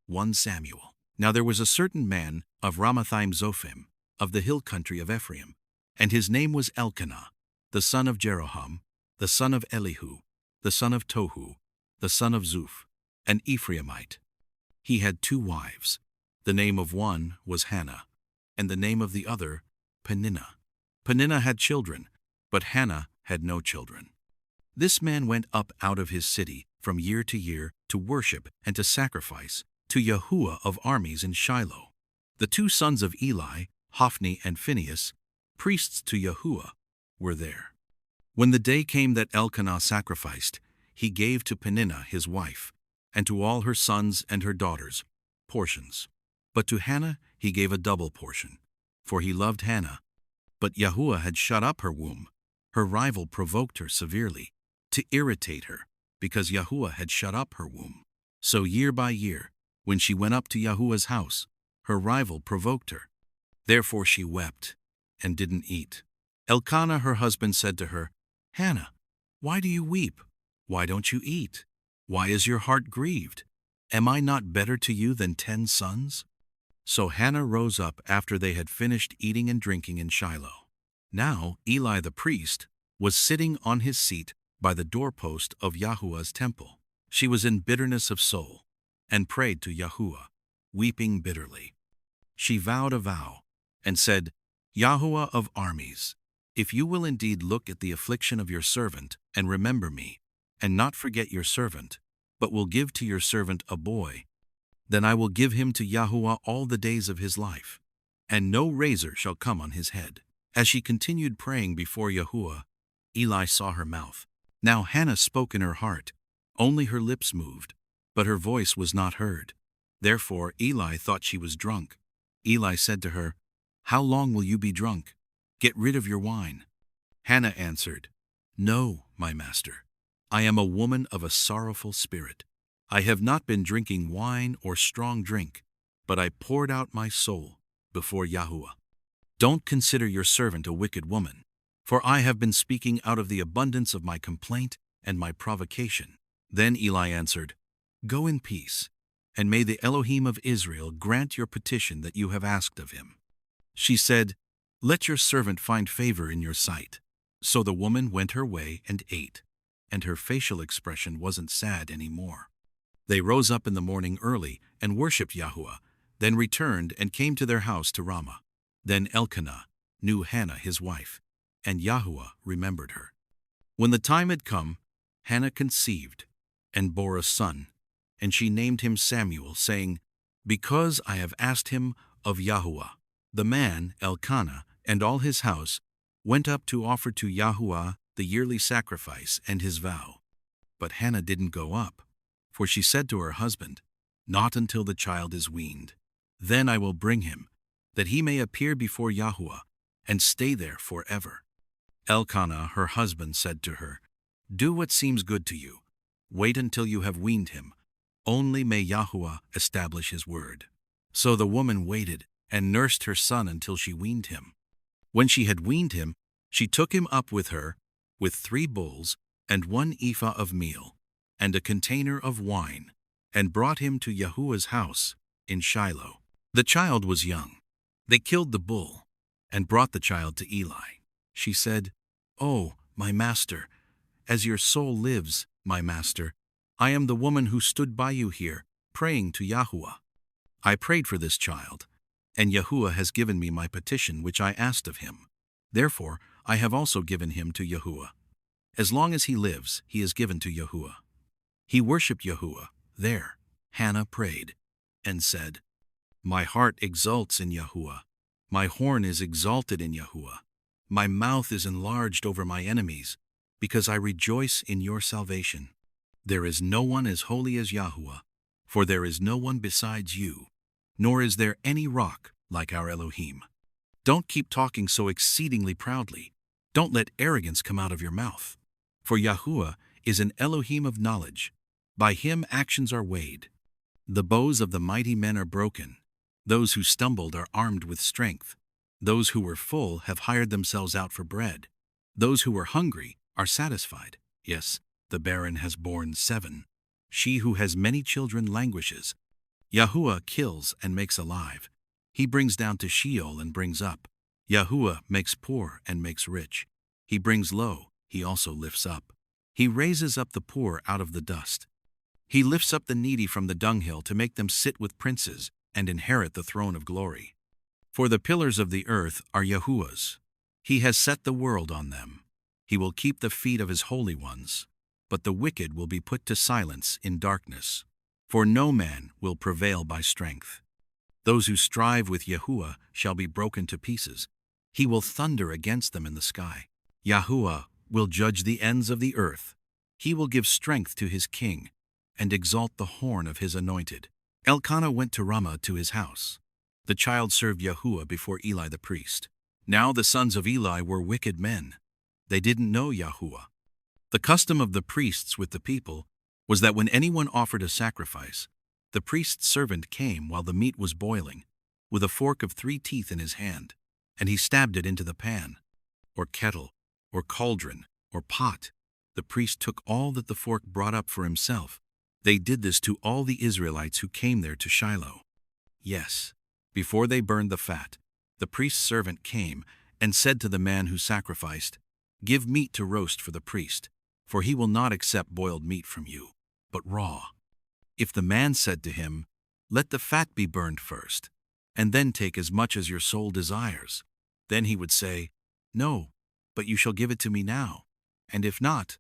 1 Samuel. Now there was a certain man of Ramathaim Zophim, of the hill country of Ephraim, and his name was Elkanah, the son of Jeroham, the son of Elihu, the son of Tohu, the son of Zuph, an Ephraimite. He had 2 wives. The name of one was Hannah, and the name of the other Peninnah. Peninnah had children, but Hannah had no children. This man went up out of his city from year to year to worship and to sacrifice to Yahuah of armies in Shiloh. The 2 sons of Eli, Hophni and Phinehas, priests to Yahuah, were there. When the day came that Elkanah sacrificed, he gave to Peninnah his wife, and to all her sons and her daughters, portions. But to Hannah he gave a double portion, for he loved Hannah. But Yahuah had shut up her womb. Her rival provoked her severely, to irritate her, because Yahuah had shut up her womb. So year by year, when she went up to Yahuah's house, her rival provoked her. Therefore she wept, and didn't eat. Elkanah her husband said to her, Hannah, why do you weep? Why don't you eat? Why is your heart grieved? Am I not better to you than 10 sons? So Hannah rose up after they had finished eating and drinking in Shiloh. Now Eli the priest was sitting on his seat by the doorpost of Yahuah's temple. She was in bitterness of soul, and prayed to Yahuah, weeping bitterly. She vowed a vow, and said, Yahuah of armies, if you will indeed look at the affliction of your servant, and remember me, and not forget your servant, but will give to your servant a boy, then I will give him to Yahuah all the days of his life, and no razor shall come on his head. As she continued praying before Yahuah, Eli saw her mouth. Now Hannah spoke in her heart, only her lips moved, but her voice was not heard. Therefore Eli thought she was drunk. Eli said to her, How long will you be drunk? Get rid of your wine. Hannah answered, No, my master. I am a woman of a sorrowful spirit. I have not been drinking wine or strong drink, but I poured out my soul before Yahuah. Don't consider your servant a wicked woman, for I have been speaking out of the abundance of my complaint and my provocation. Then Eli answered, Go in peace, and may the Elohim of Israel grant your petition that you have asked of him. She said, Let your servant find favor in your sight. So the woman went her way and ate, and her facial expression wasn't sad anymore. They rose up in the morning early and worshipped Yahuah, then returned and came to their house to Ramah. Then Elkanah knew Hannah his wife, and Yahuah remembered her. When the time had come, Hannah conceived and bore a son, and she named him Samuel, saying, Because I have asked him of Yahuah. The man, Elkanah, and all his house went up to offer to Yahuah the yearly sacrifice and his vow. But Hannah didn't go up, for she said to her husband, Not until the child is weaned. Then I will bring him, that he may appear before Yahuah, and stay there forever. Elkanah, her husband, said to her, Do what seems good to you. Wait until you have weaned him. Only may Yahuah establish his word. So the woman waited and nursed her son until she weaned him. When she had weaned him, she took him up with her, with 3 bulls and 1 ephah of meal, and a container of wine, and brought him to Yahuah's house in Shiloh. The child was young. They killed the bull, and brought the child to Eli. She said, Oh, my master, as your soul lives, my master, I am the woman who stood by you here, praying to Yahuah. I prayed for this child, and Yahuah has given me my petition which I asked of him. Therefore I have also given him to Yahuah. As long as he lives, he is given to Yahuah. He worshipped Yahuah. There Hannah prayed, and said, My heart exults in Yahuah. My horn is exalted in Yahuah. My mouth is enlarged over my enemies, because I rejoice in your salvation. There is no one as holy as Yahuah, for there is no one besides you, nor is there any rock like our Elohim. Don't keep talking so exceedingly proudly. Don't let arrogance come out of your mouth. For Yahuah is an Elohim of knowledge. By him actions are weighed. The bows of the mighty men are broken. Those who stumbled are armed with strength. Those who were full have hired themselves out for bread. Those who were hungry are satisfied. Yes, the barren has borne 7. She who has many children languishes. Yahuah kills and makes alive. He brings down to Sheol and brings up. Yahuah makes poor and makes rich. He brings low, he also lifts up. He raises up the poor out of the dust. He lifts up the needy from the dunghill to make them sit with princes and inherit the throne of glory. For the pillars of the earth are Yahuah's. He has set the world on them. He will keep the feet of his holy ones, but the wicked will be put to silence in darkness. For no man will prevail by strength. Those who strive with Yahuah shall be broken to pieces. He will thunder against them in the sky. Yahuah will judge the ends of the earth. He will give strength to his king and exalt the horn of his anointed. Elkanah went to Ramah to his house. The child served Yahuah before Eli the priest. Now the sons of Eli were wicked men. They didn't know Yahuah. The custom of the priests with the people was that when anyone offered a sacrifice, the priest's servant came while the meat was boiling, with a fork of 3 teeth in his hand, and he stabbed it into the pan, or kettle, or cauldron, or pot. The priest took all that the fork brought up for himself. They did this to all the Israelites who came there to Shiloh. Yes, before they burned the fat, the priest's servant came and said to the man who sacrificed, "Give meat to roast for the priest, for he will not accept boiled meat from you, but raw." If the man said to him, "Let the fat be burned first, and then take as much as your soul desires," then he would say, "No, but you shall give it to me now, and if not,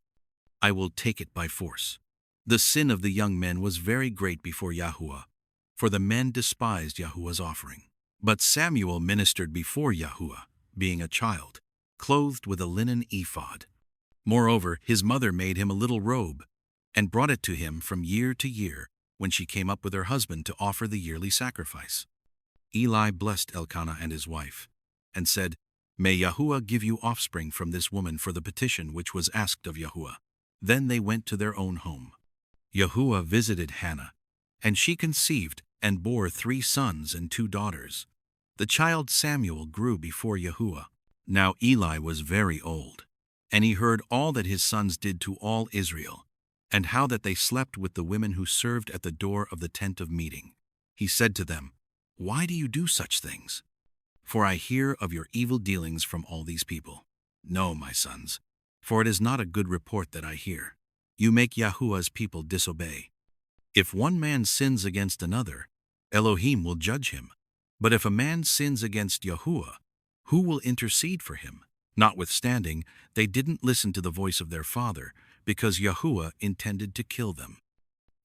I will take it by force." The sin of the young men was very great before Yahuah, for the men despised Yahuah's offering. But Samuel ministered before Yahuah, being a child, clothed with a linen ephod. Moreover, his mother made him a little robe, and brought it to him from year to year when she came up with her husband to offer the yearly sacrifice. Eli blessed Elkanah and his wife, and said, "May Yahuah give you offspring from this woman for the petition which was asked of Yahuah." Then they went to their own home. Yahuah visited Hannah, and she conceived and bore 3 sons and 2 daughters. The child Samuel grew before Yahuah. Now Eli was very old, and he heard all that his sons did to all Israel, and how that they slept with the women who served at the door of the tent of meeting. He said to them, "Why do you do such things? For I hear of your evil dealings from all these people. No, my sons, for it is not a good report that I hear. You make Yahuah's people disobey. If one man sins against another, Elohim will judge him. But if a man sins against Yahuah, who will intercede for him?" Notwithstanding, they didn't listen to the voice of their father, because Yahuah intended to kill them.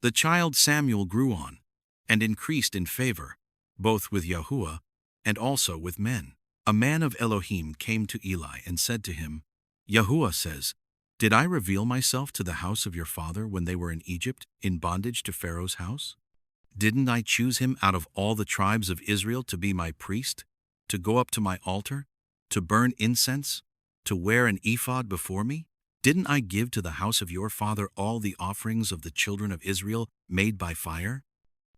The child Samuel grew on, and increased in favor, both with Yahuah and also with men. A man of Elohim came to Eli and said to him, "Yahuah says, did I reveal myself to the house of your father when they were in Egypt, in bondage to Pharaoh's house? Didn't I choose him out of all the tribes of Israel to be my priest, to go up to my altar, to burn incense, to wear an ephod before me? Didn't I give to the house of your father all the offerings of the children of Israel made by fire?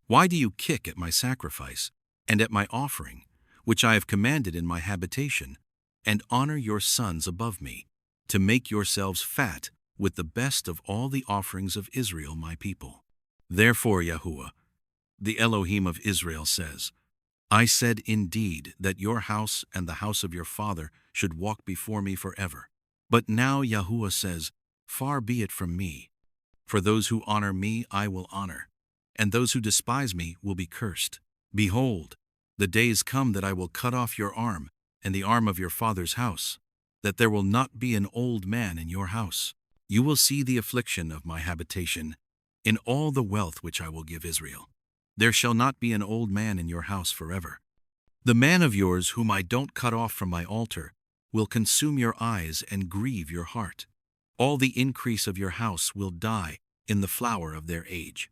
Why do you kick at my sacrifice and at my offering, which I have commanded in my habitation, and honor your sons above me, to make yourselves fat with the best of all the offerings of Israel my people? Therefore Yahuah, the Elohim of Israel, says, I said indeed that your house and the house of your father should walk before me forever. But now Yahuah says, far be it from me. For those who honor me I will honor, and those who despise me will be cursed. Behold, the days come that I will cut off your arm and the arm of your father's house, that there will not be an old man in your house. You will see the affliction of my habitation in all the wealth which I will give Israel. There shall not be an old man in your house forever. The man of yours whom I don't cut off from my altar will consume your eyes and grieve your heart. All the increase of your house will die in the flower of their age.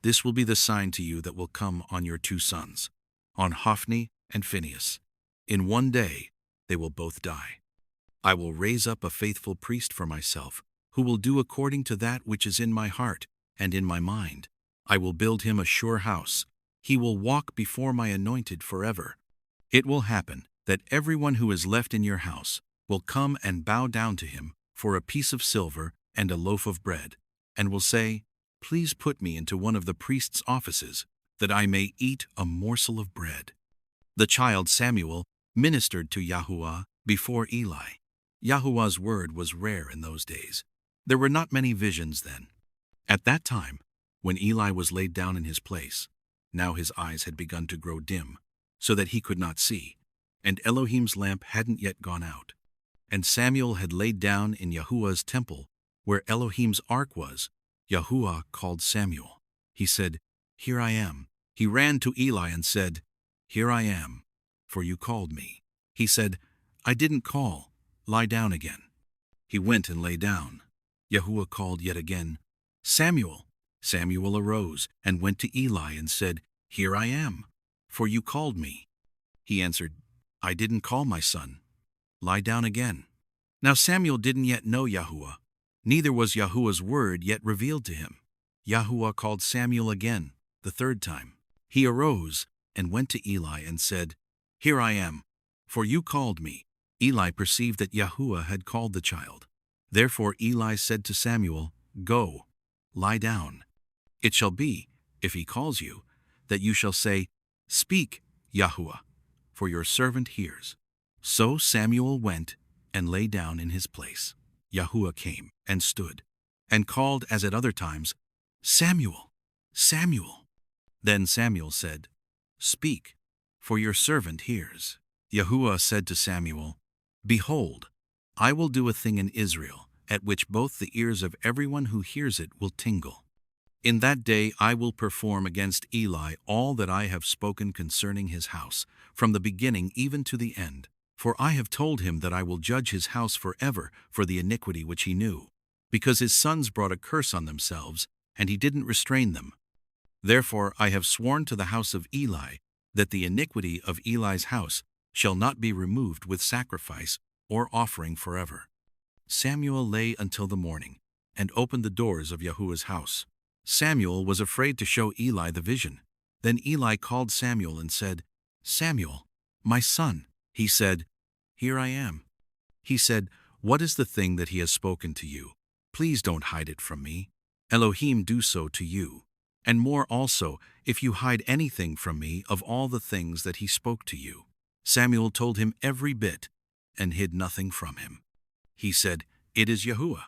This will be the sign to you that will come on your 2 sons, on Hophni and Phinehas. In one day they will both die. I will raise up a faithful priest for myself, who will do according to that which is in my heart and in my mind. I will build him a sure house. He will walk before my anointed forever. It will happen that everyone who is left in your house will come and bow down to him for a piece of silver and a loaf of bread, and will say, Please put me into one of the priest's offices, that I may eat a morsel of bread." The child Samuel ministered to Yahuah before Eli. Yahuah's word was rare in those days. There were not many visions then. At that time, when Eli was laid down in his place, now his eyes had begun to grow dim, so that he could not see, and Elohim's lamp hadn't yet gone out. And Samuel had laid down in Yahuah's temple, where Elohim's ark was. Yahuah called Samuel. He said, "Here I am." He ran to Eli and said, "Here I am, for you called me." He said, "I didn't call. Lie down again." He went and lay down. Yahuah called yet again, "Samuel." Samuel arose and went to Eli and said, "Here I am, for you called me." He answered, "I didn't call, my son. Lie down again." Now Samuel didn't yet know Yahuah, neither was Yahuah's word yet revealed to him. Yahuah called Samuel again, the third time. He arose and went to Eli and said, "Here I am, for you called me." Eli perceived that Yahuah had called the child. Therefore Eli said to Samuel, "Go, lie down. It shall be, if he calls you, that you shall say, 'Speak, Yahuah, for your servant hears.'" So Samuel went and lay down in his place. Yahuah came and stood, and called as at other times, "Samuel, Samuel." Then Samuel said, "Speak, for your servant hears." Yahuah said to Samuel, "Behold, I will do a thing in Israel, at which both the ears of everyone who hears it will tingle. In that day I will perform against Eli all that I have spoken concerning his house, from the beginning even to the end. For I have told him that I will judge his house forever for the iniquity which he knew, because his sons brought a curse on themselves, and he didn't restrain them. Therefore I have sworn to the house of Eli that the iniquity of Eli's house shall not be removed with sacrifice or offering forever." Samuel lay until the morning, and opened the doors of Yahuah's house. Samuel was afraid to show Eli the vision. Then Eli called Samuel and said, "Samuel, my son." He said, "Here I am." He said, "What is the thing that he has spoken to you? Please don't hide it from me. Elohim do so to you, and more also, if you hide anything from me of all the things that he spoke to you." Samuel told him every bit, and hid nothing from him. He said, "It is Yahuah.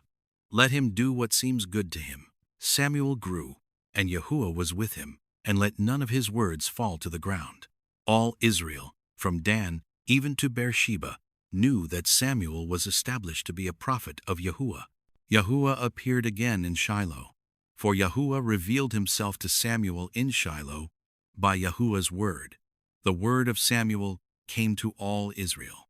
Let him do what seems good to him." Samuel grew, and Yahuah was with him, and let none of his words fall to the ground. All Israel, from Dan even to Beersheba, knew that Samuel was established to be a prophet of Yahuah. Yahuah appeared again in Shiloh, for Yahuah revealed himself to Samuel in Shiloh by Yahuah's word. The word of Samuel came to all Israel.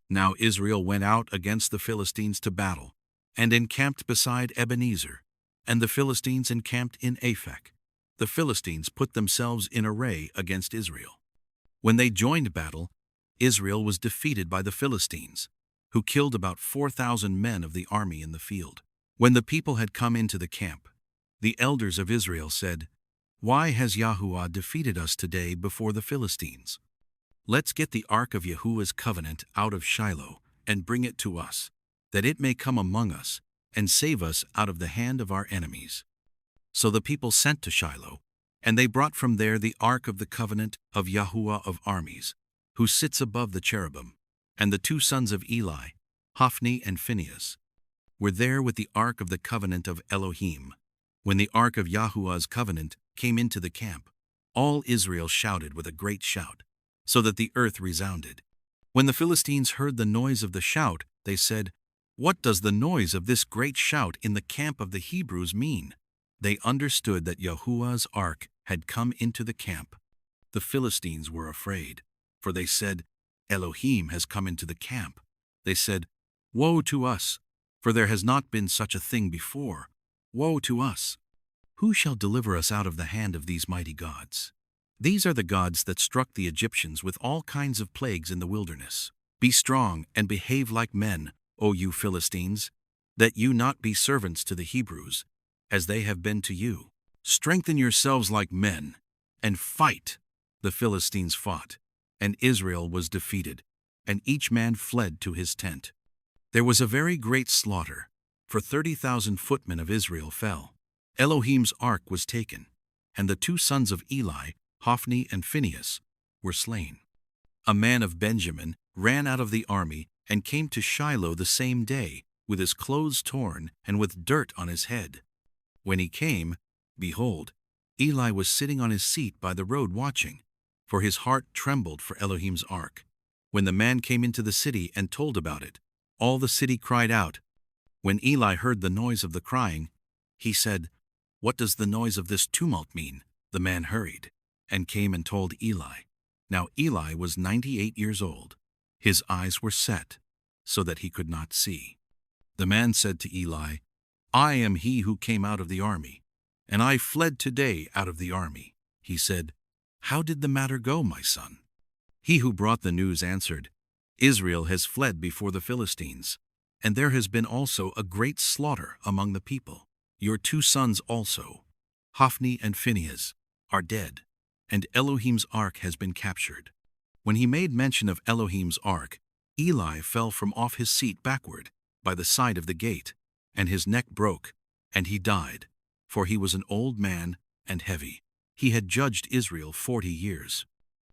Now Israel went out against the Philistines to battle, and encamped beside Ebenezer, and the Philistines encamped in Aphek. The Philistines put themselves in array against Israel. When they joined battle, Israel was defeated by the Philistines, who killed about 4,000 men of the army in the field. When the people had come into the camp, the elders of Israel said, "Why has Yahuah defeated us today before the Philistines? Let's get the ark of Yahuah's covenant out of Shiloh and bring it to us, that it may come among us and save us out of the hand of our enemies." So the people sent to Shiloh, and they brought from there the ark of the covenant of Yahuah of armies, who sits above the cherubim, and the two sons of Eli, Hophni and Phinehas, were there with the ark of the covenant of Elohim. When the ark of Yahuah's covenant came into the camp, all Israel shouted with a great shout, so that the earth resounded. When the Philistines heard the noise of the shout, they said, "What does the noise of this great shout in the camp of the Hebrews mean?" They understood that Yahuah's ark had come into the camp. The Philistines were afraid, for they said, "Elohim has come into the camp." They said, "Woe to us, for there has not been such a thing before. Woe to us! Who shall deliver us out of the hand of these mighty gods? These are the gods that struck the Egyptians with all kinds of plagues in the wilderness. Be strong and behave like men, O you Philistines, that you not be servants to the Hebrews, as they have been to you. Strengthen yourselves like men, and fight." The Philistines fought, and Israel was defeated, and each man fled to his tent. There was a very great slaughter, for 30,000 footmen of Israel fell. Elohim's ark was taken, and the two sons of Eli Hophni and Phinehas, were slain. A man of Benjamin ran out of the army and came to Shiloh the same day, with his clothes torn and with dirt on his head. When he came, behold, Eli was sitting on his seat by the road watching, for his heart trembled for Elohim's ark. When the man came into the city and told about it, all the city cried out. When Eli heard the noise of the crying, he said, "What does the noise of this tumult mean?" The man hurried and came and told Eli. Now Eli was 98 years old. His eyes were set, so that he could not see. The man said to Eli, "I am he who came out of the army, and I fled today out of the army." He said, "How did the matter go, my son?" He who brought the news answered, "Israel has fled before the Philistines, and there has been also a great slaughter among the people. Your 2 sons also, Hophni and Phinehas, are dead, and Elohim's ark has been captured." When he made mention of Elohim's ark, Eli fell from off his seat backward by the side of the gate, and his neck broke, and he died, for he was an old man and heavy. He had judged Israel 40 years.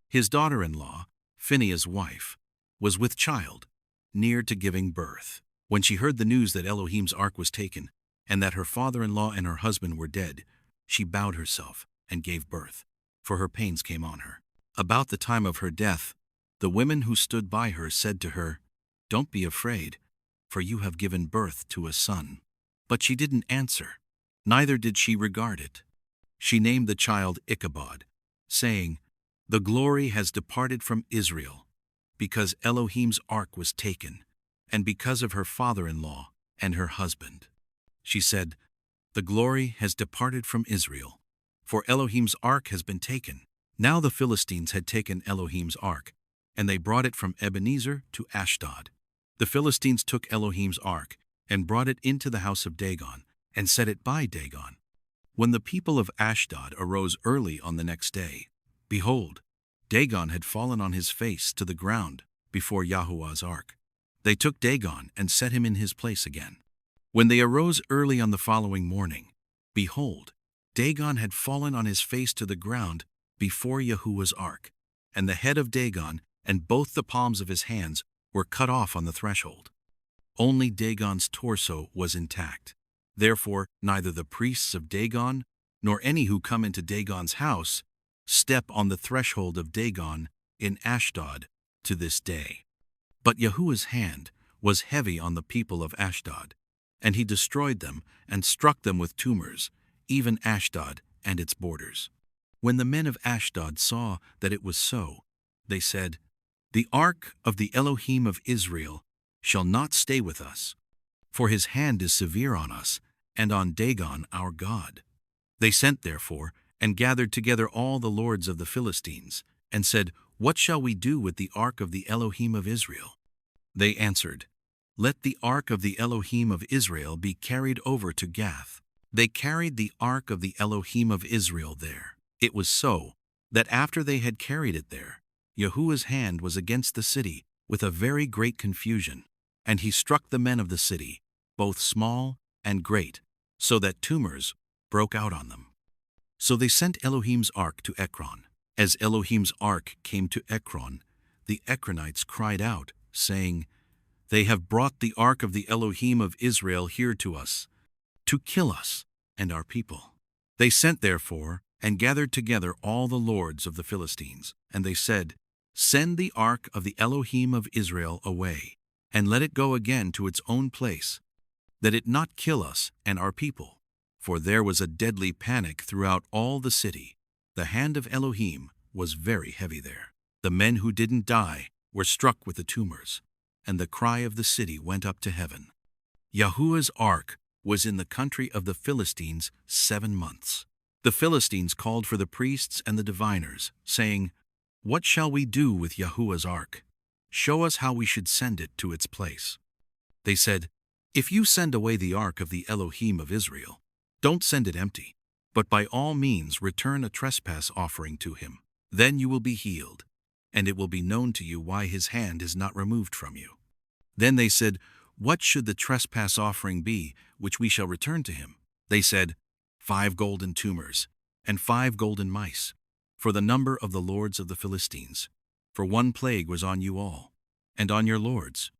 His daughter-in-law, Phinehas' wife, was with child, near to giving birth. When she heard the news that Elohim's ark was taken, and that her father-in-law and her husband were dead, she bowed herself and gave birth, for her pains came on her. About the time of her death, the women who stood by her said to her, "Don't be afraid, for you have given birth to a son." But she didn't answer, neither did she regard it. She named the child Ichabod, saying, "The glory has departed from Israel, because Elohim's ark was taken, and because of her father-in-law and her husband." She said, "The glory has departed from Israel, for Elohim's ark has been taken." Now the Philistines had taken Elohim's ark, and they brought it from Ebenezer to Ashdod. The Philistines took Elohim's ark and brought it into the house of Dagon, and set it by Dagon. When the people of Ashdod arose early on the next day, behold, Dagon had fallen on his face to the ground before Yahuah's ark. They took Dagon and set him in his place again. When they arose early on the following morning, behold, Dagon had fallen on his face to the ground before Yahuah's ark, and the head of Dagon and both the palms of his hands were cut off on the threshold. Only Dagon's torso was intact. Therefore neither the priests of Dagon nor any who come into Dagon's house step on the threshold of Dagon in Ashdod to this day. But Yahuah's hand was heavy on the people of Ashdod, and he destroyed them and struck them with tumors, even Ashdod and its borders. When the men of Ashdod saw that it was so, they said, "The ark of the Elohim of Israel shall not stay with us, for his hand is severe on us and on Dagon our God." They sent therefore and gathered together all the lords of the Philistines, and said, "What shall we do with the ark of the Elohim of Israel?" They answered, "Let the ark of the Elohim of Israel be carried over to Gath." They carried the ark of the Elohim of Israel there. It was so that after they had carried it there, Yahuah's hand was against the city with a very great confusion, and he struck the men of the city, both small and great, so that tumors broke out on them. So they sent Elohim's ark to Ekron. As Elohim's ark came to Ekron, the Ekronites cried out, saying, "They have brought the ark of the Elohim of Israel here to us, to kill us and our people." They sent therefore and gathered together all the lords of the Philistines, and they said, "Send the ark of the Elohim of Israel away, and let it go again to its own place, that it not kill us and our people." For there was a deadly panic throughout all the city. The hand of Elohim was very heavy there. The men who didn't die were struck with the tumors, and the cry of the city went up to heaven. Yahuah's ark was in the country of the Philistines 7 months. The Philistines called for the priests and the diviners, saying, "What shall we do with Yahuah's ark? Show us how we should send it to its place." They said, "If you send away the ark of the Elohim of Israel, don't send it empty, but by all means return a trespass offering to him. Then you will be healed, and it will be known to you why his hand is not removed from you." Then they said, "What should the trespass offering be which we shall return to him?" They said, 5 golden tumors and 5 golden mice, for the number of the lords of the Philistines. For one plague was on you all, and on your lords.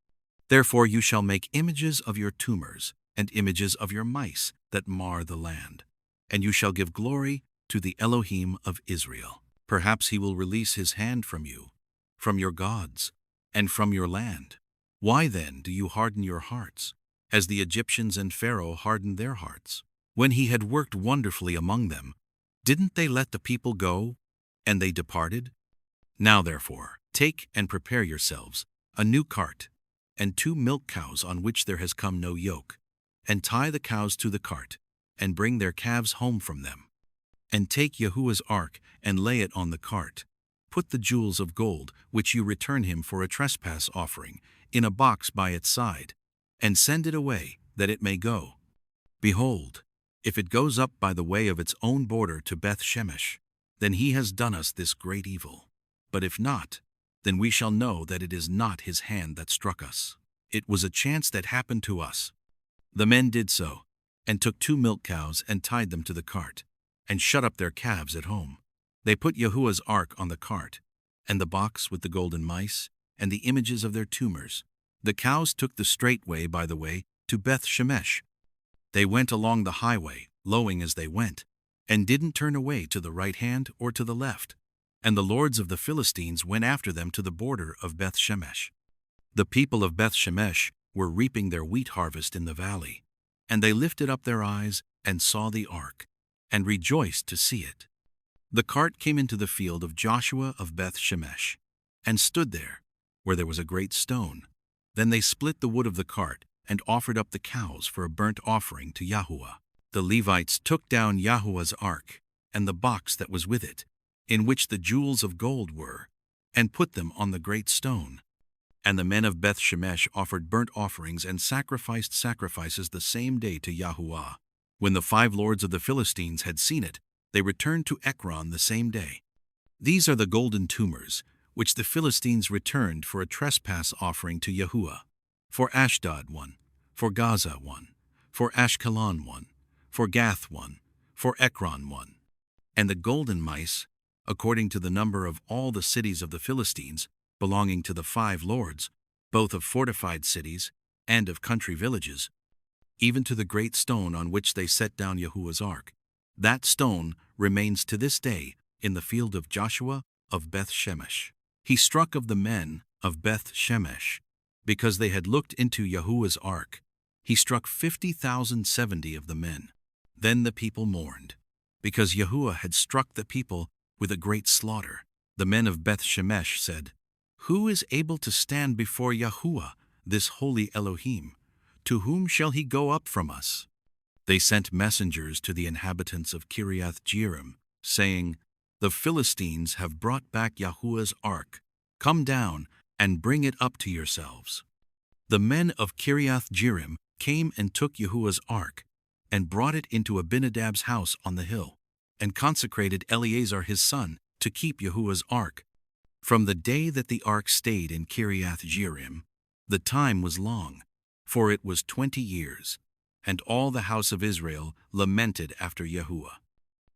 Therefore you shall make images of your tumors, and images of your mice that mar the land. And you shall give glory to the Elohim of Israel. Perhaps he will release his hand from you, from your gods, and from your land. Why then do you harden your hearts, as the Egyptians and Pharaoh hardened their hearts? When he had worked wonderfully among them, didn't they let the people go, and they departed? Now therefore, take and prepare yourselves a new cart, and 2 milk cows on which there has come no yoke, and tie the cows to the cart, and bring their calves home from them. And take Yahuwah's ark, and lay it on the cart. Put the jewels of gold, which you return him for a trespass offering, in a box by its side, and send it away, that it may go. Behold, if it goes up by the way of its own border to Beth Shemesh, then he has done us this great evil. But if not, then we shall know that it is not his hand that struck us. It was a chance that happened to us. The men did so, and took 2 milk cows and tied them to the cart, and shut up their calves at home. They put Yahuwah's ark on the cart, and the box with the golden mice, and the images of their tumors. The cows took the straight way by the way to Beth Shemesh. They went along the highway, lowing as they went, and didn't turn away to the right hand or to the left. And the lords of the Philistines went after them to the border of Beth Shemesh. The people of Beth Shemesh were reaping their wheat harvest in the valley, and they lifted up their eyes and saw the ark, and rejoiced to see it. The cart came into the field of Joshua of Beth Shemesh, and stood there, where there was a great stone. Then they split the wood of the cart, and offered up the cows for a burnt offering to Yahuwah. The Levites took down Yahuwah's ark, and the box that was with it, in which the jewels of gold were, and put them on the great stone. And the men of Beth Shemesh offered burnt offerings and sacrificed sacrifices the same day to Yahuwah. When the 5 lords of the Philistines had seen it, they returned to Ekron the same day. These are the golden tumors, which the Philistines returned for a trespass offering to Yahuwah. For Ashdod 1, for Gaza 1, for Ashkelon 1, for Gath 1, for Ekron 1. And the golden mice, according to the number of all the cities of the Philistines, belonging to the 5 lords, both of fortified cities and of country villages, even to the great stone on which they set down Yahuwah's ark. That stone remains to this day in the field of Joshua of Beth Shemesh. He struck of the men of Beth Shemesh, because they had looked into Yahuwah's ark. He struck 50,070 of the men. Then the people mourned, because Yahuwah had struck the people with a great slaughter. The men of Beth Shemesh said, "Who is able to stand before Yahuwah, this holy Elohim? To whom shall he go up from us?" They sent messengers to the inhabitants of Kiriath Jearim, saying, "The Philistines have brought back Yahuwah's ark. Come down and bring it up to yourselves." The men of Kiriath Jearim came and took Yahuwah's ark, and brought it into Abinadab's house on the hill, and consecrated Eleazar his son to keep Yahuwah's ark. From the day that the ark stayed in Kiriath Jearim, the time was long, for it was 20 years, and all the house of Israel lamented after Yahuwah.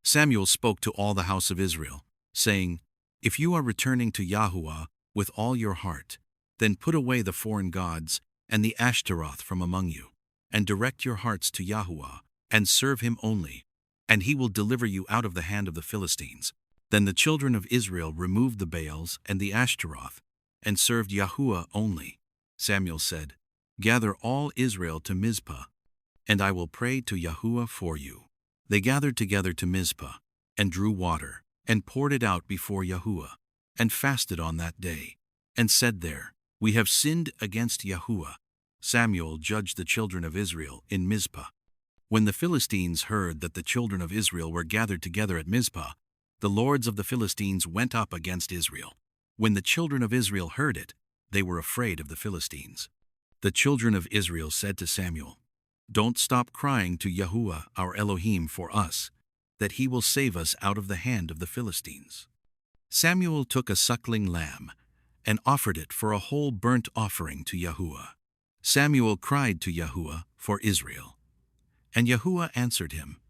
Samuel spoke to all the house of Israel, saying, "If you are returning to Yahuwah with all your heart, then put away the foreign gods and the Ashtaroth from among you, and direct your hearts to Yahuwah, and serve him only, and he will deliver you out of the hand of the Philistines." Then the children of Israel removed the Baals and the Ashtaroth, and served Yahuwah only. Samuel said, "Gather all Israel to Mizpah, and I will pray to Yahuwah for you." They gathered together to Mizpah, and drew water, and poured it out before Yahuwah, and fasted on that day, and said there, "We have sinned against Yahuwah." Samuel judged the children of Israel in Mizpah. When the Philistines heard that the children of Israel were gathered together at Mizpah, the lords of the Philistines went up against Israel. When the children of Israel heard it, they were afraid of the Philistines. The children of Israel said to Samuel, "Don't stop crying to Yahuwah our Elohim for us, that he will save us out of the hand of the Philistines." Samuel took a suckling lamb, and offered it for a whole burnt offering to Yahuwah. Samuel cried to Yahuwah for Israel, and Yahuwah answered him.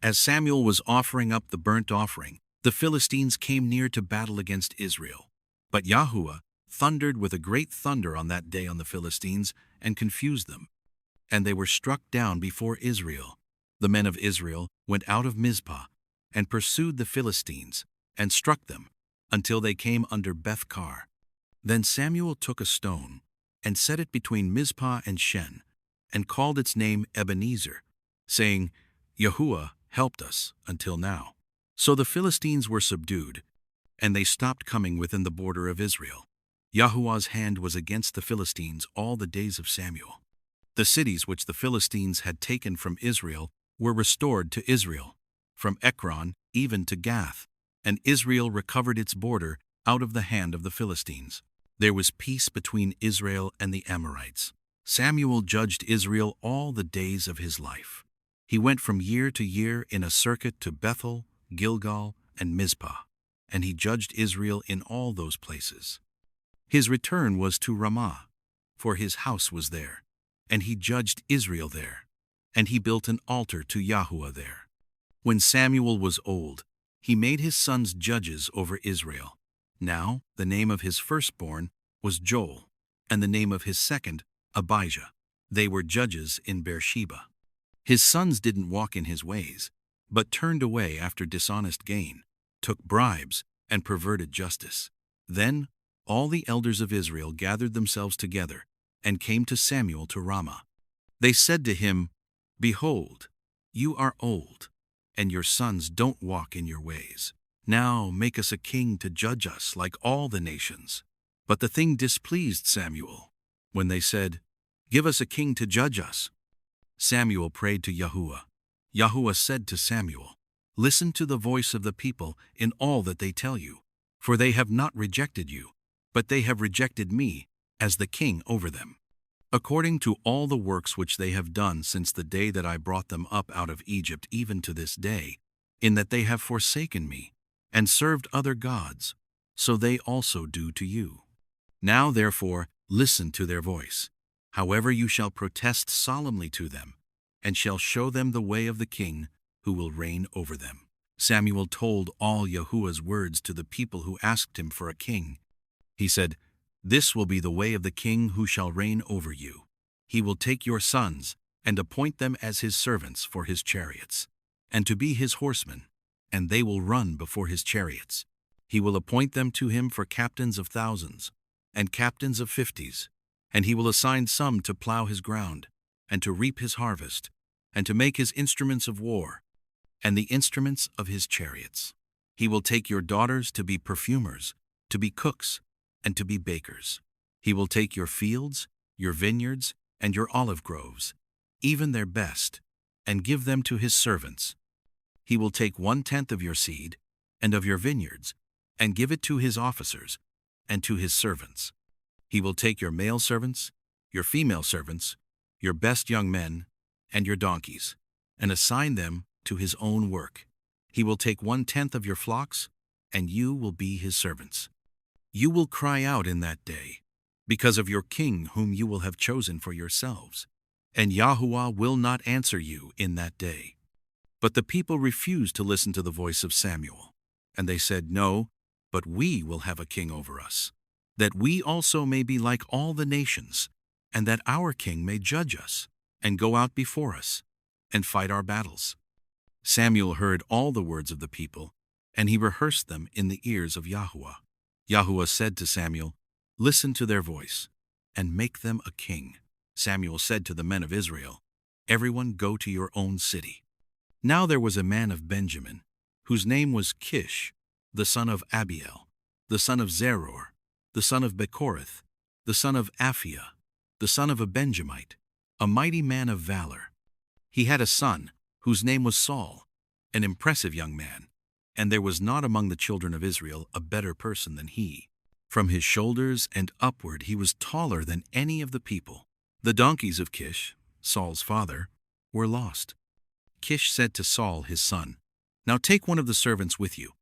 As Samuel was offering up the burnt offering, The Philistines came near to battle against Israel. But Yahuah thundered with a great thunder on that day on the Philistines and confused them. And they were struck down before Israel. The men of Israel went out of Mizpah and pursued the Philistines and struck them until they came under Beth-kar. Then Samuel took a stone and set it between Mizpah and Shen and called its name Ebenezer, saying, Yahuah helped us until now. So the Philistines were subdued, and they stopped coming within the border of Israel. Yahuah's hand was against the Philistines all the days of Samuel. The cities which the Philistines had taken from Israel were restored to Israel, from Ekron even to Gath, and Israel recovered its border out of the hand of the Philistines. There was peace between Israel and the Amorites. Samuel judged Israel all the days of his life. He went from year to year in a circuit to Bethel, Gilgal, and Mizpah, and he judged Israel in all those places. His return was to Ramah, for his house was there, and he judged Israel there, and he built an altar to Yahuah there. When Samuel was old, he made his sons judges over Israel. Now the name of his firstborn was Joel, and the name of his second, Abijah. They were judges in Beersheba. His sons didn't walk in his ways, but turned away after dishonest gain, took bribes, and perverted justice. Then all the elders of Israel gathered themselves together and came to Samuel to Ramah. They said to him, Behold, you are old, and your sons don't walk in your ways. Now make us a king to judge us like all the nations. But the thing displeased Samuel, when they said, Give us a king to judge us. Samuel prayed to Yahuah. Yahuah said to Samuel, Listen to the voice of the people in all that they tell you, for they have not rejected you, but they have rejected me as the king over them. According to all the works which they have done since the day that I brought them up out of Egypt even to this day, in that they have forsaken me, and served other gods, so they also do to you. Now therefore listen to their voice. However you shall protest solemnly to them, and shall show them the way of the king who will reign over them. Samuel told all Yahuah's words to the people who asked him for a king. He said, This will be the way of the king who shall reign over you. He will take your sons and appoint them as his servants for his chariots, and to be his horsemen, and they will run before his chariots. He will appoint them to him for captains of thousands, and captains of 50s, and he will assign some to plow his ground, and to reap his harvest, and to make his instruments of war, and the instruments of his chariots. He will take your daughters to be perfumers, to be cooks, and to be bakers. He will take your fields, your vineyards, and your olive groves, even their best, and give them to his servants. He will take 1/10 of your seed, and of your vineyards, and give it to his officers, and to his servants. He will take your male servants, your female servants, your best young men, and your donkeys, and assign them to his own work. He will take 1/10 of your flocks, and you will be his servants. You will cry out in that day, because of your king whom you will have chosen for yourselves, and Yahuah will not answer you in that day. But the people refused to listen to the voice of Samuel, and they said, No, but we will have a king over us, that we also may be like all the nations, and that our king may judge us, and go out before us, and fight our battles. Samuel heard all the words of the people, and he rehearsed them in the ears of Yahuah. Yahuah said to Samuel, Listen to their voice, and make them a king. Samuel said to the men of Israel, Everyone go to your own city. Now there was a man of Benjamin, whose name was Kish, the son of Abiel, the son of Zeror, the son of Bechorath, the son of Aphiah, the son of a Benjamite, a mighty man of valor. He had a son, whose name was Saul, an impressive young man, and there was not among the children of Israel a better person than he. From his shoulders and upward he was taller than any of the people. The donkeys of Kish, Saul's father, were lost. Kish said to Saul his son, Now take one of the servants with you,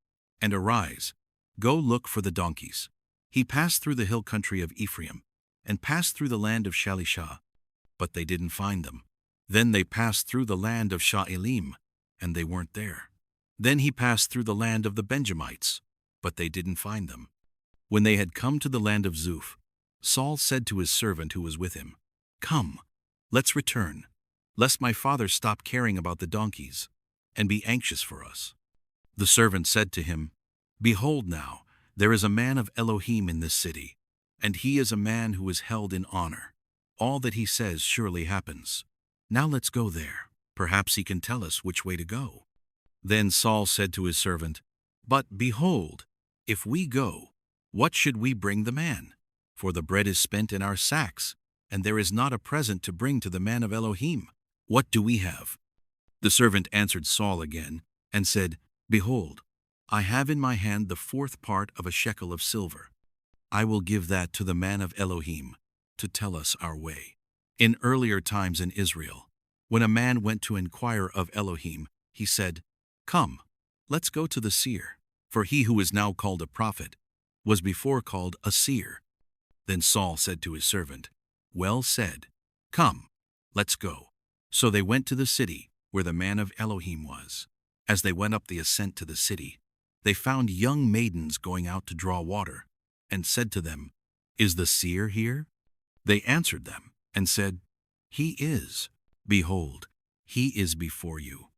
and arise, go look for the donkeys. He passed through the hill country of Ephraim, and passed through the land of Shalishah, but they didn't find them. Then they passed through the land of Sha'elim, and they weren't there. Then he passed through the land of the Benjamites, but they didn't find them. When they had come to the land of Zuph, Saul said to his servant who was with him, "Come, let's return, lest my father stop caring about the donkeys, and be anxious for us." The servant said to him, "Behold now, there is a man of Elohim in this city, and he is a man who is held in honor. All that he says surely happens. Now let's go there. Perhaps he can tell us which way to go." Then Saul said to his servant, "But behold, if we go, what should we bring the man? For the bread is spent in our sacks, and there is not a present to bring to the man of Elohim. What do we have?" The servant answered Saul again, and said, "Behold, I have in my hand the 4th part of a shekel of silver. I will give that to the man of Elohim to tell us our way." In earlier times in Israel, when a man went to inquire of Elohim, he said, "Come, let's go to the seer," for he who is now called a prophet was before called a seer. Then Saul said to his servant, "Well said. Come, let's go." So they went to the city where the man of Elohim was. As they went up the ascent to the city, they found young maidens going out to draw water, and said to them, "Is the seer here?" They answered them, and said, "He is. Behold, he is before you.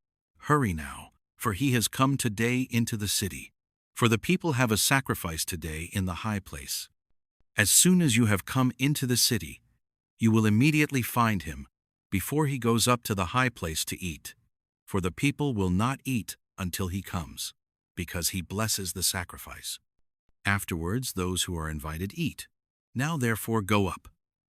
Hurry now, for he has come today into the city. For the people have a sacrifice today in the high place. As soon as you have come into the city, you will immediately find him, before he goes up to the high place to eat. For the people will not eat until he comes, because he blesses the sacrifice. Afterwards those who are invited eat. Now therefore go up,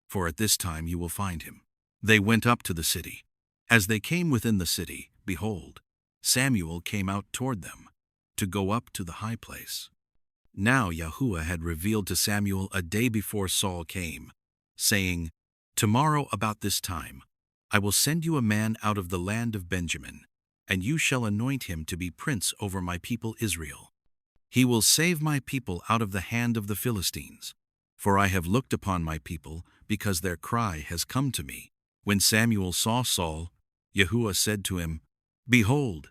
for at this time you will find him." They went up to the city. As they came within the city, behold, Samuel came out toward them, to go up to the high place. Now Yahuah had revealed to Samuel a day before Saul came, saying, "Tomorrow about this time I will send you a man out of the land of Benjamin, and you shall anoint him to be prince over my people Israel. He will save my people out of the hand of the Philistines, for I have looked upon my people, because their cry has come to me." When Samuel saw Saul, Yahuah said to him, "Behold,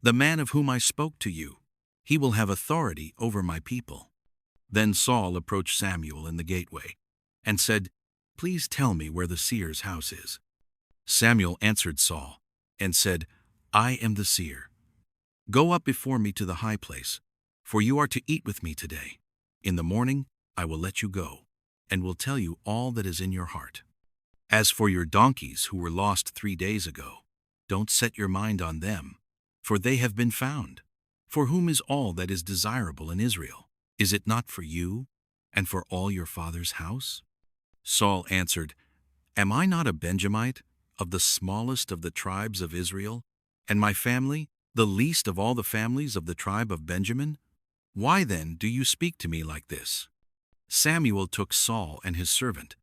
the man of whom I spoke to you, he will have authority over my people." Then Saul approached Samuel in the gateway, and said, "Please tell me where the seer's house is." Samuel answered Saul, and said, "I am the seer. Go up before me to the high place, for you are to eat with me today. In the morning I will let you go, and will tell you all that is in your heart. As for your donkeys who were lost 3 days ago, don't set your mind on them, for they have been found. For whom is all that is desirable in Israel? Is it not for you, and for all your father's house?" Saul answered, "Am I not a Benjamite, of the smallest of the tribes of Israel, and my family the least of all the families of the tribe of Benjamin? Why then do you speak to me like this?" Samuel took Saul and his servant,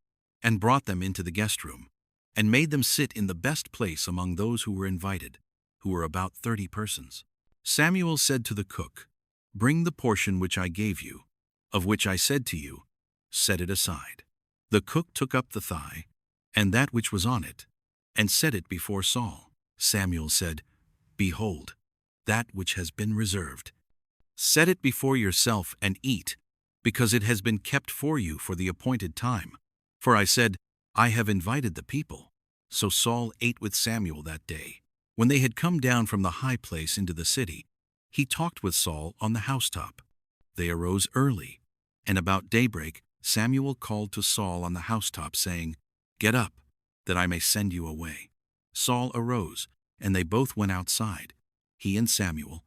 and brought them into the guest room, and made them sit in the best place among those who were invited, who were about 30 persons. Samuel said to the cook, "Bring the portion which I gave you, of which I said to you, set it aside." The cook took up the thigh, and that which was on it, and set it before Saul. Samuel said, "Behold, that which has been reserved. Set it before yourself and eat, because it has been kept for you for the appointed time. For I said, I have invited the people." So Saul ate with Samuel that day. When they had come down from the high place into the city, he talked with Saul on the housetop. They arose early, and about daybreak Samuel called to Saul on the housetop, saying, "Get up, that I may send you away." Saul arose, and they both went outside, he and Samuel,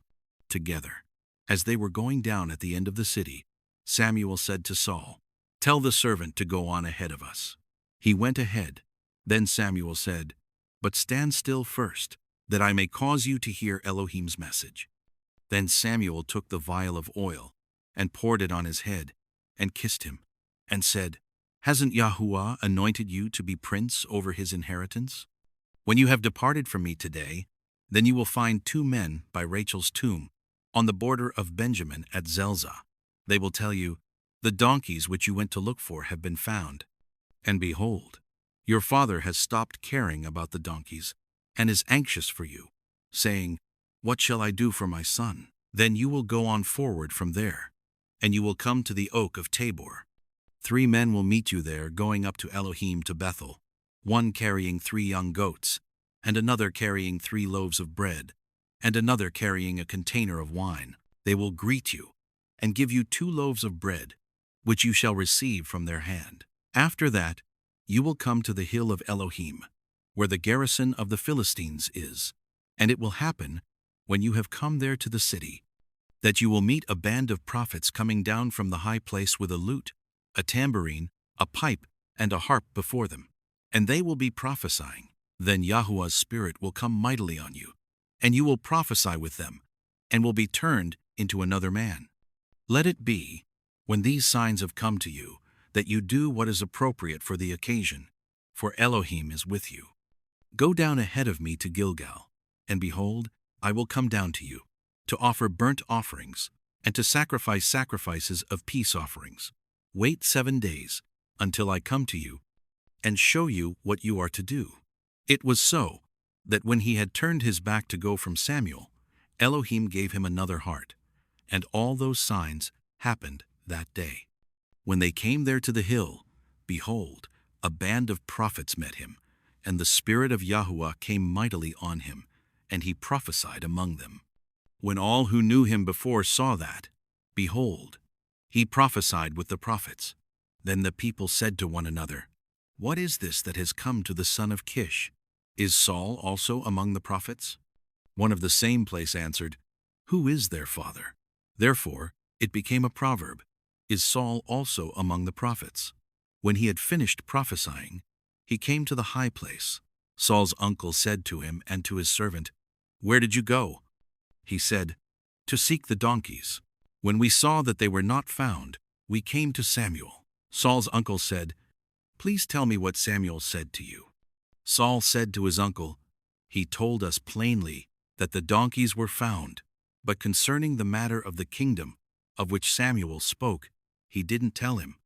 together. As they were going down at the end of the city, Samuel said to Saul, "Tell the servant to go on ahead of us." He went ahead. Then Samuel said, "But stand still first, that I may cause you to hear Elohim's message." Then Samuel took the vial of oil, and poured it on his head, and kissed him, and said, "Hasn't Yahuah anointed you to be prince over his inheritance? When you have departed from me today, then you will find 2 men by Rachel's tomb, on the border of Benjamin at Zelzah. They will tell you, 'The donkeys which you went to look for have been found.' And behold, your father has stopped caring about the donkeys, and is anxious for you, saying, What shall I do for my son? Then you will go on forward from there, and you will come to the oak of Tabor. 3 men will meet you there going up to Elohim to Bethel, one carrying 3 young goats, and another carrying 3 loaves of bread, and another carrying a container of wine. They will greet you, and give you 2 loaves of bread, which you shall receive from their hand. After that, you will come to the hill of Elohim, where the garrison of the Philistines is, and it will happen, when you have come there to the city, that you will meet a band of prophets coming down from the high place with a lute, a tambourine, a pipe, and a harp before them, and they will be prophesying. Then Yahuwah's Spirit will come mightily on you, and you will prophesy with them, and will be turned into another man. Let it be, when these signs have come to you, that you do what is appropriate for the occasion, for Elohim is with you. Go down ahead of me to Gilgal, and behold, I will come down to you, to offer burnt offerings, and to sacrifice sacrifices of peace offerings. Wait 7 days, until I come to you, and show you what you are to do. It was so, that when he had turned his back to go from Samuel, Elohim gave him another heart, and all those signs happened that day. When they came there to the hill, behold, a band of prophets met him, and the Spirit of Yahuwah came mightily on him, and he prophesied among them. When all who knew him before saw that, behold, he prophesied with the prophets. Then the people said to one another, What is this that has come to the son of Kish? Is Saul also among the prophets? One of the same place answered, Who is their father? Therefore it became a proverb, Is Saul also among the prophets? When he had finished prophesying, he came to the high place. Saul's uncle said to him and to his servant, Where did you go? He said, To seek the donkeys. When we saw that they were not found, we came to Samuel. Saul's uncle said, Please tell me what Samuel said to you. Saul said to his uncle, He told us plainly that the donkeys were found, but concerning the matter of the kingdom, of which Samuel spoke, he didn't tell him.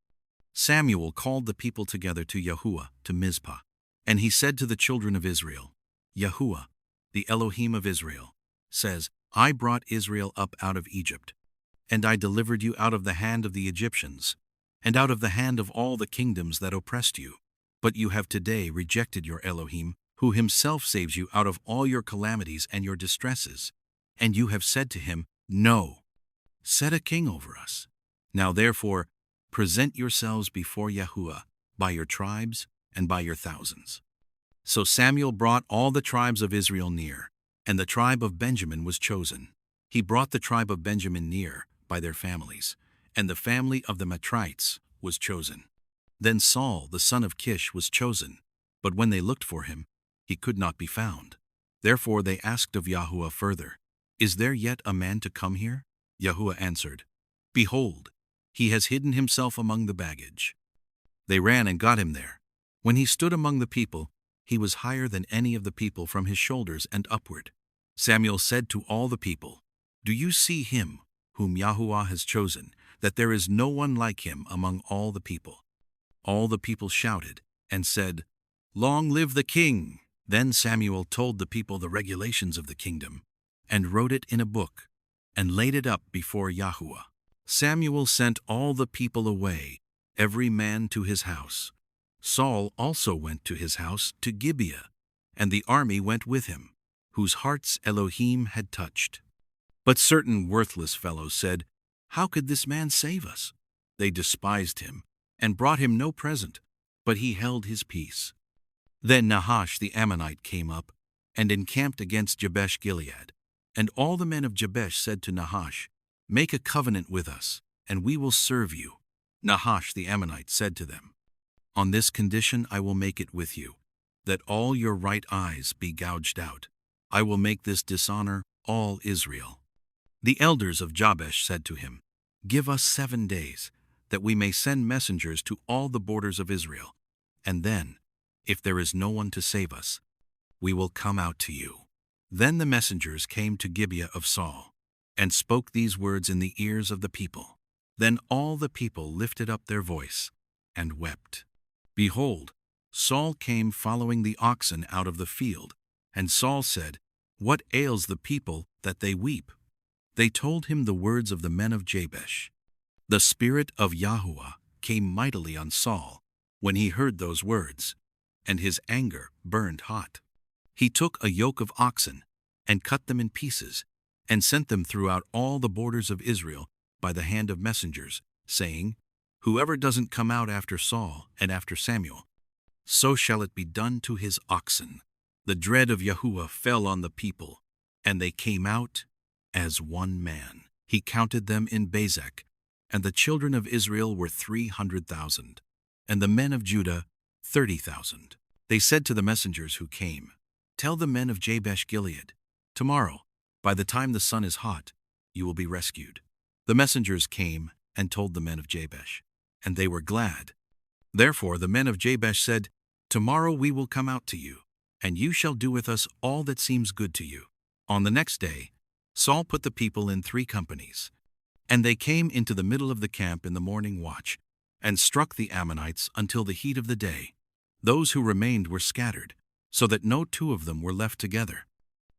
Samuel called the people together to Yahuah, to Mizpah, and he said to the children of Israel, Yahuah, the Elohim of Israel, says, I brought Israel up out of Egypt, and I delivered you out of the hand of the Egyptians, and out of the hand of all the kingdoms that oppressed you. But you have today rejected your Elohim, who himself saves you out of all your calamities and your distresses. And you have said to him, No, set a king over us. Now therefore, present yourselves before Yahuwah by your tribes and by your thousands. So Samuel brought all the tribes of Israel near, and the tribe of Benjamin was chosen. He brought the tribe of Benjamin near by their families, and the family of the Matrites was chosen. Then Saul the son of Kish was chosen, but when they looked for him, he could not be found. Therefore they asked of Yahuwah further, Is there yet a man to come here? Yahuwah answered, Behold, he has hidden himself among the baggage. They ran and got him there. When he stood among the people, he was higher than any of the people from his shoulders and upward. Samuel said to all the people, Do you see him whom Yahuwah has chosen, that there is no one like him among all the people? All the people shouted and said, Long live the king! Then Samuel told the people the regulations of the kingdom, and wrote it in a book, and laid it up before Yahuwah. Samuel sent all the people away, every man to his house. Saul also went to his house to Gibeah, and the army went with him, whose hearts Elohim had touched. But certain worthless fellows said, How could this man save us? They despised him, and brought him no present, but he held his peace. Then Nahash the Ammonite came up, and encamped against Jabesh Gilead. And all the men of Jabesh said to Nahash, Make a covenant with us, and we will serve you. Nahash the Ammonite said to them, On this condition I will make it with you, that all your right eyes be gouged out. I will make this dishonor all Israel. The elders of Jabesh said to him, Give us 7 days, that we may send messengers to all the borders of Israel, and then, if there is no one to save us, we will come out to you. Then the messengers came to Gibeah of Saul, and spoke these words in the ears of the people. Then all the people lifted up their voice, and wept. Behold, Saul came following the oxen out of the field, and Saul said, What ails the people that they weep? They told him the words of the men of Jabesh. The Spirit of Yahuah came mightily on Saul when he heard those words, and his anger burned hot. He took a yoke of oxen and cut them in pieces, and sent them throughout all the borders of Israel by the hand of messengers, saying, Whoever doesn't come out after Saul and after Samuel, so shall it be done to his oxen. The dread of Yahuah fell on the people, and they came out as one man. He counted them in Bezek, and the children of Israel were 300,000, and the men of Judah 30,000. They said to the messengers who came, Tell the men of Jabesh Gilead, Tomorrow, by the time the sun is hot, you will be rescued. The messengers came and told the men of Jabesh, and they were glad. Therefore the men of Jabesh said, Tomorrow we will come out to you, and you shall do with us all that seems good to you. On the next day, Saul put the people in 3 companies, and they came into the middle of the camp in the morning watch, and struck the Ammonites until the heat of the day. Those who remained were scattered, so that no 2 of them were left together.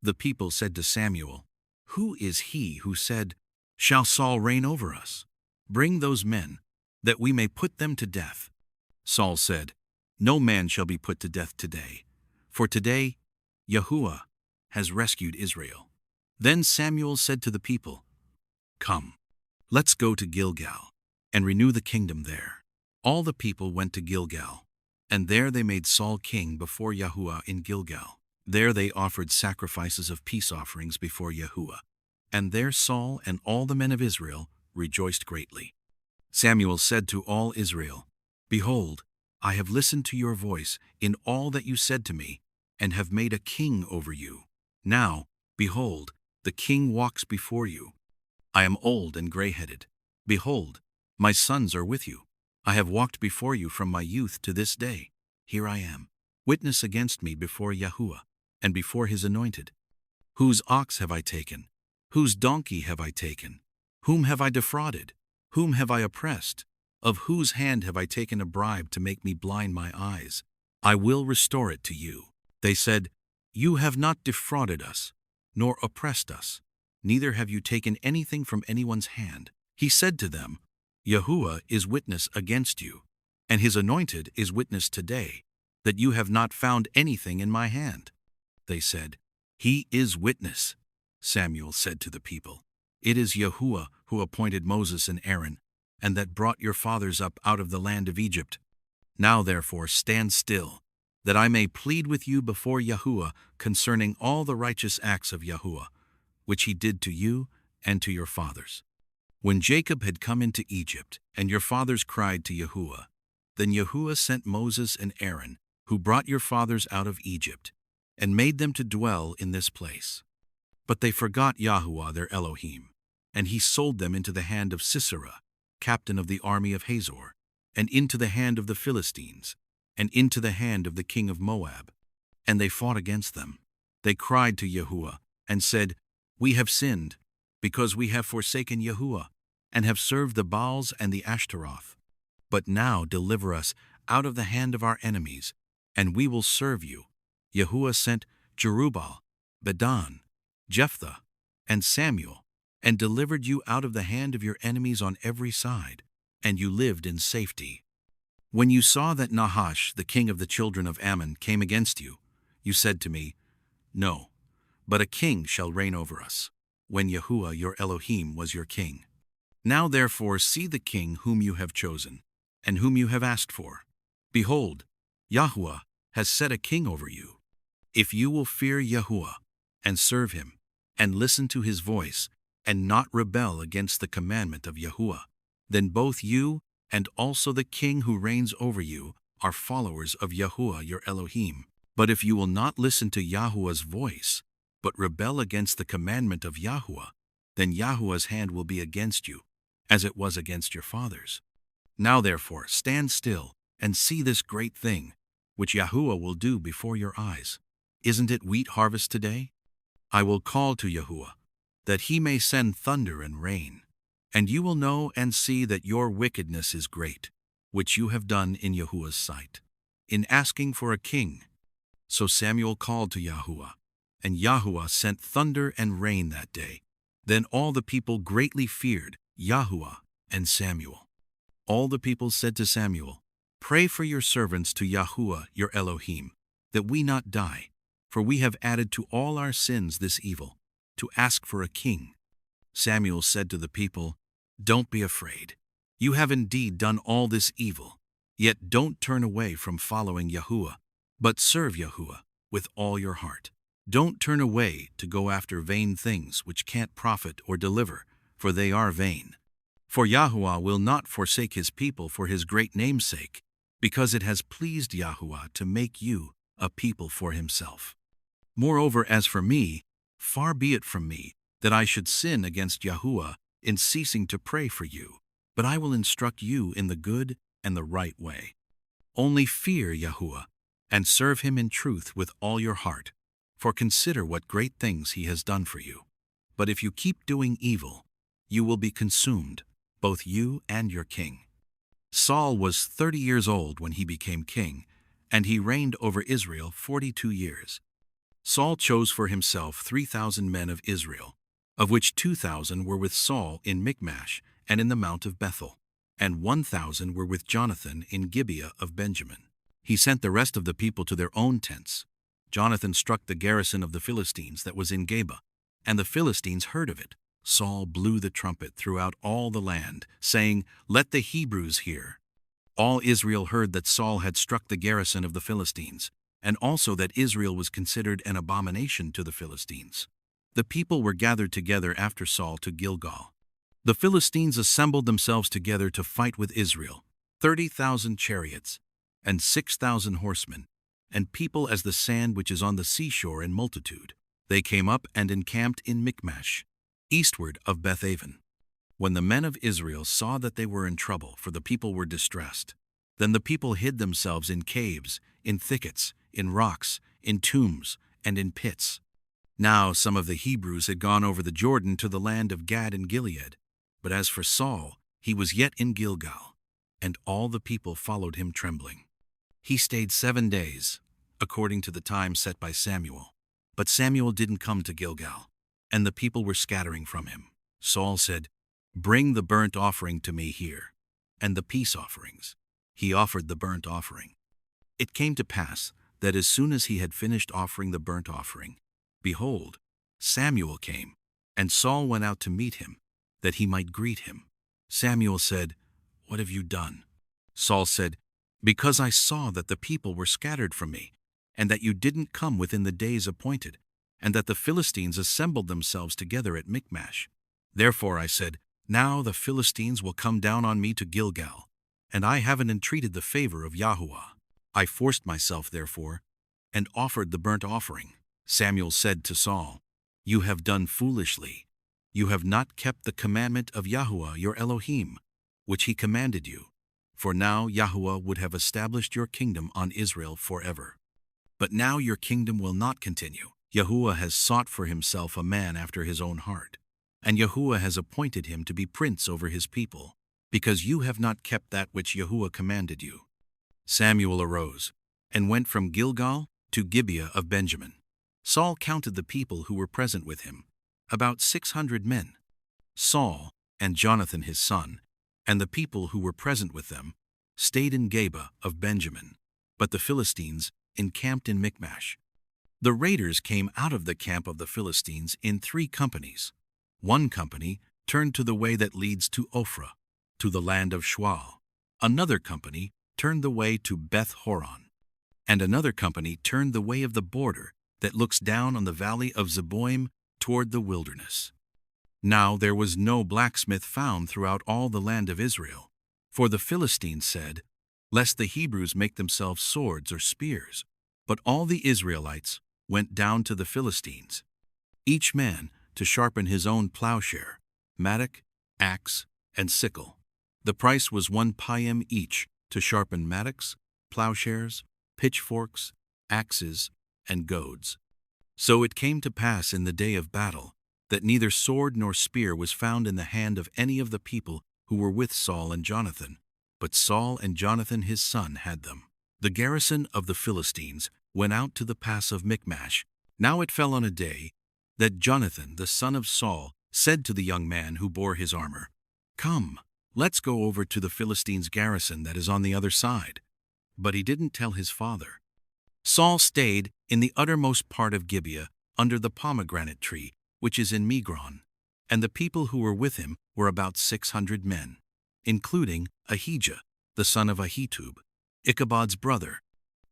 The people said to Samuel, Who is he who said, Shall Saul reign over us? Bring those men, that we may put them to death. Saul said, No man shall be put to death today, for today Yahuah has rescued Israel. Then Samuel said to the people, Come, let's go to Gilgal, and renew the kingdom there. All the people went to Gilgal, and there they made Saul king before Yahuah in Gilgal. There they offered sacrifices of peace offerings before Yahuah, and there Saul and all the men of Israel rejoiced greatly. Samuel said to all Israel, Behold, I have listened to your voice in all that you said to me, and have made a king over you. Now, behold, the king walks before you. I am old and gray-headed. Behold, my sons are with you. I have walked before you from my youth to this day. Here I am. Witness against me before Yahuah, and before his anointed. Whose ox have I taken? Whose donkey have I taken? Whom have I defrauded? Whom have I oppressed? Of whose hand have I taken a bribe to make me blind my eyes? I will restore it to you. They said, You have not defrauded us, nor oppressed us, neither have you taken anything from anyone's hand. He said to them, Yahuah is witness against you, and his anointed is witness today, that you have not found anything in my hand. They said, He is witness. Samuel said to the people, It is Yahuah who appointed Moses and Aaron, and that brought your fathers up out of the land of Egypt. Now therefore stand still, that I may plead with you before Yahuah concerning all the righteous acts of Yahuah, which he did to you and to your fathers. When Jacob had come into Egypt, and your fathers cried to Yahuah, then Yahuah sent Moses and Aaron, who brought your fathers out of Egypt, and made them to dwell in this place. But they forgot Yahuah their Elohim, and he sold them into the hand of Sisera, captain of the army of Hazor, and into the hand of the Philistines, and into the hand of the king of Moab. And they fought against them. They cried to Yahuah, and said, We have sinned, because we have forsaken Yahuah, and have served the Baals and the Ashtaroth. But now deliver us out of the hand of our enemies, and we will serve you. Yahuah sent Jerubbaal, Bedan, Jephthah, and Samuel, and delivered you out of the hand of your enemies on every side, and you lived in safety. When you saw that Nahash, the king of the children of Ammon, came against you, you said to me, No, but a king shall reign over us, when Yahuah your Elohim was your king. Now therefore see the king whom you have chosen, and whom you have asked for. Behold, Yahuah has set a king over you. If you will fear Yahuah, and serve him, and listen to his voice, and not rebel against the commandment of Yahuah, then both you and also the king who reigns over you are followers of Yahuah your Elohim. But if you will not listen to Yahuah's voice, but rebel against the commandment of Yahuah, then Yahuah's hand will be against you, as it was against your fathers. Now therefore stand still and see this great thing, which Yahuah will do before your eyes. Isn't it wheat harvest today? I will call to Yahuah, that he may send thunder and rain, and you will know and see that your wickedness is great, which you have done in Yahuah's sight, in asking for a king. So Samuel called to Yahuah, And Yahuah sent thunder and rain that day. Then all the people greatly feared Yahuah and Samuel. All the people said to Samuel, "Pray for your servants to Yahuah your Elohim, that we not die, for we have added to all our sins this evil, to ask for a king." Samuel said to the people, "Don't be afraid. You have indeed done all this evil, yet don't turn away from following Yahuah, but serve Yahuah with all your heart. Don't turn away to go after vain things which can't profit or deliver, for they are vain. For Yahuah will not forsake his people for his great name's sake, because it has pleased Yahuah to make you a people for himself. Moreover, as for me, far be it from me that I should sin against Yahuah in ceasing to pray for you, but I will instruct you in the good and the right way. Only fear Yahuah, and serve him in truth with all your heart, for consider what great things he has done for you. But if you keep doing evil, you will be consumed, both you and your king." Saul was 30 years old when he became king, and he reigned over Israel 42 years. Saul chose for himself 3,000 men of Israel, of which 2,000 were with Saul in Michmash and in the Mount of Bethel, and 1,000 were with Jonathan in Gibeah of Benjamin. He sent the rest of the people to their own tents. Jonathan struck the garrison of the Philistines that was in Geba, and the Philistines heard of it. Saul blew the trumpet throughout all the land, saying, "Let the Hebrews hear." All Israel heard that Saul had struck the garrison of the Philistines, and also that Israel was considered an abomination to the Philistines. The people were gathered together after Saul to Gilgal. The Philistines assembled themselves together to fight with Israel, 30,000 chariots, and 6,000 horsemen, and people as the sand which is on the seashore in multitude. They came up and encamped in Michmash, eastward of Bethaven. When the men of Israel saw that they were in trouble, for the people were distressed, then the people hid themselves in caves, in thickets, in rocks, in tombs, and in pits. Now some of the Hebrews had gone over the Jordan to the land of Gad and Gilead, but as for Saul, he was yet in Gilgal, and all the people followed him trembling. He stayed 7 days, according to the time set by Samuel. But Samuel didn't come to Gilgal, and the people were scattering from him. Saul said, "Bring the burnt offering to me here, and the peace offerings." He offered the burnt offering. It came to pass that as soon as he had finished offering the burnt offering, behold, Samuel came, and Saul went out to meet him, that he might greet him. Samuel said, "What have you done?" Saul said, "Because I saw that the people were scattered from me, and that you didn't come within the days appointed, and that the Philistines assembled themselves together at Michmash. Therefore I said, now the Philistines will come down on me to Gilgal, and I haven't entreated the favor of Yahuah. I forced myself, therefore, and offered the burnt offering." Samuel said to Saul, "You have done foolishly. You have not kept the commandment of Yahuah your Elohim, which he commanded you. For now Yahuah would have established your kingdom on Israel forever. But now your kingdom will not continue. Yahuah has sought for himself a man after his own heart, and Yahuah has appointed him to be prince over his people, because you have not kept that which Yahuah commanded you." Samuel arose, and went from Gilgal to Gibeah of Benjamin. Saul counted the people who were present with him, about 600 men. Saul and Jonathan his son, and the people who were present with them, stayed in Geba of Benjamin, but the Philistines encamped in Michmash. The raiders came out of the camp of the Philistines in 3 companies. One company turned to the way that leads to Ophrah, to the land of Shual. Another company turned the way to Beth Horon, and another company turned the way of the border that looks down on the valley of Zeboim toward the wilderness. Now there was no blacksmith found throughout all the land of Israel, for the Philistines said, "Lest the Hebrews make themselves swords or spears." But all the Israelites went down to the Philistines, each man to sharpen his own plowshare, mattock, axe, and sickle. The price was 1 payim each to sharpen mattocks, plowshares, pitchforks, axes, and goads. So it came to pass in the day of battle that neither sword nor spear was found in the hand of any of the people who were with Saul and Jonathan, but Saul and Jonathan his son had them. The garrison of the Philistines went out to the pass of Michmash, Now it fell on a day that Jonathan, the son of Saul, said to the young man who bore his armor, "Come, let's go over to the Philistines' garrison that is on the other side." But he didn't tell his father. Saul stayed in the uttermost part of Gibeah under the pomegranate tree, which is in Migron, and the people who were with him were about 600 men, including Ahijah, the son of Ahitub, Ichabod's brother,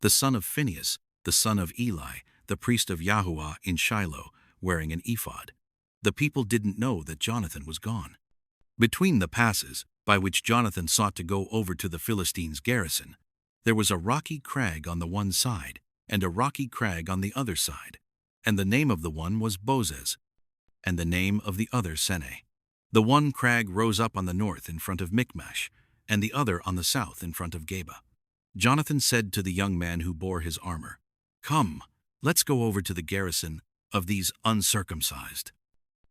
the son of Phinehas, the son of Eli, the priest of Yahuah in Shiloh, wearing an ephod. The people didn't know that Jonathan was gone. Between the passes, by which Jonathan sought to go over to the Philistines' garrison, there was a rocky crag on the one side, and a rocky crag on the other side, and the name of the one was Bozez, and the name of the other Seneh. The one crag rose up on the north in front of Michmash, and the other on the south in front of Geba. Jonathan said to the young man who bore his armor, "Come, let's go over to the garrison of these uncircumcised.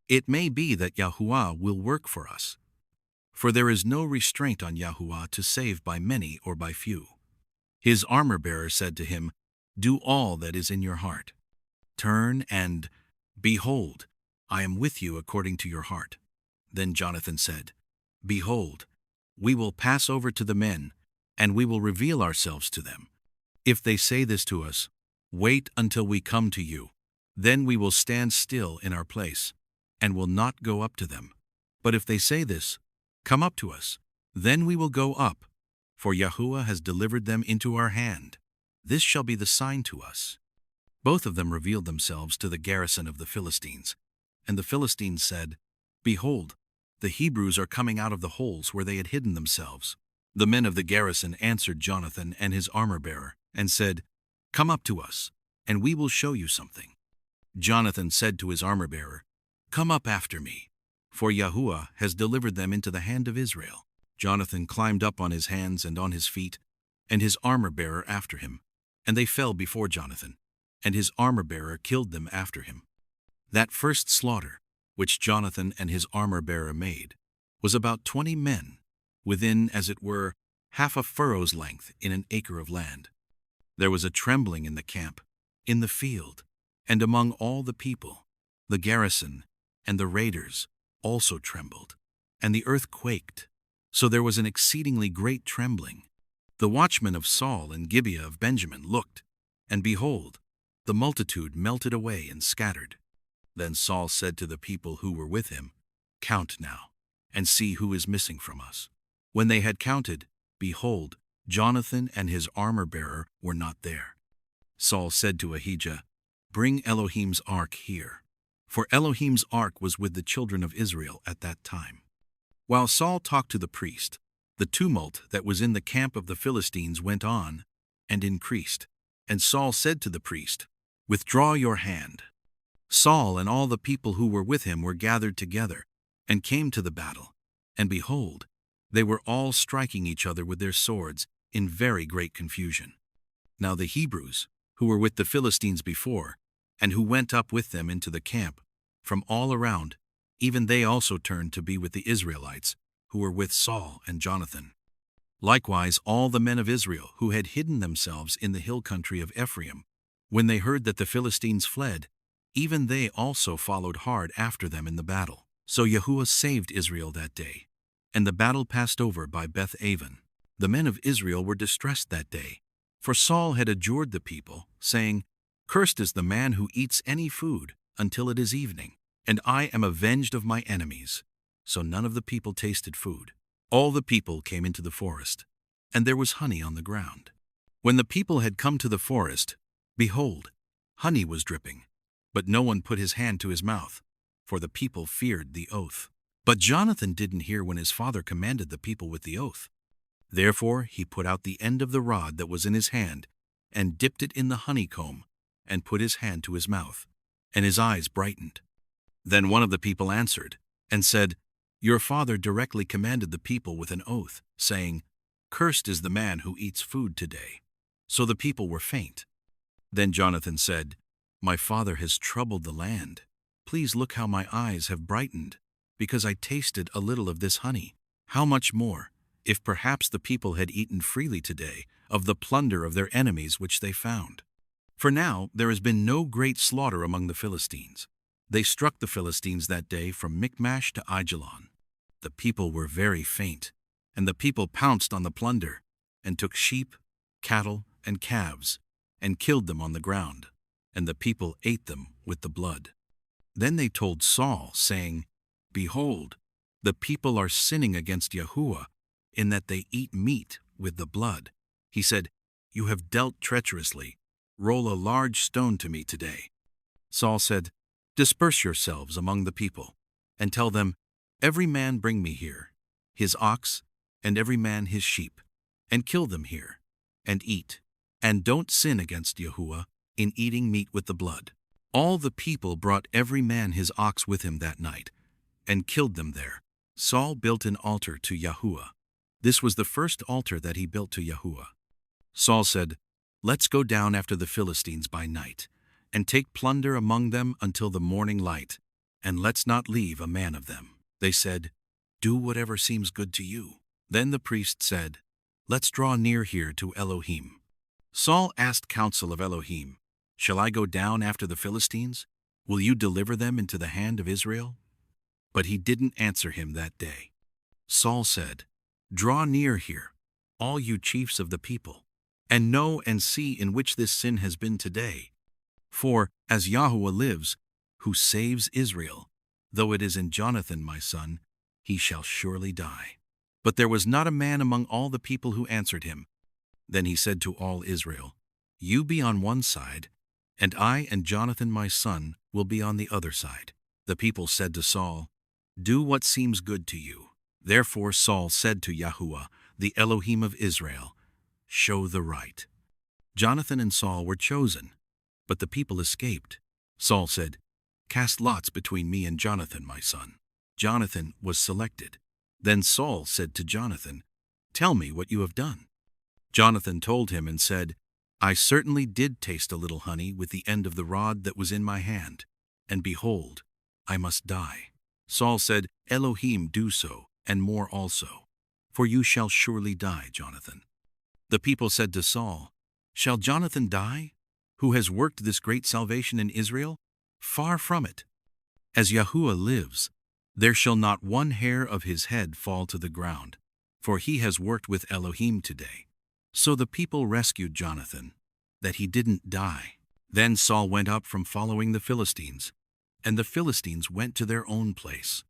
It may be that Yahuah will work for us, for there is no restraint on Yahuah to save by many or by few." His armor-bearer said to him, "Do all that is in your heart. Turn and, behold, I am with you according to your heart." Then Jonathan said, "Behold, we will pass over to the men, and we will reveal ourselves to them. If they say this to us, 'Wait until we come to you,' then we will stand still in our place, and will not go up to them. But if they say this, 'Come up to us,' then we will go up, for Yahuah has delivered them into our hand. This shall be the sign to us." Both of them revealed themselves to the garrison of the Philistines, and the Philistines said, "Behold, the Hebrews are coming out of the holes where they had hidden themselves." The men of the garrison answered Jonathan and his armor-bearer, and said, "Come up to us, and we will show you something." Jonathan said to his armor-bearer, "Come up after me, for Yahuah has delivered them into the hand of Israel." Jonathan climbed up on his hands and on his feet, and his armor-bearer after him, and they fell before Jonathan, and his armor-bearer killed them after him. That first slaughter, which Jonathan and his armor-bearer made, was about 20 men, within, as it were, half a furrow's length in an acre of land. There was a trembling in the camp, in the field, and among all the people. The garrison and the raiders also trembled, and the earth quaked. So there was an exceedingly great trembling. The watchmen of Saul and Gibeah of Benjamin looked, and behold, the multitude melted away and scattered. Then Saul said to the people who were with him, "Count now, and see who is missing from us." When they had counted, behold, Jonathan and his armor-bearer were not there. Saul said to Ahijah, "Bring Elohim's ark here." For Elohim's ark was with the children of Israel at that time. While Saul talked to the priest, the tumult that was in the camp of the Philistines went on and increased. And Saul said to the priest, "Withdraw your hand." Saul and all the people who were with him were gathered together and came to the battle, and behold, they were all striking each other with their swords in very great confusion. Now the Hebrews, who were with the Philistines before, and who went up with them into the camp, from all around, even they also turned to be with the Israelites, who were with Saul and Jonathan. Likewise all the men of Israel who had hidden themselves in the hill country of Ephraim, when they heard that the Philistines fled, even they also followed hard after them in the battle. So Yahuah saved Israel that day, and the battle passed over by Beth-aven. The men of Israel were distressed that day, for Saul had adjured the people, saying, "Cursed is the man who eats any food until it is evening, and I am avenged of my enemies." So none of the people tasted food. All the people came into the forest, and there was honey on the ground. When the people had come to the forest, behold, honey was dripping, but no one put his hand to his mouth, for the people feared the oath. But Jonathan didn't hear when his father commanded the people with the oath. Therefore he put out the end of the rod that was in his hand, and dipped it in the honeycomb, and put his hand to his mouth, and his eyes brightened. Then one of the people answered, and said, "Your father directly commanded the people with an oath, saying, 'Cursed is the man who eats food today.'" So the people were faint. Then Jonathan said, "My father has troubled the land. Please look how my eyes have brightened, because I tasted a little of this honey. How much more, if perhaps the people had eaten freely today of the plunder of their enemies which they found?" For now there has been no great slaughter among the Philistines. They struck the Philistines that day from Michmash to Aijalon. The people were very faint, and the people pounced on the plunder, and took sheep, cattle, and calves, and killed them on the ground, and the people ate them with the blood. Then they told Saul, saying, Behold, the people are sinning against Yahuah, in that they eat meat with the blood. He said, You have dealt treacherously. Roll a large stone to me today. Saul said, Disperse yourselves among the people, and tell them, Every man bring me here his ox, and every man his sheep, and kill them here, and eat. And don't sin against Yahuah in eating meat with the blood. All the people brought every man his ox with him that night, and killed them there. Saul built an altar to Yahuah. This was the first altar that he built to Yahuah. Saul said, Let's go down after the Philistines by night, and take plunder among them until the morning light, and let's not leave a man of them. They said, Do whatever seems good to you. Then the priest said, Let's draw near here to Elohim. Saul asked counsel of Elohim, Shall I go down after the Philistines? Will you deliver them into the hand of Israel? But he didn't answer him that day. Saul said, Draw near here, all you chiefs of the people, and know and see in which this sin has been today. For, as Yahuah lives, who saves Israel, though it is in Jonathan my son, he shall surely die. But there was not a man among all the people who answered him. Then he said to all Israel, You be on one side, and I and Jonathan my son will be on the other side. The people said to Saul, Do what seems good to you. Therefore Saul said to Yahuah, the Elohim of Israel, Show the right. Jonathan and Saul were chosen, but the people escaped. Saul said, Cast lots between me and Jonathan my son. Jonathan was selected. Then Saul said to Jonathan, Tell me what you have done. Jonathan told him and said, I certainly did taste a little honey with the end of the rod that was in my hand, and behold, I must die. Saul said, Elohim do so, and more also, for you shall surely die, Jonathan. The people said to Saul, Shall Jonathan die, who has worked this great salvation in Israel? Far from it. As Yahuah lives, there shall not one hair of his head fall to the ground, for he has worked with Elohim today. So the people rescued Jonathan, that he didn't die. Then Saul went up from following the Philistines, and the Philistines went to their own place.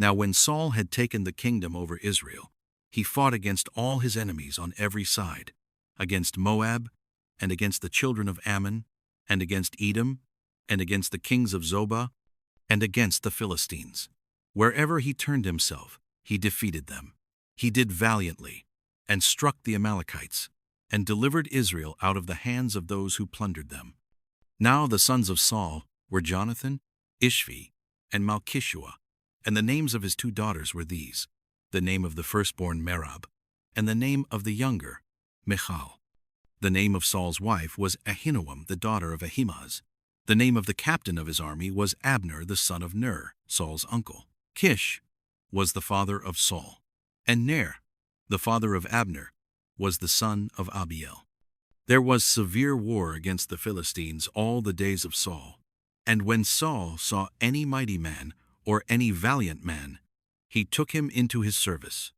Now when Saul had taken the kingdom over Israel, he fought against all his enemies on every side, against Moab, and against the children of Ammon, and against Edom, and against the kings of Zobah, and against the Philistines. Wherever he turned himself, he defeated them. He did valiantly, and struck the Amalekites, and delivered Israel out of the hands of those who plundered them. Now the sons of Saul were Jonathan, Ishvi, and Malchishua, and the names of his 2 daughters were these, the name of the firstborn Merab, and the name of the younger, Michal. The name of Saul's wife was Ahinoam, the daughter of Ahimaaz. The name of the captain of his army was Abner, the son of Ner, Saul's uncle. Kish was the father of Saul, and Ner, the father of Abner, was the son of Abiel. There was severe war against the Philistines all the days of Saul, and when Saul saw any mighty man or any valiant man, he took him into his service.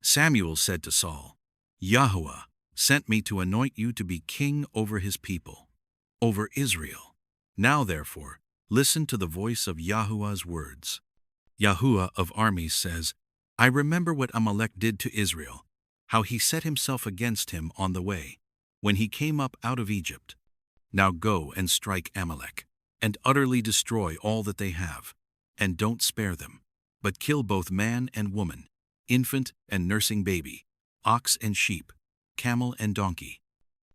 Samuel said to Saul, Yahuah sent me to anoint you to be king over his people, over Israel. Now therefore, listen to the voice of Yahuah's words. Yahuah of armies says, I remember what Amalek did to Israel, how he set himself against him on the way, when he came up out of Egypt. Now go and strike Amalek, and utterly destroy all that they have, and don't spare them, but kill both man and woman, infant and nursing baby, ox and sheep, camel and donkey.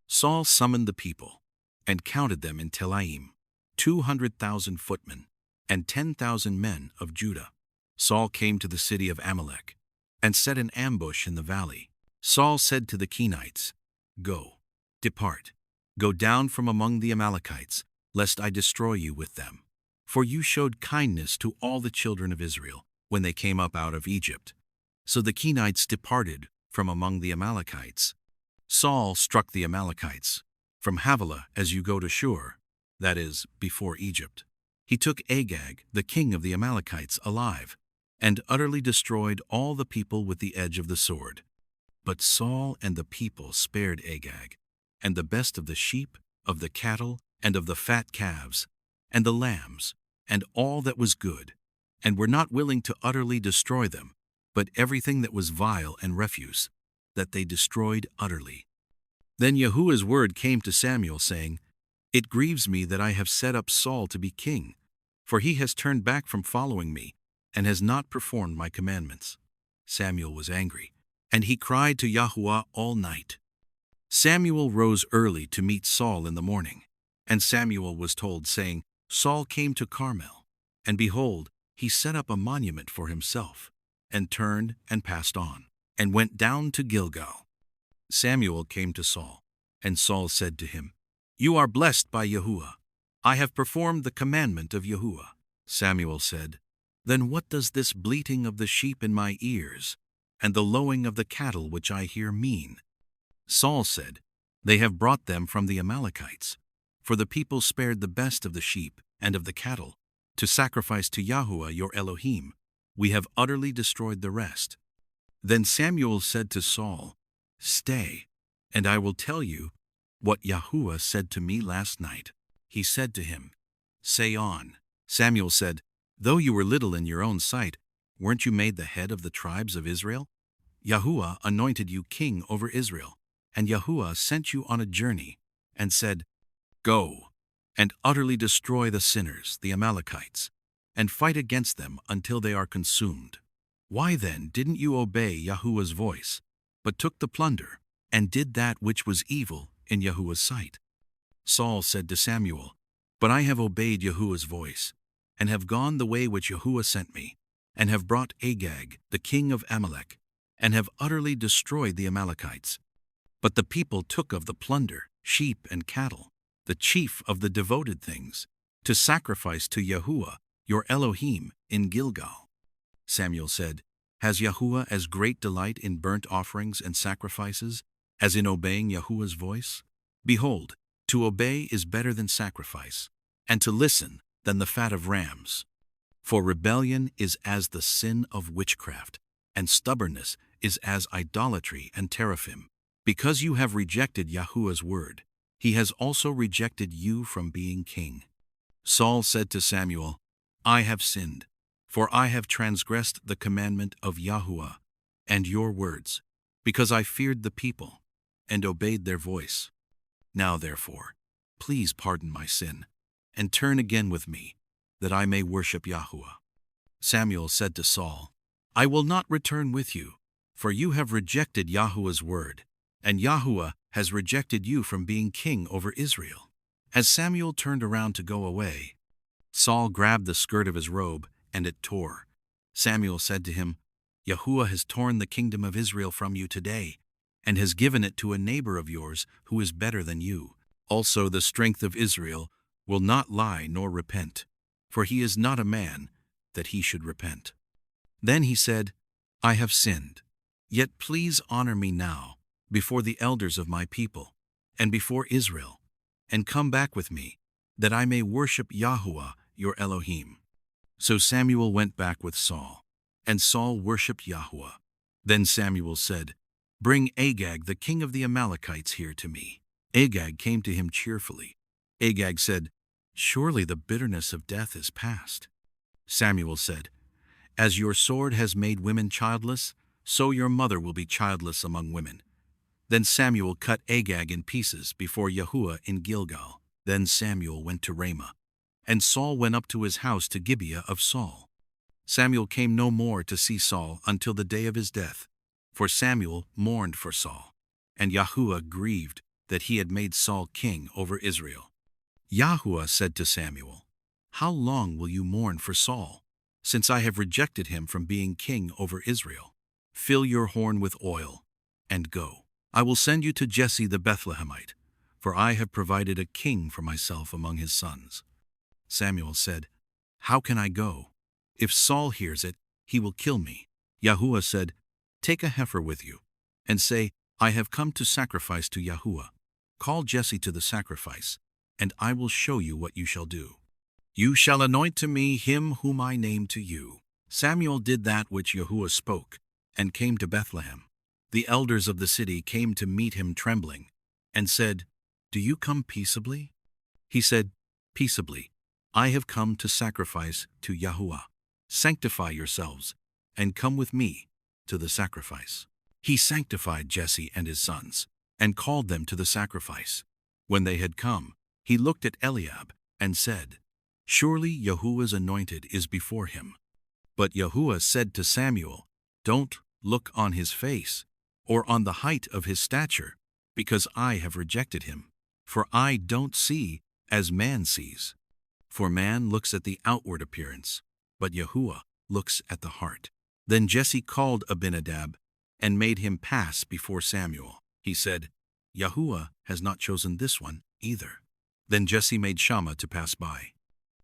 Saul summoned the people, and counted them in Telaim, 200,000 footmen, and 10,000 men of Judah. Saul came to the city of Amalek, and set an ambush in the valley. Saul said to the Kenites, Go, depart, go down from among the Amalekites, lest I destroy you with them. For you showed kindness to all the children of Israel when they came up out of Egypt. So the Kenites departed from among the Amalekites. Saul struck the Amalekites, from Havilah as you go to Shur, that is, before Egypt. He took Agag, the king of the Amalekites, alive, and utterly destroyed all the people with the edge of the sword. But Saul and the people spared Agag, and the best of the sheep, of the cattle, and of the fat calves, and the lambs, and all that was good, and were not willing to utterly destroy them, but everything that was vile and refuse, that they destroyed utterly. Then Yahuah's word came to Samuel, saying, It grieves me that I have set up Saul to be king, for he has turned back from following me, and has not performed my commandments. Samuel was angry, and he cried to Yahuah all night. Samuel rose early to meet Saul in the morning, and Samuel was told, saying, Saul came to Carmel, and behold, he set up a monument for himself, and turned and passed on, and went down to Gilgal. Samuel came to Saul, and Saul said to him, You are blessed by Yahuah. I have performed the commandment of Yahuah. Samuel said, Then what does this bleating of the sheep in my ears, and the lowing of the cattle which I hear mean? Saul said, They have brought them from the Amalekites, for the people spared the best of the sheep and of the cattle, to sacrifice to Yahuah your Elohim. We have utterly destroyed the rest. Then Samuel said to Saul, Stay, and I will tell you what Yahuah said to me last night. He said to him, Say on. Samuel said, Though you were little in your own sight, weren't you made the head of the tribes of Israel? Yahuah anointed you king over Israel, and Yahuah sent you on a journey, and said, Go, and utterly destroy the sinners, the Amalekites, and fight against them until they are consumed. Why then didn't you obey Yahuah's voice, but took the plunder, and did that which was evil in Yahuah's sight? Saul said to Samuel, But I have obeyed Yahuah's voice, and have gone the way which Yahuah sent me, and have brought Agag, the king of Amalek, and have utterly destroyed the Amalekites. But the people took of the plunder, sheep and cattle, the chief of the devoted things, to sacrifice to Yahuah, your Elohim, in Gilgal. Samuel said, Has Yahuah as great delight in burnt offerings and sacrifices as in obeying Yahuah's voice? Behold, to obey is better than sacrifice, and to listen than the fat of rams. For rebellion is as the sin of witchcraft, and stubbornness is as idolatry and teraphim. Because you have rejected Yahuah's word, he has also rejected you from being king. Saul said to Samuel, I have sinned, for I have transgressed the commandment of Yahuah and your words, because I feared the people and obeyed their voice. Now therefore, please pardon my sin, and turn again with me, that I may worship Yahuah. Samuel said to Saul, I will not return with you, for you have rejected Yahuah's word, and Yahuah has rejected you from being king over Israel. As Samuel turned around to go away, Saul grabbed the skirt of his robe, and it tore. Samuel said to him, Yahuah has torn the kingdom of Israel from you today, and has given it to a neighbor of yours who is better than you. Also the strength of Israel will not lie nor repent, for he is not a man that he should repent. Then he said, I have sinned, yet please honor me now before the elders of my people and before Israel, and come back with me, that I may worship Yahuah your Elohim. So Samuel went back with Saul, and Saul worshipped Yahuah. Then Samuel said, Bring Agag the king of the Amalekites here to me. Agag came to him cheerfully. Agag said, Surely the bitterness of death is past. Samuel said, As your sword has made women childless, so your mother will be childless among women. Then Samuel cut Agag in pieces before Yahuah in Gilgal. Then Samuel went to Ramah, and Saul went up to his house to Gibeah of Saul. Samuel came no more to see Saul until the day of his death, for Samuel mourned for Saul, and Yahuah grieved that he had made Saul king over Israel. Yahuah said to Samuel, How long will you mourn for Saul, since I have rejected him from being king over Israel? Fill your horn with oil, and go. I will send you to Jesse the Bethlehemite, for I have provided a king for myself among his sons. Samuel said, How can I go? If Saul hears it, he will kill me. Yahuah said, Take a heifer with you, and say, I have come to sacrifice to Yahuah. Call Jesse to the sacrifice, and I will show you what you shall do. You shall anoint to me him whom I name to you." Samuel did that which Yahuah spoke, and came to Bethlehem. The elders of the city came to meet him trembling, and said, "Do you come peaceably?" He said, "Peaceably. I have come to sacrifice to Yahuah. Sanctify yourselves, and come with me to the sacrifice." He sanctified Jesse and his sons, and called them to the sacrifice. When they had come, he looked at Eliab, and said, "Surely Yahuah's anointed is before him." But Yahuah said to Samuel, "Don't look on his face, or on the height of his stature, because I have rejected him. For I don't see as man sees. For man looks at the outward appearance, but Yahuah looks at the heart." Then Jesse called Abinadab, and made him pass before Samuel. He said, "Yahuah has not chosen this one either." Then Jesse made Shammah to pass by.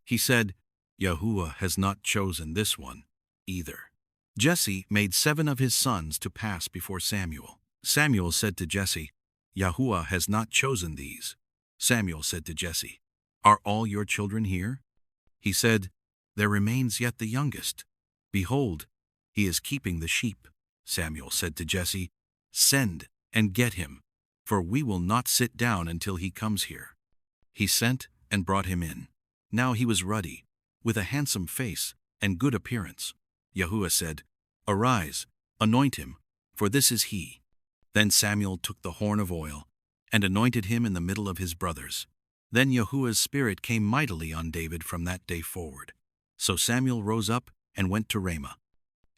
He said, "Yahuah has not chosen this one either." Jesse made 7 of his sons to pass before Samuel. Samuel said to Jesse, "Yahuah has not chosen these." Samuel said to Jesse, "Are all your children here?" He said, "There remains yet the youngest. Behold, he is keeping the sheep." Samuel said to Jesse, "Send and get him, for we will not sit down until he comes here." He sent and brought him in. Now he was ruddy, with a handsome face and good appearance. Yahuah said, "Arise, anoint him, for this is he." Then Samuel took the horn of oil, and anointed him in the middle of his brothers. Then Yahuah's spirit came mightily on David from that day forward. So Samuel rose up and went to Ramah.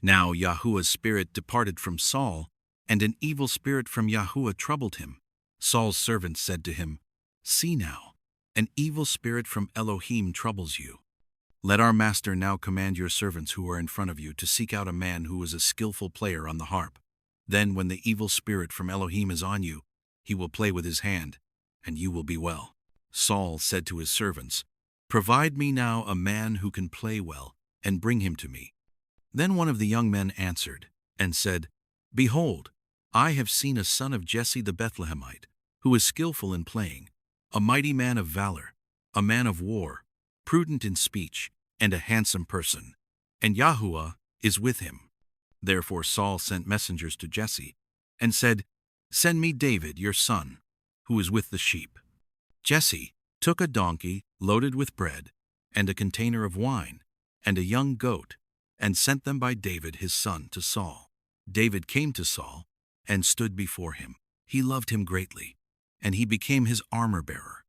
Now Yahuah's spirit departed from Saul, and an evil spirit from Yahuah troubled him. Saul's servants said to him, "See now, an evil spirit from Elohim troubles you. Let our master now command your servants who are in front of you to seek out a man who is a skillful player on the harp. Then when the evil spirit from Elohim is on you, he will play with his hand, and you will be well." Saul said to his servants, "Provide me now a man who can play well, and bring him to me." Then one of the young men answered, and said, "Behold, I have seen a son of Jesse the Bethlehemite, who is skillful in playing, a mighty man of valor, a man of war, prudent in speech, and a handsome person, and Yahuah is with him." Therefore Saul sent messengers to Jesse, and said, "Send me David your son, who is with the sheep." Jesse took a donkey loaded with bread, and a container of wine, and a young goat, and sent them by David his son to Saul. David came to Saul, and stood before him. He loved him greatly, and he became his armor-bearer.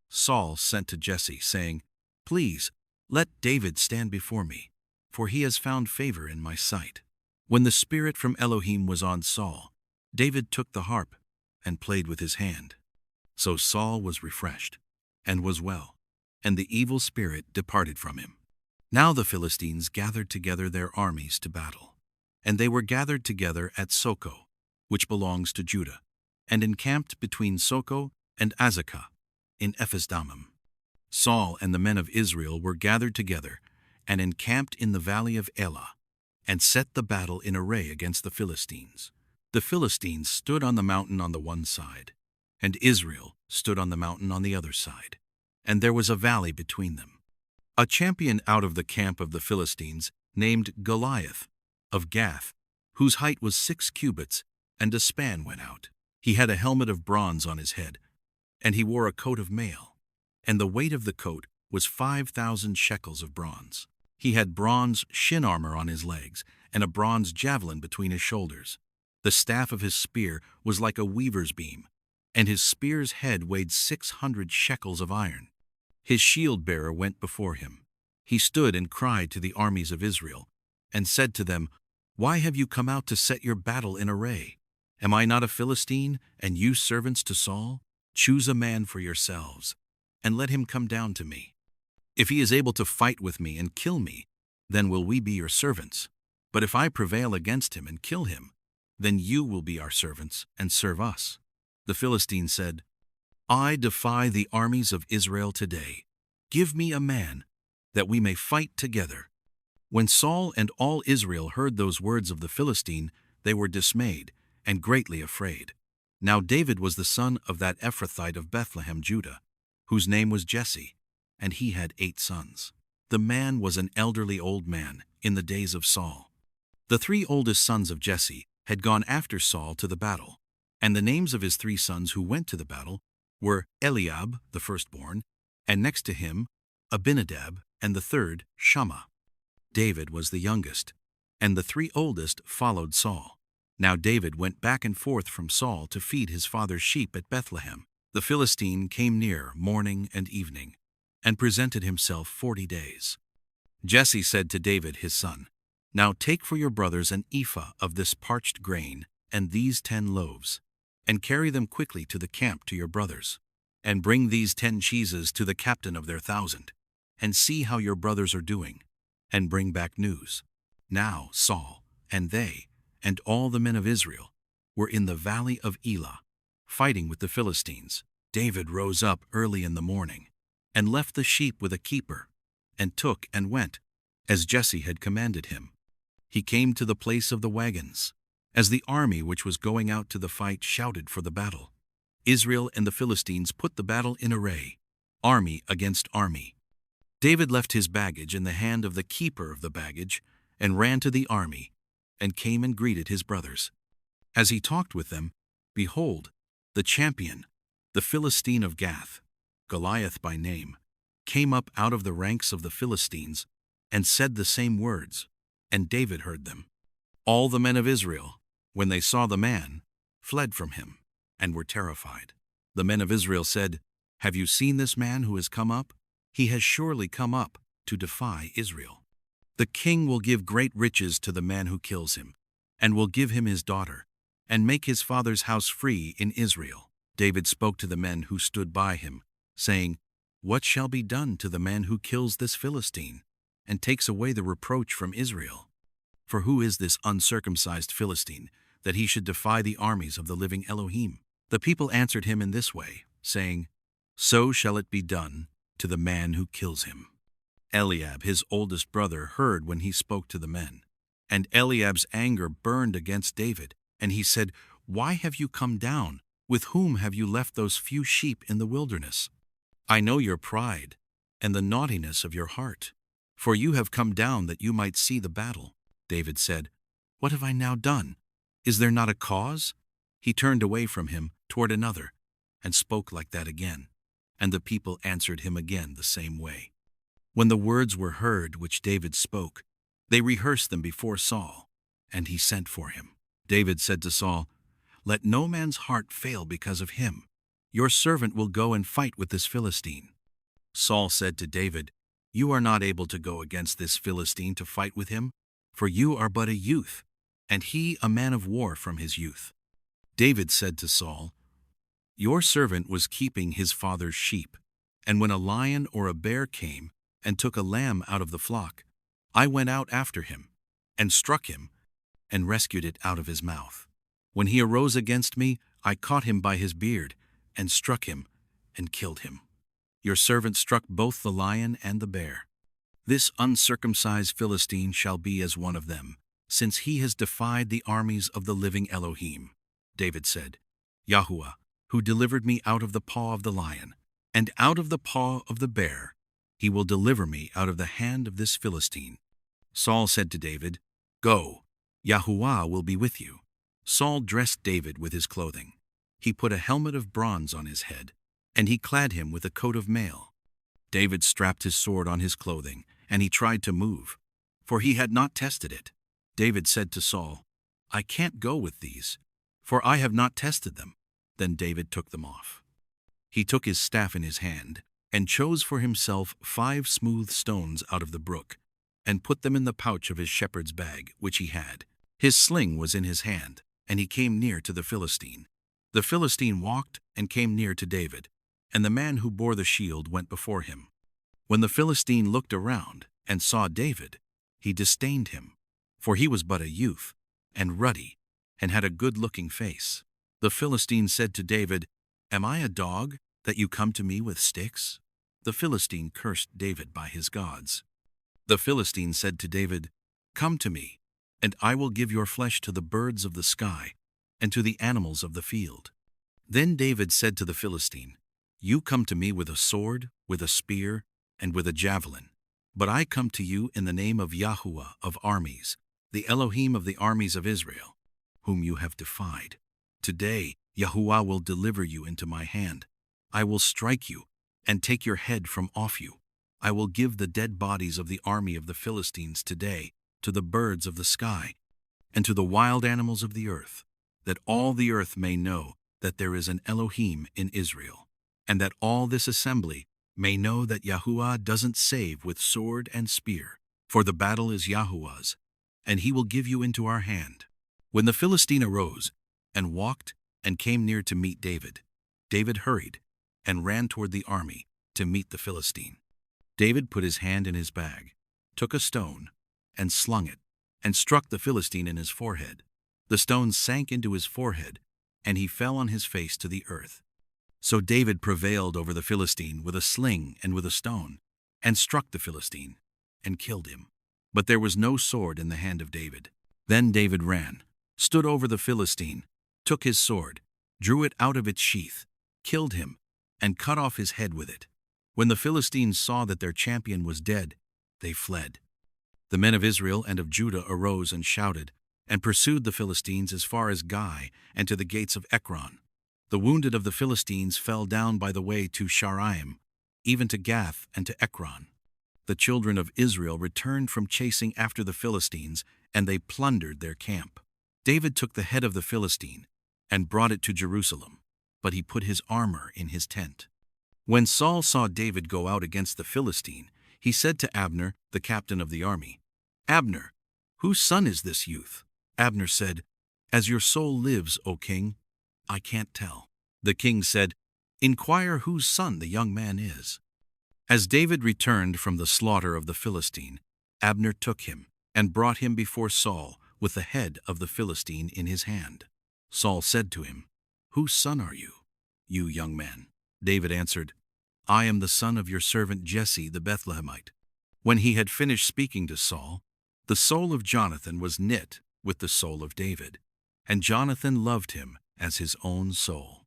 Saul sent to Jesse, saying, "Please, let David stand before me, for he has found favor in my sight." When the spirit from Elohim was on Saul, David took the harp, and played with his hand. So Saul was refreshed, and was well, and the evil spirit departed from him. Now the Philistines gathered together their armies to battle. And they were gathered together at Soko, which belongs to Judah, and encamped between Soko and Azekah, in Ephes-dammim. Saul and the men of Israel were gathered together, and encamped in the valley of Elah, and set the battle in array against the Philistines. The Philistines stood on the mountain on the one side, and Israel stood on the mountain on the other side, and there was a valley between them. A champion out of the camp of the Philistines, named Goliath, of Gath, whose height was 6 cubits, and a span went out. He had a helmet of bronze on his head, and he wore a coat of mail, and the weight of the coat was 5,000 shekels of bronze. He had bronze shin armor on his legs, and a bronze javelin between his shoulders. The staff of his spear was like a weaver's beam, and his spear's head weighed 600 shekels of iron. His shield-bearer went before him. He stood and cried to the armies of Israel, and said to them, "Why have you come out to set your battle in array? Am I not a Philistine, and you servants to Saul? Choose a man for yourselves, and let him come down to me. If he is able to fight with me and kill me, then will we be your servants. But if I prevail against him and kill him, then you will be our servants and serve us." The Philistine said, "I defy the armies of Israel today. Give me a man, that we may fight together." When Saul and all Israel heard those words of the Philistine, they were dismayed and greatly afraid. Now David was the son of that Ephrathite of Bethlehem, Judah, whose name was Jesse, and he had 8 sons. The man was an elderly old man in the days of Saul. The 3 oldest sons of Jesse had gone after Saul to the battle, and the names of his 3 sons who went to the battle were Eliab, the firstborn, and next to him Abinadab, and the third Shammah. David was the youngest, and the 3 oldest followed Saul. Now David went back and forth from Saul to feed his father's sheep at Bethlehem. The Philistine came near morning and evening, and presented himself 40 days. Jesse said to David his son, Now take for your brothers an ephah of this parched grain, and these 10 loaves, and carry them quickly to the camp to your brothers, and bring these 10 cheeses to the captain of their 1,000, and see how your brothers are doing, and bring back news. Now Saul, and they, and all the men of Israel, were in the valley of Elah, fighting with the Philistines. David rose up early in the morning, and left the sheep with a keeper, and took and went, as Jesse had commanded him. He came to the place of the wagons, as the army which was going out to the fight shouted for the battle. Israel and the Philistines put the battle in array, army against army. David left his baggage in the hand of the keeper of the baggage, and ran to the army, and came and greeted his brothers. As he talked with them, behold, the champion, the Philistine of Gath, Goliath by name, came up out of the ranks of the Philistines, and said the same words, and David heard them. All the men of Israel, when they saw the man, fled from him, and were terrified. The men of Israel said, Have you seen this man who has come up? He has surely come up to defy Israel. The king will give great riches to the man who kills him, and will give him his daughter, and make his father's house free in Israel. David spoke to the men who stood by him, saying, What shall be done to the man who kills this Philistine, and takes away the reproach from Israel? For who is this uncircumcised Philistine, that he should defy the armies of the living Elohim? The people answered him in this way, saying, So shall it be done to the man who kills him. Eliab, his oldest brother, heard when he spoke to the men. And Eliab's anger burned against David, and he said, Why have you come down? With whom have you left those few sheep in the wilderness? I know your pride, and the naughtiness of your heart, for you have come down that you might see the battle. David said, What have I now done? Is there not a cause? He turned away from him toward another, and spoke like that again. And the people answered him again the same way. When the words were heard which David spoke, they rehearsed them before Saul, and he sent for him. David said to Saul, Let no man's heart fail because of him. Your servant will go and fight with this Philistine. Saul said to David, You are not able to go against this Philistine to fight with him, for you are but a youth, and he a man of war from his youth. David said to Saul, Your servant was keeping his father's sheep, and when a lion or a bear came and took a lamb out of the flock, I went out after him, and struck him, and rescued it out of his mouth. When he arose against me, I caught him by his beard, and struck him, and killed him. Your servant struck both the lion and the bear. This uncircumcised Philistine shall be as one of them, since he has defied the armies of the living Elohim. David said, Yahuah, who delivered me out of the paw of the lion, and out of the paw of the bear, he will deliver me out of the hand of this Philistine. Saul said to David, Go, Yahuah will be with you. Saul dressed David with his clothing. He put a helmet of bronze on his head, and he clad him with a coat of mail. David strapped his sword on his clothing, and he tried to move, for he had not tested it. David said to Saul, I can't go with these, for I have not tested them. Then David took them off. He took his staff in his hand, and chose for himself 5 smooth stones out of the brook, and put them in the pouch of his shepherd's bag, which he had. His sling was in his hand, and he came near to the Philistine. The Philistine walked and came near to David, and the man who bore the shield went before him. When the Philistine looked around and saw David, he disdained him, for he was but a youth, and ruddy, and had a good-looking face. The Philistine said to David, Am I a dog, that you come to me with sticks? The Philistine cursed David by his gods. The Philistine said to David, Come to me, and I will give your flesh to the birds of the sky, and to the animals of the field. Then David said to the Philistine, "You come to me with a sword, with a spear, and with a javelin. But I come to you in the name of Yahuah of armies, the Elohim of the armies of Israel, whom you have defied. Today Yahuah will deliver you into my hand. I will strike you and take your head from off you. I will give the dead bodies of the army of the Philistines today to the birds of the sky and to the wild animals of the earth, that all the earth may know that there is an Elohim in Israel, and that all this assembly may know that Yahuah doesn't save with sword and spear, for the battle is Yahuah's, and he will give you into our hand." When the Philistine arose and walked and came near to meet David, David hurried and ran toward the army to meet the Philistine. David put his hand in his bag, took a stone, and slung it, and struck the Philistine in his forehead. The stone sank into his forehead, and he fell on his face to the earth. So David prevailed over the Philistine with a sling and with a stone, and struck the Philistine, and killed him. But there was no sword in the hand of David. Then David ran, stood over the Philistine, took his sword, drew it out of its sheath, killed him, and cut off his head with it. When the Philistines saw that their champion was dead, they fled. The men of Israel and of Judah arose and shouted, and pursued the Philistines as far as Gai and to the gates of Ekron. The wounded of the Philistines fell down by the way to Sharaim, even to Gath and to Ekron. The children of Israel returned from chasing after the Philistines, and they plundered their camp. David took the head of the Philistine and brought it to Jerusalem, but he put his armor in his tent. When Saul saw David go out against the Philistine, he said to Abner, the captain of the army, "Abner, whose son is this youth?" Abner said, "As your soul lives, O king, I can't tell." The king said, "Inquire whose son the young man is." As David returned from the slaughter of the Philistine, Abner took him and brought him before Saul with the head of the Philistine in his hand. Saul said to him, "Whose son are you, you young man?" David answered, "I am the son of your servant Jesse the Bethlehemite." When he had finished speaking to Saul, the soul of Jonathan was knit with the soul of David, and Jonathan loved him as his own soul.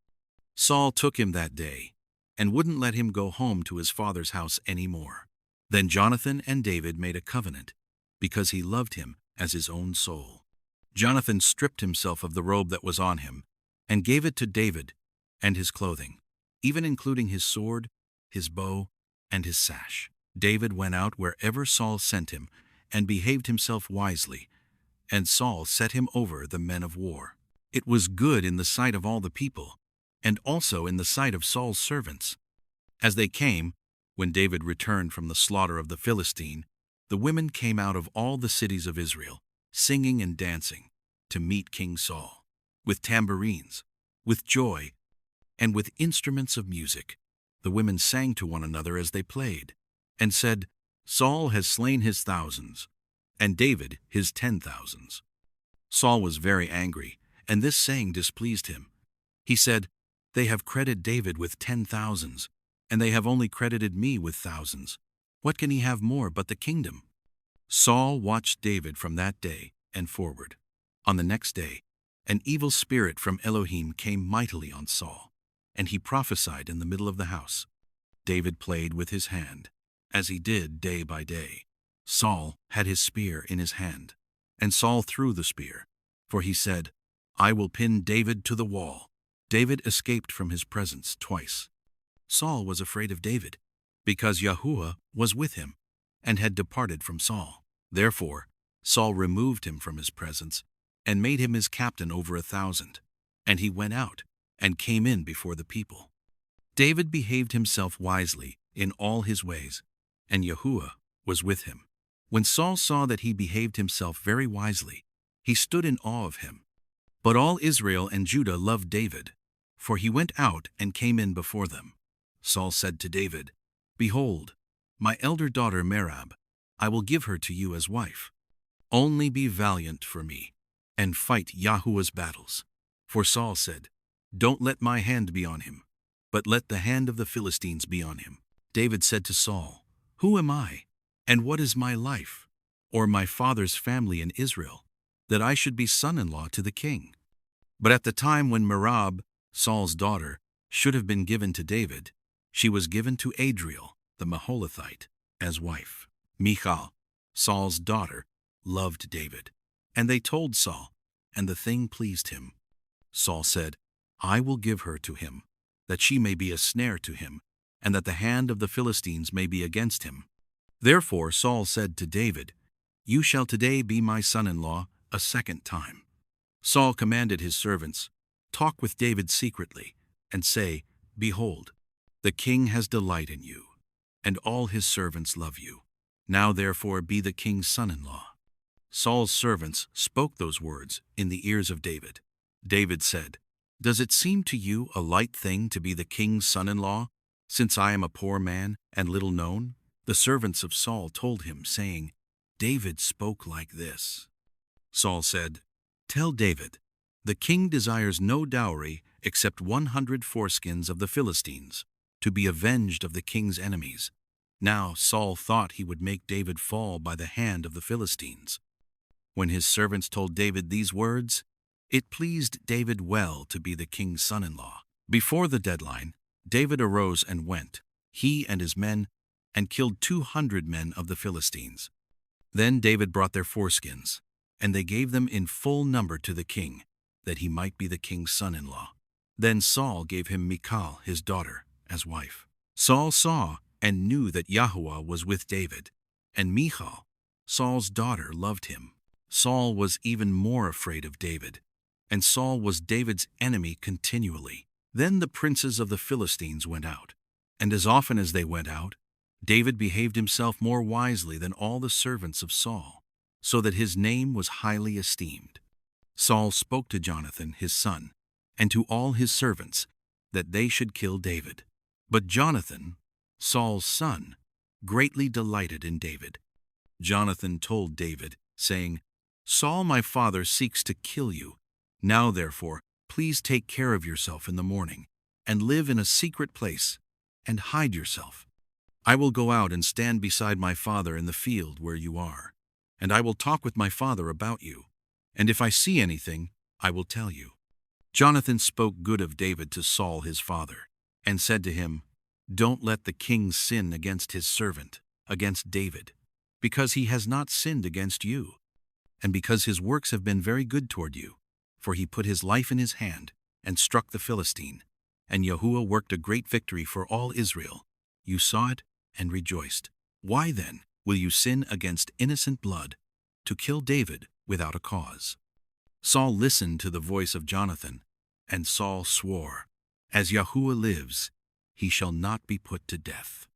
Saul took him that day and wouldn't let him go home to his father's house any more. Then Jonathan and David made a covenant, because he loved him as his own soul. Jonathan stripped himself of the robe that was on him and gave it to David and his clothing, even including his sword, his bow, and his sash. David went out wherever Saul sent him and behaved himself wisely, and Saul set him over the men of war. It was good in the sight of all the people, and also in the sight of Saul's servants. As they came, when David returned from the slaughter of the Philistine, the women came out of all the cities of Israel, singing and dancing, to meet King Saul, with tambourines, with joy, and with instruments of music. The women sang to one another as they played, and said, "Saul has slain his thousands, and David his 10,000s." Saul was very angry, and this saying displeased him. He said, "They have credited David with 10,000s, and they have only credited me with thousands. What can he have more but the kingdom?" Saul watched David from that day and forward. On the next day, an evil spirit from Elohim came mightily on Saul, and he prophesied in the middle of the house. David played with his hand, as he did day by day. Saul had his spear in his hand, and Saul threw the spear, for he said, "I will pin David to the wall." David escaped from his presence twice. Saul was afraid of David, because Yahuah was with him, and had departed from Saul. Therefore, Saul removed him from his presence, and made him his captain over 1,000, and he went out, and came in before the people. David behaved himself wisely in all his ways, and Yahuah was with him. When Saul saw that he behaved himself very wisely, he stood in awe of him. But all Israel and Judah loved David, for he went out and came in before them. Saul said to David, "Behold, my elder daughter Merab, I will give her to you as wife. Only be valiant for me, and fight Yahuah's battles." For Saul said, "Don't let my hand be on him, but let the hand of the Philistines be on him." David said to Saul, "Who am I, and what is my life, or my father's family in Israel, that I should be son-in-law to the king?" But at the time when Merab, Saul's daughter, should have been given to David, she was given to Adriel, the Maholathite, as wife. Michal, Saul's daughter, loved David. And they told Saul, and the thing pleased him. Saul said, I will give her to him, that she may be a snare to him, and that the hand of the Philistines may be against him. Therefore Saul said to David, You shall today be my son-in-law a second time. Saul commanded his servants, Talk with David secretly, and say, Behold, the king has delight in you, and all his servants love you. Now therefore be the king's son-in-law. Saul's servants spoke those words in the ears of David. David said, Does it seem to you a light thing to be the king's son-in-law, since I am a poor man and little known? The servants of Saul told him, saying, David spoke like this. Saul said, Tell David, the king desires no dowry except 100 foreskins of the Philistines, to be avenged of the king's enemies. Now Saul thought he would make David fall by the hand of the Philistines. When his servants told David these words, it pleased David well to be the king's son-in-law. Before the deadline, David arose and went, he and his men, and killed 200 men of the Philistines. Then David brought their foreskins, and they gave them in full number to the king, that he might be the king's son-in-law. Then Saul gave him Michal, his daughter, as wife. Saul saw and knew that Yahuah was with David, and Michal, Saul's daughter, loved him. Saul was even more afraid of David, and Saul was David's enemy continually. Then the princes of the Philistines went out, and as often as they went out, David behaved himself more wisely than all the servants of Saul, so that his name was highly esteemed. Saul spoke to Jonathan his son, and to all his servants, that they should kill David. But Jonathan, Saul's son, greatly delighted in David. Jonathan told David, saying, Saul my father seeks to kill you. Now therefore, please take care of yourself in the morning, and live in a secret place, and hide yourself. I will go out and stand beside my father in the field where you are, and I will talk with my father about you, and if I see anything, I will tell you. Jonathan spoke good of David to Saul his father, and said to him, Don't let the king sin against his servant, against David, because he has not sinned against you, and because his works have been very good toward you, for he put his life in his hand, and struck the Philistine, and Yahuah worked a great victory for all Israel. You saw it, and rejoiced. Why then will you sin against innocent blood, to kill David without a cause? Saul listened to the voice of Jonathan, and Saul swore, As Yahuah lives, he shall not be put to death.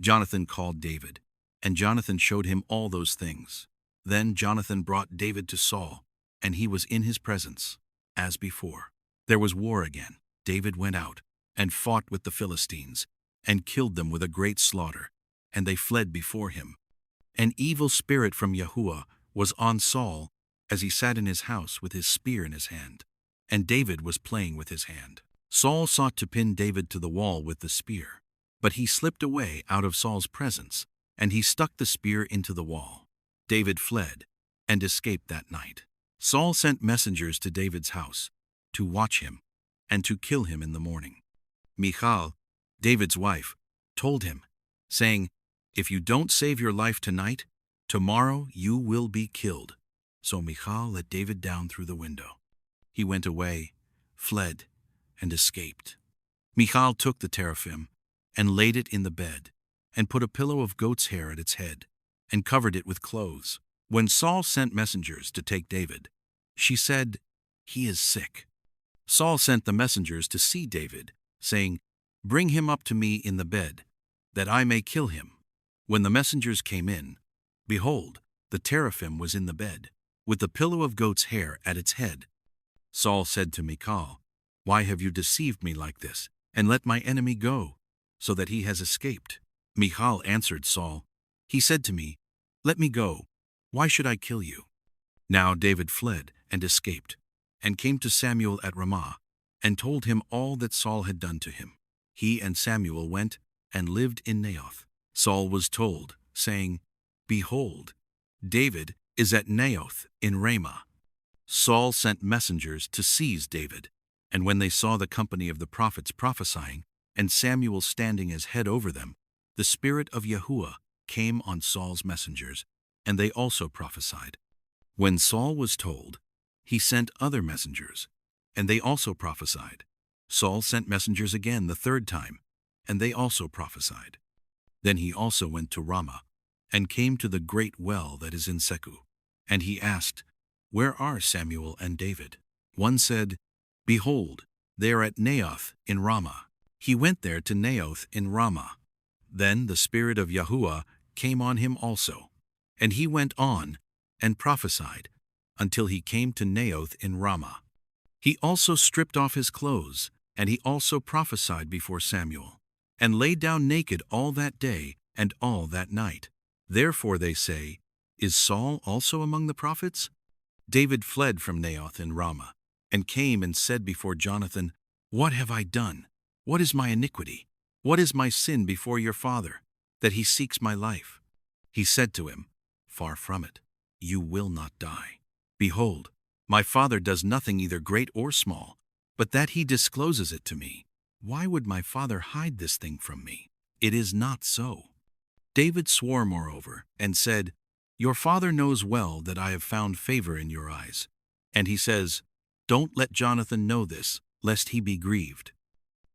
Jonathan called David, and Jonathan showed him all those things. Then Jonathan brought David to Saul, and he was in his presence, as before. There was war again. David went out, and fought with the Philistines, and killed them with a great slaughter, and they fled before him. An evil spirit from Yahuah was on Saul, as he sat in his house with his spear in his hand, and David was playing with his hand. Saul sought to pin David to the wall with the spear, but he slipped away out of Saul's presence, and he stuck the spear into the wall. David fled, and escaped that night. Saul sent messengers to David's house, to watch him, and to kill him in the morning. Michal, David's wife, told him, saying, If you don't save your life tonight, tomorrow you will be killed. So Michal let David down through the window. He went away, fled, and escaped. Michal took the teraphim, and laid it in the bed, and put a pillow of goat's hair at its head, and covered it with clothes. When Saul sent messengers to take David, she said, He is sick. Saul sent the messengers to see David, saying, Bring him up to me in the bed, that I may kill him. When the messengers came in, behold, the teraphim was in the bed, with the pillow of goat's hair at its head. Saul said to Michal, Why have you deceived me like this, and let my enemy go, so that he has escaped? Michal answered Saul, He said to me, Let me go. Why should I kill you? Now David fled and escaped, and came to Samuel at Ramah, and told him all that Saul had done to him. He and Samuel went and lived in Naioth. Saul was told, saying, Behold, David is at Naioth in Ramah. Saul sent messengers to seize David, And when they saw the company of the prophets prophesying, and Samuel standing as head over them, the Spirit of Yahuah came on Saul's messengers, and they also prophesied. When Saul was told, he sent other messengers, and they also prophesied. Saul sent messengers again the third time, and they also prophesied. Then he also went to Ramah, and came to the great well that is in Secu. And he asked, Where are Samuel and David? One said, Behold, they are at Naioth in Ramah. He went there to Naioth in Ramah. Then the Spirit of Yahuah came on him also, and he went on and prophesied until he came to Naioth in Ramah. He also stripped off his clothes, and he also prophesied before Samuel, and lay down naked all that day and all that night. Therefore they say, Is Saul also among the prophets? David fled from Naioth in Ramah, and came and said before Jonathan, What have I done? What is my iniquity? What is my sin before your father, that he seeks my life? He said to him, Far from it, you will not die. Behold, my father does nothing either great or small, but that he discloses it to me. Why would my father hide this thing from me? It is not so. David swore moreover, and said, Your father knows well that I have found favor in your eyes. And he says, Don't let Jonathan know this, lest he be grieved.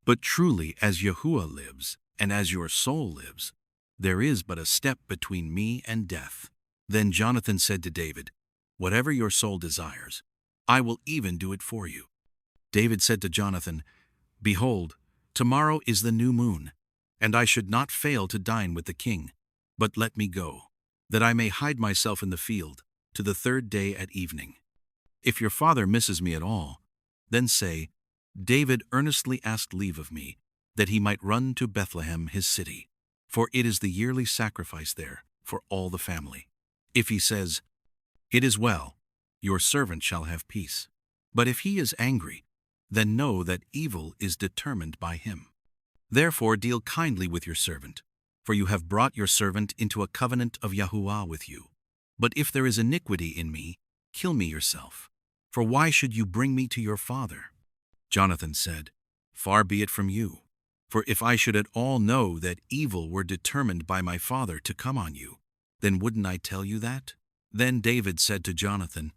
But truly as Yahuah lives, and as your soul lives, there is but a step between me and death. Then Jonathan said to David, Whatever your soul desires, I will even do it for you. David said to Jonathan, Behold, tomorrow is the new moon, and I should not fail to dine with the king. But let me go, that I may hide myself in the field, to the third day at evening. If your father misses me at all, then say, David earnestly asked leave of me, that he might run to Bethlehem his city, for it is the yearly sacrifice there for all the family. If he says, It is well, your servant shall have peace. But if he is angry, then know that evil is determined by him. Therefore deal kindly with your servant, for you have brought your servant into a covenant of Yahuah with you. But if there is iniquity in me, kill me yourself. For why should you bring me to your father? Jonathan said, Far be it from you. For if I should at all know that evil were determined by my father to come on you, then wouldn't I tell you that? Then David said to Jonathan,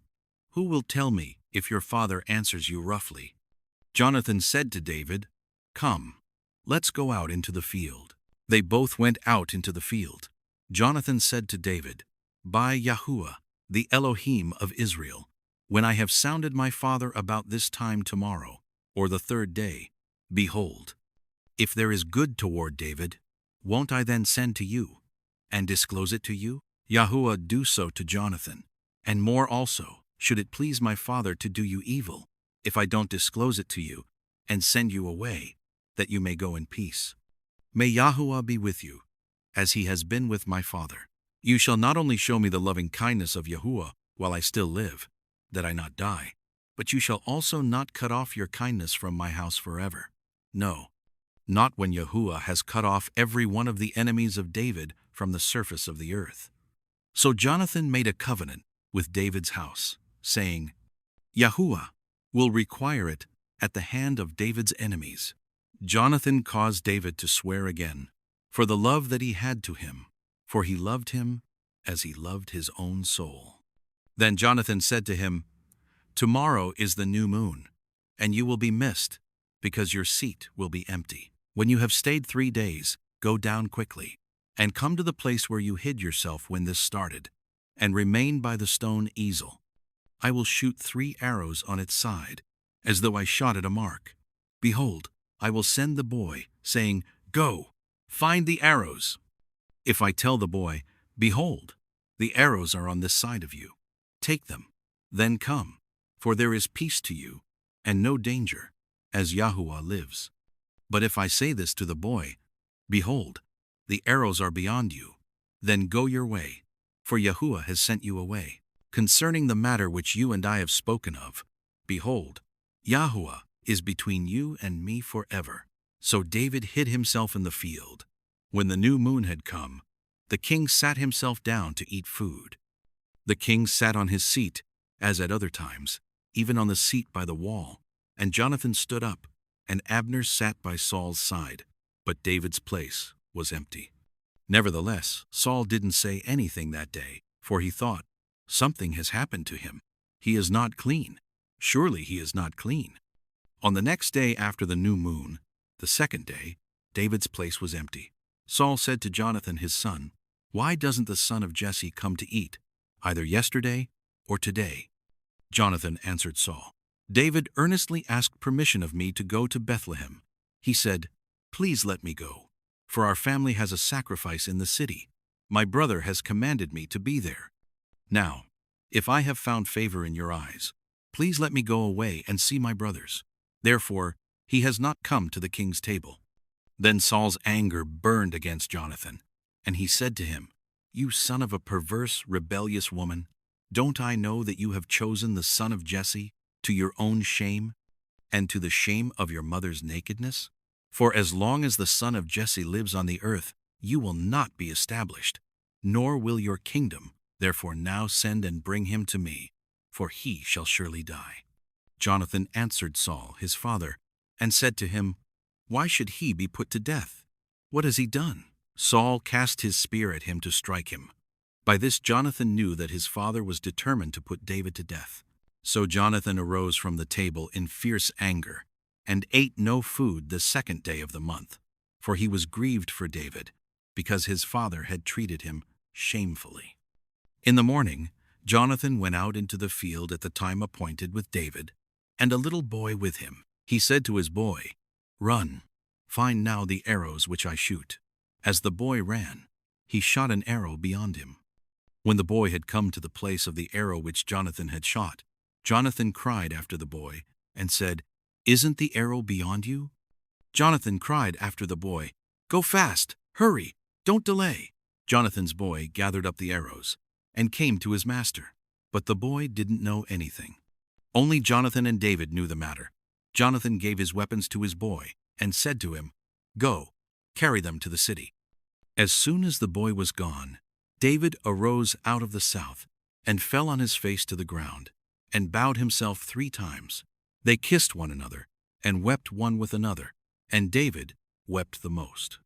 Who will tell me if your father answers you roughly? Jonathan said to David, Come, let's go out into the field. They both went out into the field. Jonathan said to David, By Yahuah, the Elohim of Israel, when I have sounded my father about this time tomorrow, or the third day, behold, if there is good toward David, won't I then send to you, and disclose it to you? Yahuah do so to Jonathan, and more also, should it please my father to do you evil, if I don't disclose it to you, and send you away, that you may go in peace. May Yahuah be with you, as he has been with my father. You shall not only show me the loving kindness of Yahuah while I still live, that I not die, but you shall also not cut off your kindness from my house forever. No, not when Yahuah has cut off every one of the enemies of David from the surface of the earth. So Jonathan made a covenant with David's house, saying, Yahuah will require it at the hand of David's enemies. Jonathan caused David to swear again, for the love that he had to him, for he loved him as he loved his own soul. Then Jonathan said to him, Tomorrow is the new moon, and you will be missed, because your seat will be empty. When you have stayed 3 days, go down quickly, and come to the place where you hid yourself when this started, and remain by the stone easel. I will shoot 3 arrows on its side, as though I shot at a mark. Behold, I will send the boy, saying, Go, find the arrows. If I tell the boy, Behold, the arrows are on this side of you, take them, then come, for there is peace to you, and no danger, as Yahuah lives. But if I say this to the boy, Behold, the arrows are beyond you, then go your way, for Yahuah has sent you away. Concerning the matter which you and I have spoken of, behold, Yahuah is between you and me forever. So David hid himself in the field. When the new moon had come, the king sat himself down to eat food. The king sat on his seat, as at other times, even on the seat by the wall, And Jonathan stood up, and Abner sat by Saul's side, but David's place was empty. Nevertheless, Saul didn't say anything that day, for he thought, "Something has happened to him. He is not clean. Surely he is not clean." On the next day after the new moon, the second day, David's place was empty. Saul said to Jonathan his son, "Why doesn't the son of Jesse come to eat, either yesterday or today?" Jonathan answered Saul, "David earnestly asked permission of me to go to Bethlehem. He said, 'Please let me go, for our family has a sacrifice in the city. My brother has commanded me to be there. Now, if I have found favor in your eyes, please let me go away and see my brothers.' Therefore, he has not come to the king's table." Then Saul's anger burned against Jonathan, and he said to him, "You son of a perverse, rebellious woman, don't I know that you have chosen the son of Jesse to your own shame and to the shame of your mother's nakedness? For as long as the son of Jesse lives on the earth, you will not be established, nor will your kingdom. Therefore now send and bring him to me, for he shall surely die." Jonathan answered Saul, his father, and said to him, "Why should he be put to death? What has he done?" Saul cast his spear at him to strike him. By this Jonathan knew that his father was determined to put David to death. So Jonathan arose from the table in fierce anger, and ate no food the second day of the month, for he was grieved for David, because his father had treated him shamefully. In the morning, Jonathan went out into the field at the time appointed with David, and a little boy with him. He said to his boy, "Run, find now the arrows which I shoot." As the boy ran, he shot an arrow beyond him. When the boy had come to the place of the arrow which Jonathan had shot, Jonathan cried after the boy and said, "Isn't the arrow beyond you?" Jonathan cried after the boy, "Go fast, hurry, don't delay." Jonathan's boy gathered up the arrows and came to his master, but the boy didn't know anything. Only Jonathan and David knew the matter. Jonathan gave his weapons to his boy and said to him, "Go, carry them to the city." As soon as the boy was gone, David arose out of the south and fell on his face to the ground and bowed himself 3 times. They kissed one another and wept one with another, and David wept the most.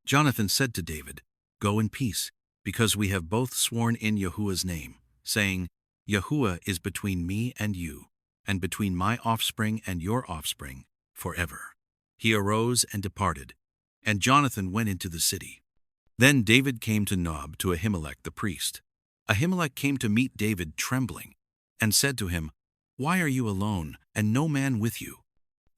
Jonathan said to David, "Go in peace, because we have both sworn in Yahuwah's name, saying, 'Yahuwah is between me and you, and between my offspring and your offspring, forever.'" He arose and departed, and Jonathan went into the city. Then David came to Nob to Ahimelech the priest. Ahimelech came to meet David trembling, and said to him, "Why are you alone, and no man with you?"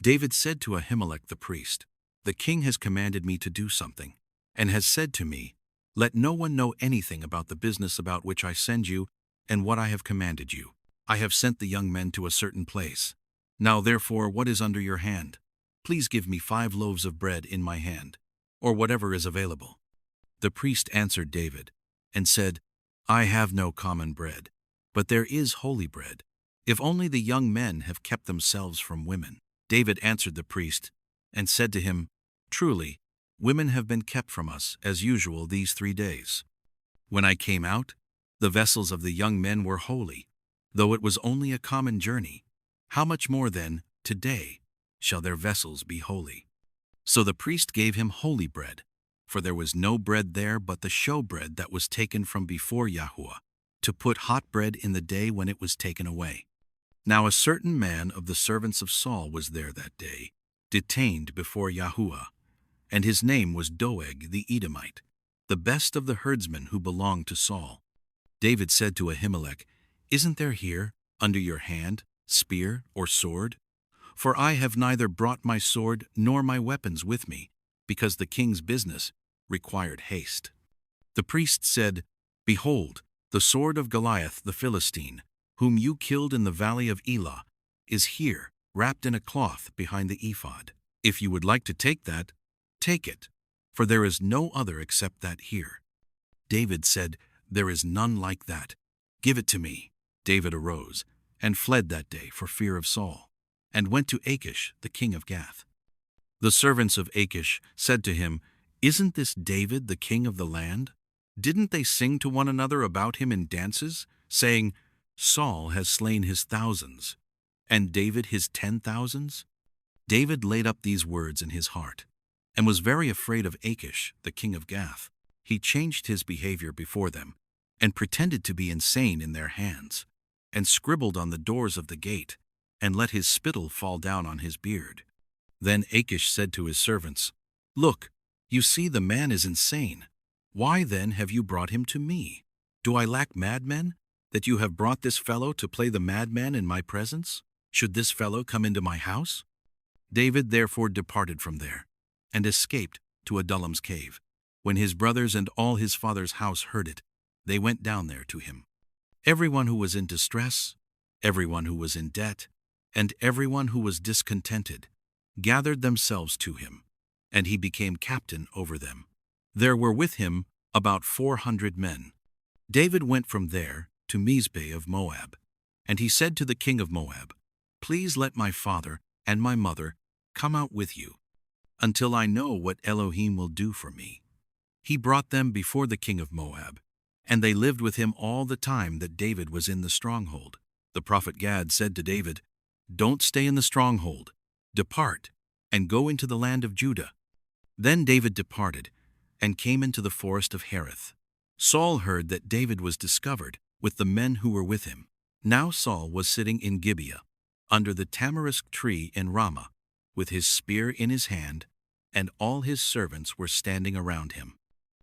David said to Ahimelech the priest, "The king has commanded me to do something, and has said to me, 'Let no one know anything about the business about which I send you and what I have commanded you.' I have sent the young men to a certain place. Now therefore, what is under your hand? Please give me 5 loaves of bread in my hand, or whatever is available." The priest answered David, and said, "I have no common bread, but there is holy bread, if only the young men have kept themselves from women." David answered the priest, and said to him, "Truly, women have been kept from us, as usual, these 3 days. When I came out, the vessels of the young men were holy, though it was only a common journey. How much more then, today, shall their vessels be holy?" So the priest gave him holy bread, for there was no bread there but the show bread that was taken from before Yahuwah, to put hot bread in the day when it was taken away. Now a certain man of the servants of Saul was there that day, detained before Yahuwah, and his name was Doeg the Edomite, the best of the herdsmen who belonged to Saul. David said to Ahimelech, "Isn't there here, under your hand, spear or sword? For I have neither brought my sword nor my weapons with me, because the king's business required haste." The priest said, "Behold, the sword of Goliath the Philistine, whom you killed in the valley of Elah, is here, wrapped in a cloth behind the ephod. If you would like to take that, take it, for there is no other except that here." David said, "There is none like that. Give it to me." David arose and fled that day for fear of Saul, and went to Achish, the king of Gath. The servants of Achish said to him, "Isn't this David, the king of the land? Didn't they sing to one another about him in dances, saying, 'Saul has slain his thousands, and David his 10,000s? David laid up these words in his heart, and was very afraid of Achish, the king of Gath. He changed his behavior before them, and pretended to be insane in their hands, and scribbled on the doors of the gate, and let his spittle fall down on his beard. Then Achish said to his servants, "Look, you see the man is insane. Why then have you brought him to me? Do I lack madmen, that you have brought this fellow to play the madman in my presence? Should this fellow come into my house?" David therefore departed from there, and escaped to Adullam's cave. When his brothers and all his father's house heard it, they went down there to him. Everyone who was in distress, everyone who was in debt, and everyone who was discontented, gathered themselves to him, and he became captain over them. There were with him about 400 men. David went from there to Mizpeh of Moab, and he said to the king of Moab, "Please let my father and my mother come out with you, until I know what Elohim will do for me." He brought them before the king of Moab, and they lived with him all the time that David was in the stronghold. The prophet Gad said to David, "Don't stay in the stronghold. Depart, and go into the land of Judah." Then David departed, and came into the forest of Hereth. Saul heard that David was discovered with the men who were with him. Now Saul was sitting in Gibeah, under the tamarisk tree in Ramah, with his spear in his hand, and all his servants were standing around him.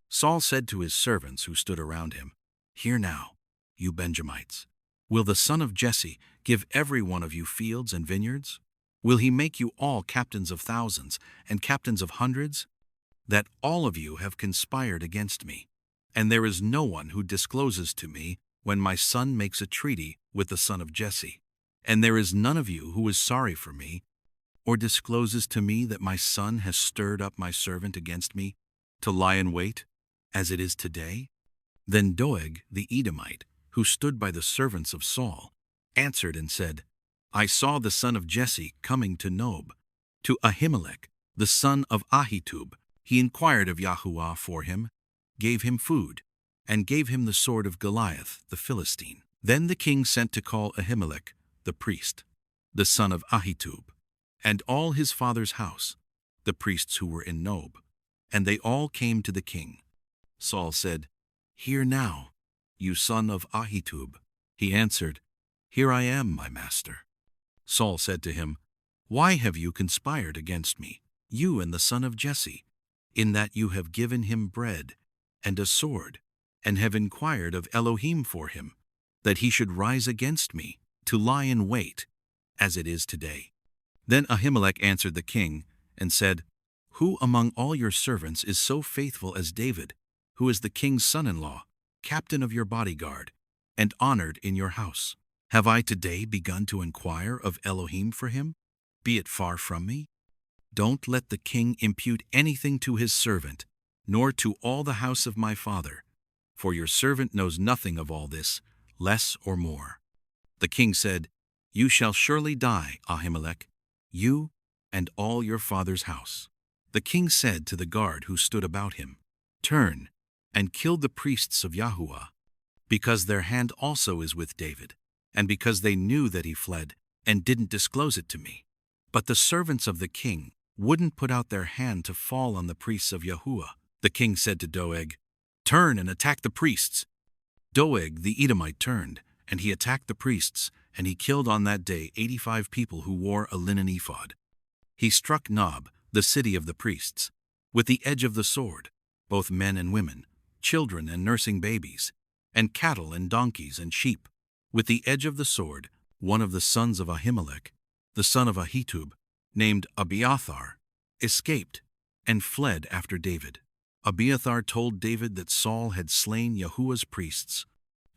Saul said to his servants who stood around him, "Hear now, you Benjamites. Will the son of Jesse give every one of you fields and vineyards? Will he make you all captains of thousands and captains of hundreds? That all of you have conspired against me, and there is no one who discloses to me when my son makes a treaty with the son of Jesse. And there is none of you who is sorry for me, or discloses to me that my son has stirred up my servant against me, to lie in wait, as it is today?" Then Doeg the Edomite, who stood by the servants of Saul, answered and said, "I saw the son of Jesse coming to Nob, to Ahimelech, the son of Ahitub. He inquired of Yahuah for him, gave him food, and gave him the sword of Goliath the Philistine." Then the king sent to call Ahimelech, the priest, the son of Ahitub, and all his father's house, the priests who were in Nob, and they all came to the king. Saul said, "Hear now, you son of Ahitub." He answered, "Here I am, my master." Saul said to him, "Why have you conspired against me, you and the son of Jesse, in that you have given him bread and a sword, and have inquired of Elohim for him, that he should rise against me, to lie in wait, as it is today?" Then Ahimelech answered the king, and said, "Who among all your servants is so faithful as David, who is the king's son-in-law, captain of your bodyguard, and honored in your house? Have I today begun to inquire of Elohim for him? Be it far from me. Don't let the king impute anything to his servant, nor to all the house of my father, for your servant knows nothing of all this, less or more." The king said, "You shall surely die, Ahimelech, you and all your father's house." The king said to the guard who stood about him, "Turn and kill the priests of Yahuah, because their hand also is with David, and because they knew that he fled and didn't disclose it to me." But the servants of the king wouldn't put out their hand to fall on the priests of Yahuah. The king said to Doeg, "Turn and attack the priests." Doeg the Edomite turned, and he attacked the priests, and he killed on that day 85 people who wore a linen ephod. He struck Nob, the city of the priests, with the edge of the sword, both men and women, children and nursing babies, and cattle and donkeys and sheep. With the edge of the sword, one of the sons of Ahimelech, the son of Ahitub, named Abiathar, escaped and fled after David. Abiathar told David that Saul had slain Yahuah's priests.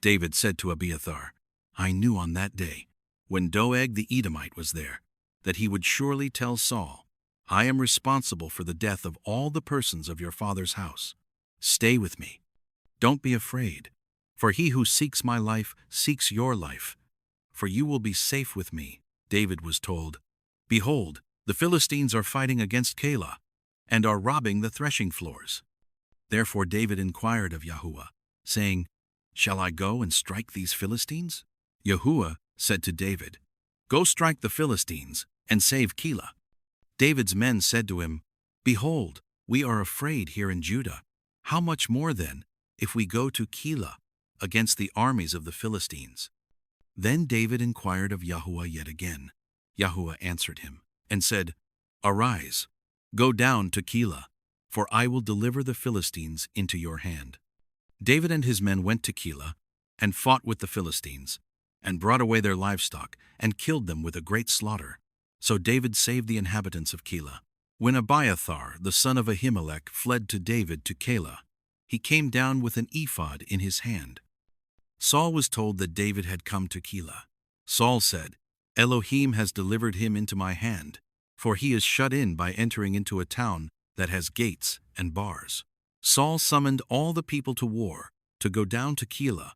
David said to Abiathar, "I knew on that day, when Doeg the Edomite was there, that he would surely tell Saul, 'I am responsible for the death of all the persons of your father's house. Stay with me. Don't be afraid, for he who seeks my life seeks your life, for you will be safe with me." David was told, "Behold, the Philistines are fighting against Keilah, and are robbing the threshing floors." Therefore David inquired of Yahuah, saying, "Shall I go and strike these Philistines?" Yahuah said to David, Go strike the Philistines, and save Keilah. David's men said to him, Behold, we are afraid here in Judah. How much more then, if we go to Keilah, against the armies of the Philistines? Then David inquired of Yahuah yet again. Yahuah answered him, and said, Arise, go down to Keilah, for I will deliver the Philistines into your hand. David and his men went to Keilah, and fought with the Philistines, and brought away their livestock, and killed them with a great slaughter. So David saved the inhabitants of Keilah. When Abiathar, the son of Ahimelech, fled to David to Keilah, he came down with an ephod in his hand. Saul was told that David had come to Keilah. Saul said, Elohim has delivered him into my hand, for he is shut in by entering into a town that has gates and bars. Saul summoned all the people to war, to go down to Keilah,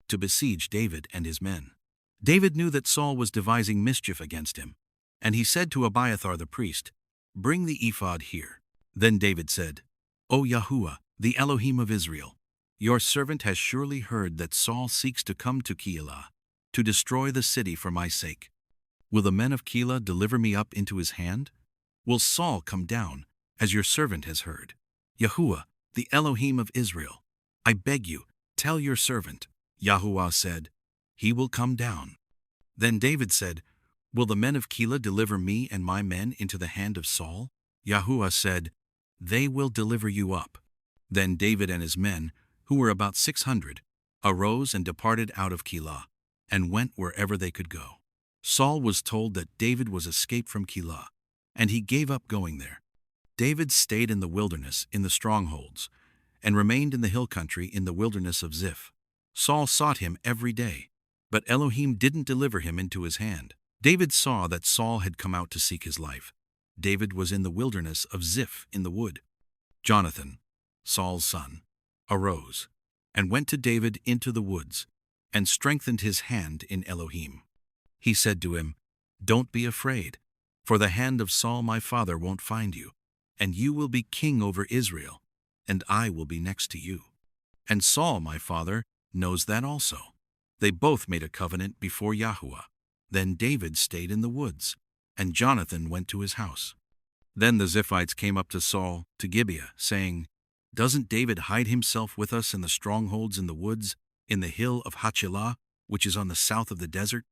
to besiege David and his men. David knew that Saul was devising mischief against him, and he said to Abiathar the priest, Bring the ephod here. Then David said, O Yahuah, the Elohim of Israel, your servant has surely heard that Saul seeks to come to Keilah, to destroy the city for my sake. Will the men of Keilah deliver me up into his hand? Will Saul come down, as your servant has heard? Yahuah, the Elohim of Israel, I beg you, tell your servant. Yahuah said, He will come down. Then David said, Will the men of Keilah deliver me and my men into the hand of Saul? Yahuah said, They will deliver you up. Then David and his men, who were about 600, arose and departed out of Keilah, and went wherever they could go. Saul was told that David was escaped from Keilah, and he gave up going there. David stayed in the wilderness in the strongholds, and remained in the hill country in the wilderness of Ziph. Saul sought him every day, but Elohim didn't deliver him into his hand. David saw that Saul had come out to seek his life. David was in the wilderness of Ziph in the wood. Jonathan, Saul's son, arose, and went to David into the woods, and strengthened his hand in Elohim. He said to him, Don't be afraid, for the hand of Saul my father won't find you, and you will be king over Israel, and I will be next to you. And Saul my father knows that also. They both made a covenant before Yahuah. Then David stayed in the woods, and Jonathan went to his house. Then the Ziphites came up to Saul, to Gibeah, saying, Doesn't David hide himself with us in the strongholds in the woods, in the hill of Hachilah, which is on the south of the desert?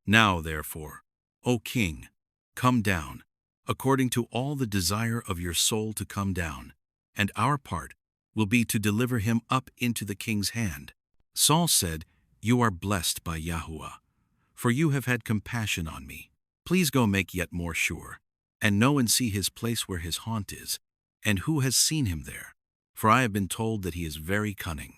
Now, therefore, O king, come down, according to all the desire of your soul to come down, and our part will be to deliver him up into the king's hand. Saul said, You are blessed by Yahuah, for you have had compassion on me. Please go make yet more sure, and know and see his place where his haunt is, and who has seen him there, for I have been told that he is very cunning.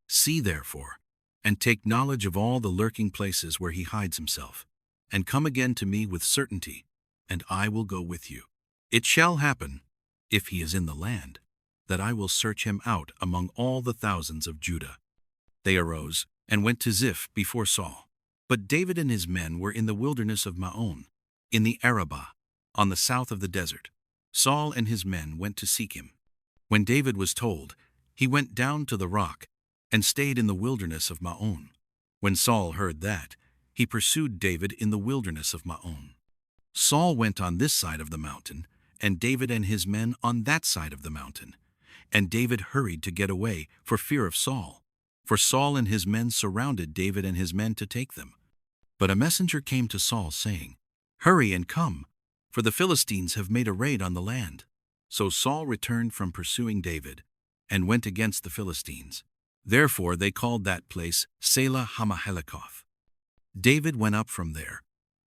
See therefore, and take knowledge of all the lurking places where he hides himself, and come again to me with certainty, and I will go with you. It shall happen, if he is in the land, that I will search him out among all the thousands of Judah. They arose, and went to Ziph before Saul. But David and his men were in the wilderness of Maon, in the Arabah, on the south of the desert. Saul and his men went to seek him. When David was told, he went down to the rock, and stayed in the wilderness of Maon. When Saul heard that, he pursued David in the wilderness of Maon. Saul went on this side of the mountain, and David and his men on that side of the mountain. And David hurried to get away for fear of Saul, for Saul and his men surrounded David and his men to take them. But a messenger came to Saul, saying, Hurry and come, for the Philistines have made a raid on the land. So Saul returned from pursuing David, and went against the Philistines. Therefore they called that place Selah Hamahelikoth. David went up from there,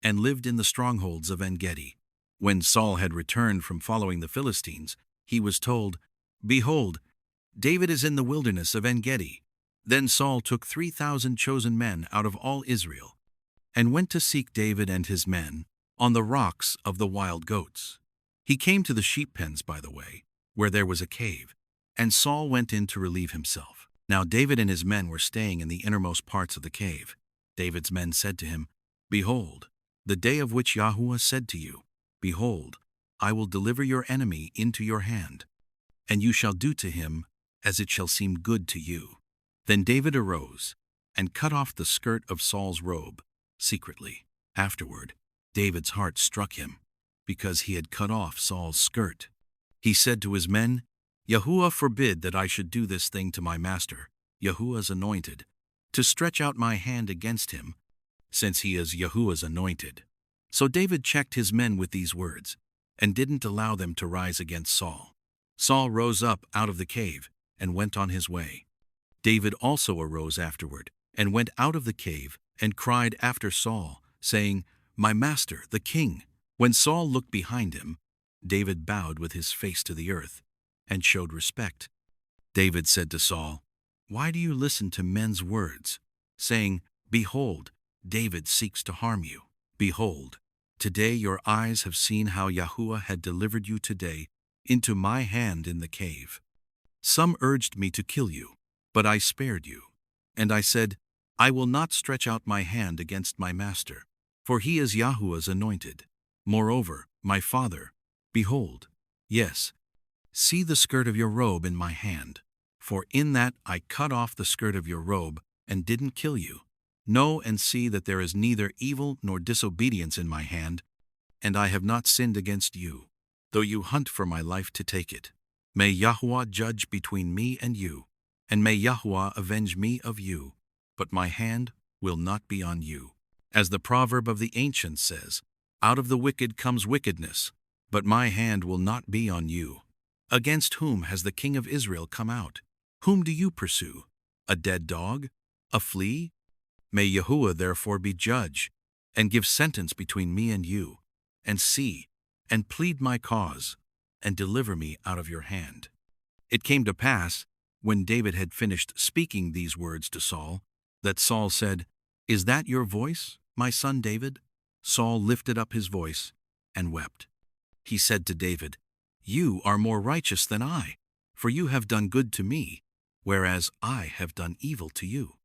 and lived in the strongholds of En-gedi. When Saul had returned from following the Philistines, he was told, Behold, David is in the wilderness of En-gedi. Then Saul took 3,000 chosen men out of all Israel, and went to seek David and his men on the rocks of the wild goats. He came to the sheep pens by the way, where there was a cave, and Saul went in to relieve himself. Now David and his men were staying in the innermost parts of the cave. David's men said to him, Behold, the day of which Yahuah said to you, Behold, I will deliver your enemy into your hand, and you shall do to him as it shall seem good to you. Then David arose, and cut off the skirt of Saul's robe, secretly. Afterward, David's heart struck him, because he had cut off Saul's skirt. He said to his men, "Yahuah forbid that I should do this thing to my master, Yahuah's anointed, to stretch out my hand against him, since he is Yahuah's anointed." So David checked his men with these words, and didn't allow them to rise against Saul. Saul rose up out of the cave and went on his way. David also arose afterward, and went out of the cave, and cried after Saul, saying, "My master, the king." When Saul looked behind him, David bowed with his face to the earth, and showed respect. David said to Saul, "Why do you listen to men's words, saying, 'Behold, David seeks to harm you'? Behold, today your eyes have seen how Yahuah had delivered you today into my hand in the cave. Some urged me to kill you, but I spared you. And I said, I will not stretch out my hand against my master, for he is Yahuah's anointed. Moreover, my father, behold, yes, see the skirt of your robe in my hand, for in that I cut off the skirt of your robe and didn't kill you. Know and see that there is neither evil nor disobedience in my hand, and I have not sinned against you, though you hunt for my life to take it. May Yahuah judge between me and you, and may Yahuah avenge me of you, but my hand will not be on you. As the proverb of the ancients says, out of the wicked comes wickedness, but my hand will not be on you. Against whom has the king of Israel come out? Whom do you pursue? A dead dog? A flea? May Yahuah therefore be judge, and give sentence between me and you, and see, and plead my cause, and deliver me out of your hand." It came to pass, when David had finished speaking these words to Saul, that Saul said, "Is that your voice, my son David?" Saul lifted up his voice and wept. He said to David, "You are more righteous than I, for you have done good to me, whereas I have done evil to you.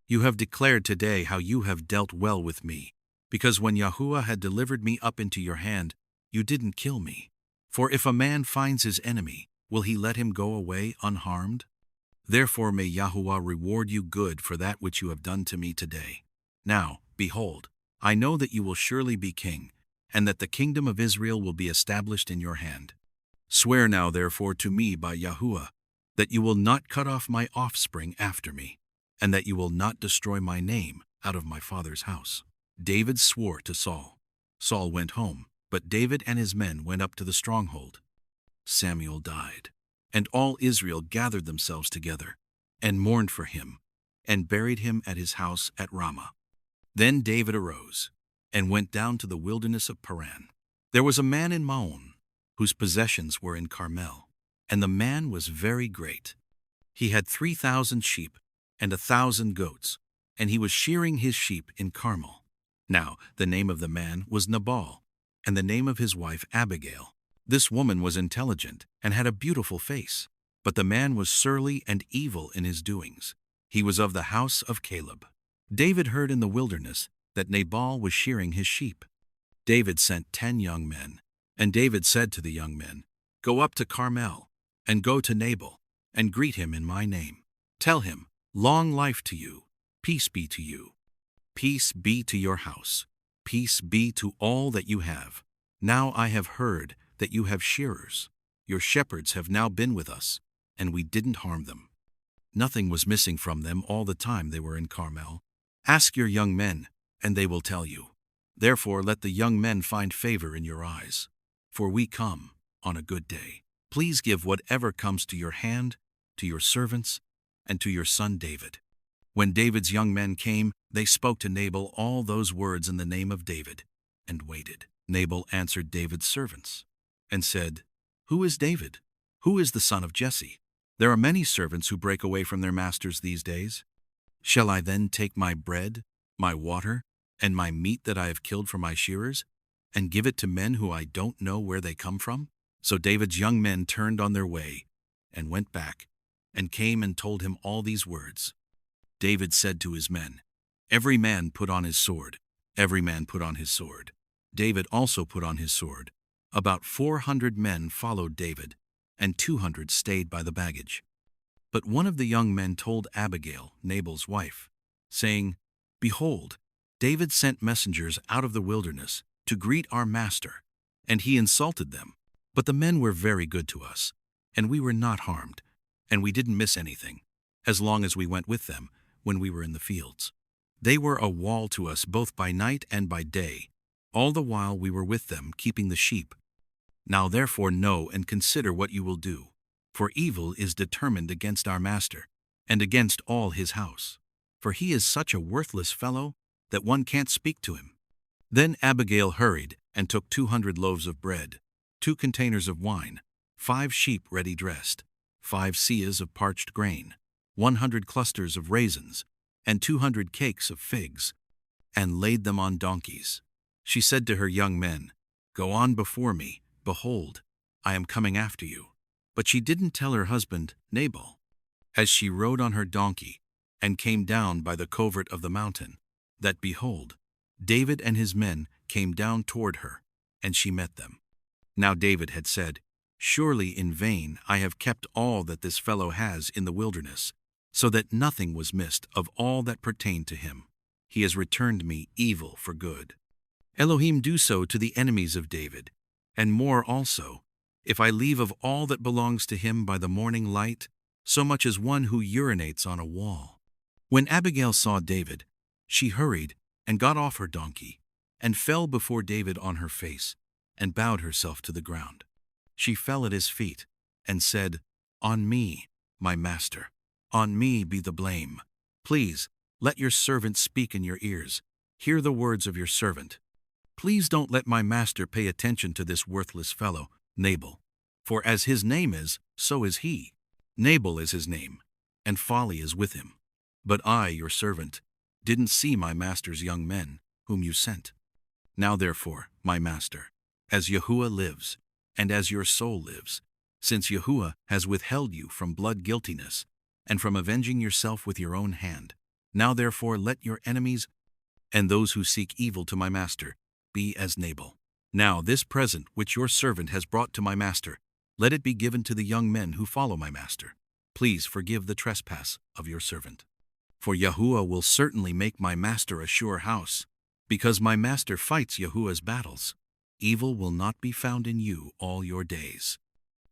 You have declared today how you have dealt well with me, because when Yahuah had delivered me up into your hand, you didn't kill me. For if a man finds his enemy, will he let him go away unharmed? Therefore may Yahuah reward you good for that which you have done to me today. Now, behold, I know that you will surely be king, and that the kingdom of Israel will be established in your hand. Swear now therefore to me by Yahuah, that you will not cut off my offspring after me, and that you will not destroy my name out of my father's house." David swore to Saul. Saul went home, but David and his men went up to the stronghold. Samuel died, and all Israel gathered themselves together, and mourned for him, and buried him at his house at Ramah. Then David arose, and went down to the wilderness of Paran. There was a man in Maon, whose possessions were in Carmel, and the man was very great. He had 3,000 sheep, and 1,000 goats, and he was shearing his sheep in Carmel. Now the name of the man was Nabal, and the name of his wife Abigail. This woman was intelligent, and had a beautiful face, but the man was surly and evil in his doings. He was of the house of Caleb. David heard in the wilderness that Nabal was shearing his sheep. David sent 10 young men, and David said to the young men, "Go up to Carmel, and go to Nabal, and greet him in my name. Tell him, 'Long life to you, peace be to you. Peace be to your house, peace be to all that you have. Now I have heard that you have shearers. Your shepherds have now been with us, and we didn't harm them. Nothing was missing from them all the time they were in Carmel. Ask your young men, and they will tell you. Therefore let the young men find favor in your eyes, for we come on a good day. Please give whatever comes to your hand, to your servants, and to your son David." When David's young men came, they spoke to Nabal all those words in the name of David, and waited. Nabal answered David's servants, and said, "Who is David? Who is the son of Jesse? There are many servants who break away from their masters these days. Shall I then take my bread, my water, and my meat that I have killed for my shearers, and give it to men who I don't know where they come from?" So David's young men turned on their way, and went back, and came and told him all these words. David said to his men, "Every man put on his sword." Every man put on his sword. David also put on his sword. About 400 men followed David, and 200 stayed by the baggage. But one of the young men told Abigail, Nabal's wife, saying, "Behold, David sent messengers out of the wilderness to greet our master, and he insulted them. But the men were very good to us, and we were not harmed, and we didn't miss anything, as long as we went with them when we were in the fields. They were a wall to us both by night and by day, all the while we were with them keeping the sheep. Now therefore know and consider what you will do, for evil is determined against our master, and against all his house. For he is such a worthless fellow that one can't speak to him. Then Abigail hurried and took 200 loaves of bread, 2 containers of wine, 5 sheep ready dressed, 5 seahs of parched grain, 100 clusters of raisins, and 200 cakes of figs, and laid them on donkeys. She said to her young men, "Go on before me, behold, I am coming after you." But she didn't tell her husband, Nabal. As she rode on her donkey, and came down by the covert of the mountain, that behold, David and his men came down toward her, and she met them. Now David had said, "Surely in vain I have kept all that this fellow has in the wilderness, so that nothing was missed of all that pertained to him. He has returned me evil for good. Elohim do so to the enemies of David, and more also, if I leave of all that belongs to him by the morning light, so much as one who urinates on a wall." When Abigail saw David, she hurried and got off her donkey, and fell before David on her face, and bowed herself to the ground. She fell at his feet, and said, "On me, my master, on me be the blame. Please, let your servant speak in your ears. Hear the words of your servant. Please don't let my master pay attention to this worthless fellow, Nabal. For as his name is, so is he. Nabal is his name, and folly is with him. But I, your servant, didn't see my master's young men, whom you sent. Now therefore, my master, as Yahuah lives, and as your soul lives, since Yahuah has withheld you from blood guiltiness, and from avenging yourself with your own hand, now therefore let your enemies and those who seek evil to my master be as Nabal. Now this present which your servant has brought to my master, let it be given to the young men who follow my master. Please forgive the trespass of your servant. For Yahuah will certainly make my master a sure house, because my master fights Yahuah's battles. Evil will not be found in you all your days.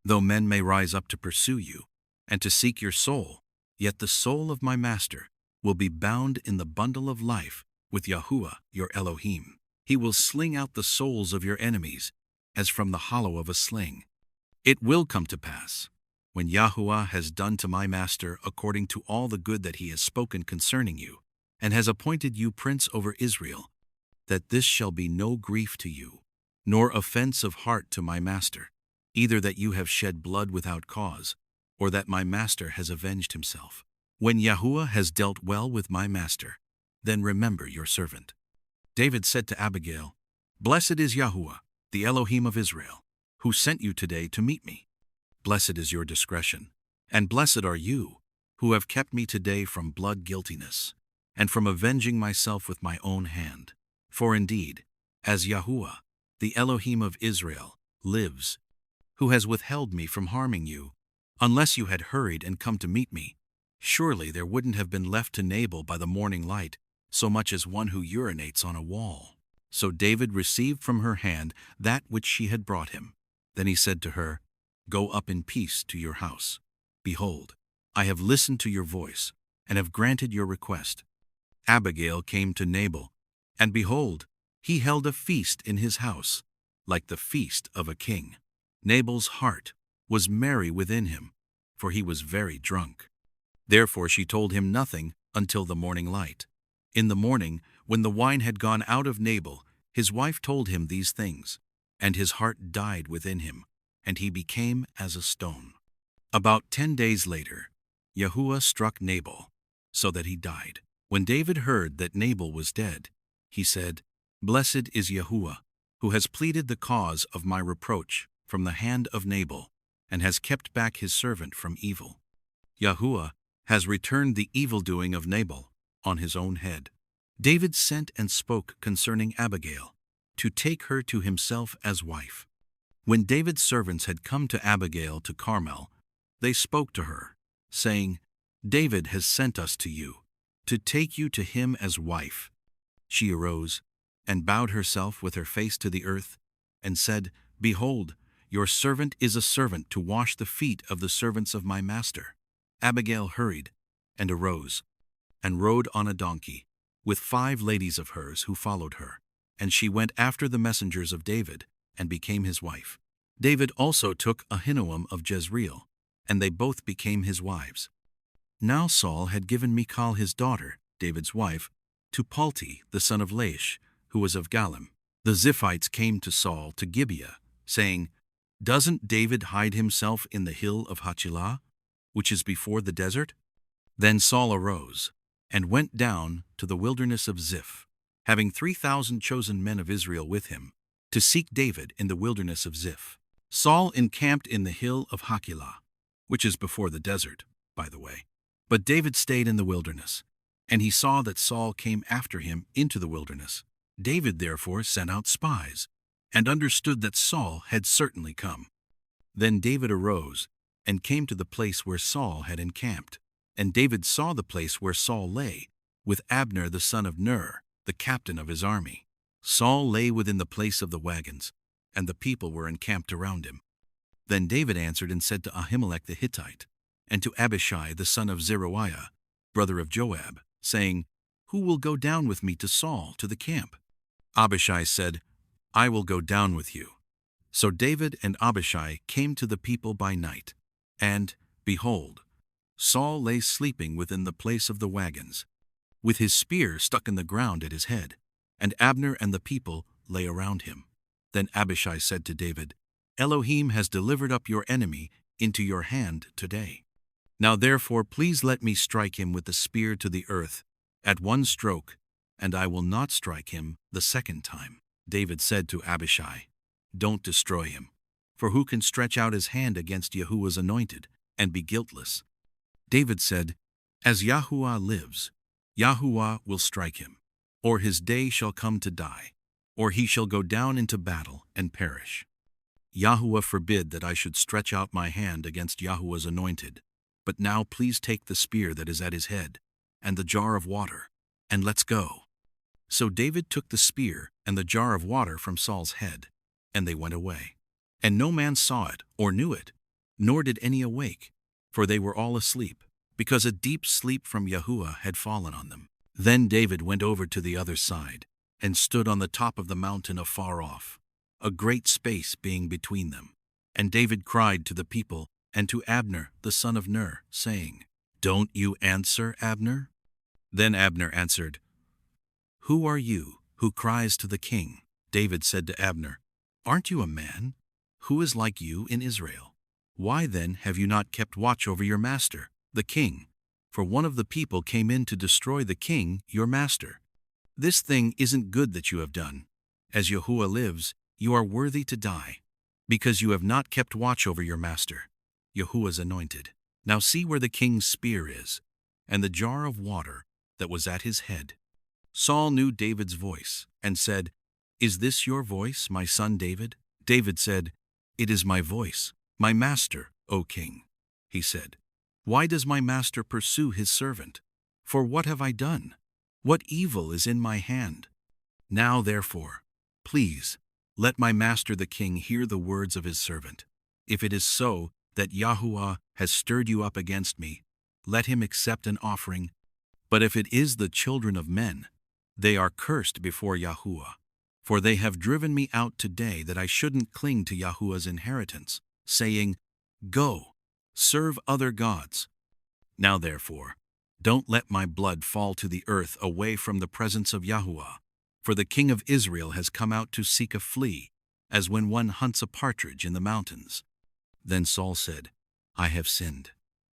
Though men may rise up to pursue you, and to seek your soul, yet the soul of my master will be bound in the bundle of life with Yahuah your Elohim. He will sling out the souls of your enemies, as from the hollow of a sling. It will come to pass, when Yahuah has done to my master according to all the good that he has spoken concerning you, and has appointed you prince over Israel, that this shall be no grief to you, nor offense of heart to my master, either that you have shed blood without cause, or that my master has avenged himself. When Yahuah has dealt well with my master, then remember your servant." David said to Abigail, "Blessed is Yahuah, the Elohim of Israel, who sent you today to meet me. Blessed is your discretion, and blessed are you, who have kept me today from blood guiltiness, and from avenging myself with my own hand. For indeed, as Yahuah, the Elohim of Israel, lives, who has withheld me from harming you, unless you had hurried and come to meet me, surely there wouldn't have been left to Nabal by the morning light so much as one who urinates on a wall." So David received from her hand that which she had brought him. Then he said to her, "Go up in peace to your house. Behold, I have listened to your voice, and have granted your request." Abigail came to Nabal, and behold, he held a feast in his house, like the feast of a king. Nabal's heart was merry within him, for he was very drunk. Therefore she told him nothing until the morning light. In the morning, when the wine had gone out of Nabal, his wife told him these things, and his heart died within him, and he became as a stone. About 10 days later, Yahuah struck Nabal, so that he died. When David heard that Nabal was dead, he said, "Blessed is Yahuah, who has pleaded the cause of my reproach from the hand of Nabal, and has kept back his servant from evil. Yahuah has returned the evildoing of Nabal on his own head." David sent and spoke concerning Abigail, to take her to himself as wife. When David's servants had come to Abigail to Carmel, they spoke to her, saying, "David has sent us to you, to take you to him as wife." She arose, and bowed herself with her face to the earth, and said, Behold, your servant is a servant to wash the feet of the servants of my master. Abigail hurried, and arose, and rode on a donkey, with 5 ladies of hers who followed her. And she went after the messengers of David, and became his wife. David also took Ahinoam of Jezreel, and they both became his wives. Now Saul had given Michal his daughter, David's wife, to Palti the son of Laish, who was of Galim. The Ziphites came to Saul to Gibeah, saying, Doesn't David hide himself in the hill of Hachilah, which is before the desert? Then Saul arose, and went down to the wilderness of Ziph, having 3,000 chosen men of Israel with him, to seek David in the wilderness of Ziph. Saul encamped in the hill of Hachilah, which is before the desert, by the way. But David stayed in the wilderness, and he saw that Saul came after him into the wilderness. David therefore sent out spies, and understood that Saul had certainly come. Then David arose, and came to the place where Saul had encamped. And David saw the place where Saul lay, with Abner the son of Ner, the captain of his army. Saul lay within the place of the wagons, and the people were encamped around him. Then David answered and said to Ahimelech the Hittite, and to Abishai the son of Zeruiah, brother of Joab, saying, Who will go down with me to Saul to the camp? Abishai said, I will go down with you. So David and Abishai came to the people by night, and, behold, Saul lay sleeping within the place of the wagons, with his spear stuck in the ground at his head, and Abner and the people lay around him. Then Abishai said to David, Elohim has delivered up your enemy into your hand today. Now therefore please let me strike him with the spear to the earth at one stroke, and I will not strike him the second time. David said to Abishai, Don't destroy him, for who can stretch out his hand against Yahuwah's anointed and be guiltless? David said, As Yahuah lives, Yahuwah will strike him, or his day shall come to die, or he shall go down into battle and perish. Yahuwah forbid that I should stretch out my hand against Yahuwah's anointed. But now please take the spear that is at his head, and the jar of water, and let's go. So David took the spear and the jar of water from Saul's head, and they went away. And no man saw it or knew it, nor did any awake, for they were all asleep, because a deep sleep from Yahuwah had fallen on them. Then David went over to the other side, and stood on the top of the mountain afar off, a great space being between them. And David cried to the people and to Abner the son of Ner, saying, Don't you answer, Abner? Then Abner answered, Who are you who cries to the king? David said to Abner, Aren't you a man? Who is like you in Israel? Why then have you not kept watch over your master, the king? For one of the people came in to destroy the king, your master. This thing isn't good that you have done. As Yahuwah lives, you are worthy to die, because you have not kept watch over your master, Yahuwah's anointed. Now see where the king's spear is, and the jar of water that was at his head. Saul knew David's voice, and said, Is this your voice, my son David? David said, It is my voice, my master, O king. He said, Why does my master pursue his servant? For what have I done? What evil is in my hand? Now therefore, please, let my master the king hear the words of his servant. If it is so that Yahuwah has stirred you up against me, let him accept an offering. But if it is the children of men, they are cursed before Yahuwah. For they have driven me out today that I shouldn't cling to Yahuwah's inheritance, saying, Go, serve other gods. Now therefore, don't let my blood fall to the earth away from the presence of Yahuwah. For the king of Israel has come out to seek a flea, as when one hunts a partridge in the mountains. Then Saul said, I have sinned.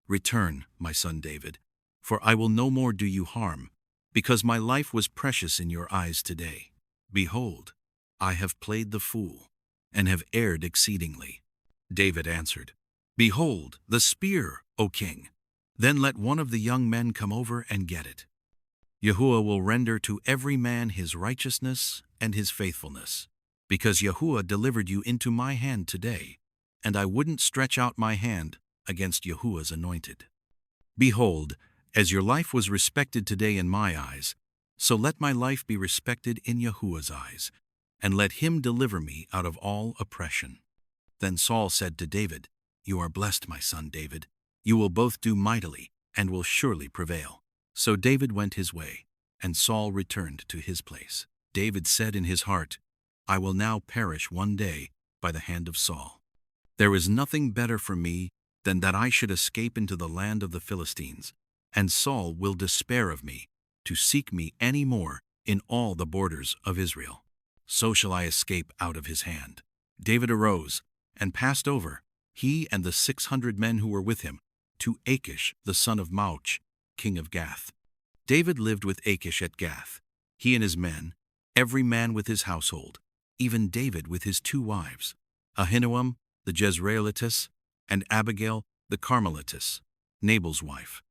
Return, my son David, for I will no more do you harm, because my life was precious in your eyes today. Behold, I have played the fool, and have erred exceedingly. David answered, Behold, the spear, O king. Then let one of the young men come over and get it. Yahuwah will render to every man his righteousness and his faithfulness, because Yahuwah delivered you into my hand today, and I wouldn't stretch out my hand against Yahuwah's anointed. Behold, as your life was respected today in my eyes, So let my life be respected in Yahuwah's eyes, and let him deliver me out of all oppression." Then Saul said to David, "You are blessed, my son David. You will both do mightily, and will surely prevail." So David went his way, and Saul returned to his place. David said in his heart, "I will now perish one day by the hand of Saul. There is nothing better for me than that I should escape into the land of the Philistines, and Saul will despair of me, to seek me any more in all the borders of Israel. So shall I escape out of his hand." David arose and passed over, he and the 600 men who were with him, to Achish the son of Mauch, king of Gath. David lived with Achish at Gath, he and his men, every man with his household, even David with his 2 wives, Ahinoam the Jezreelitess, and Abigail the Carmelitess, Nabal's wife.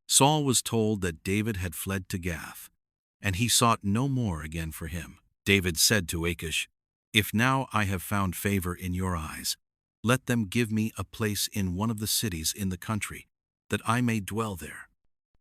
Saul was told that David had fled to Gath, and he sought no more again for him. David said to Achish, "If now I have found favor in your eyes, let them give me a place in one of the cities in the country, that I may dwell there.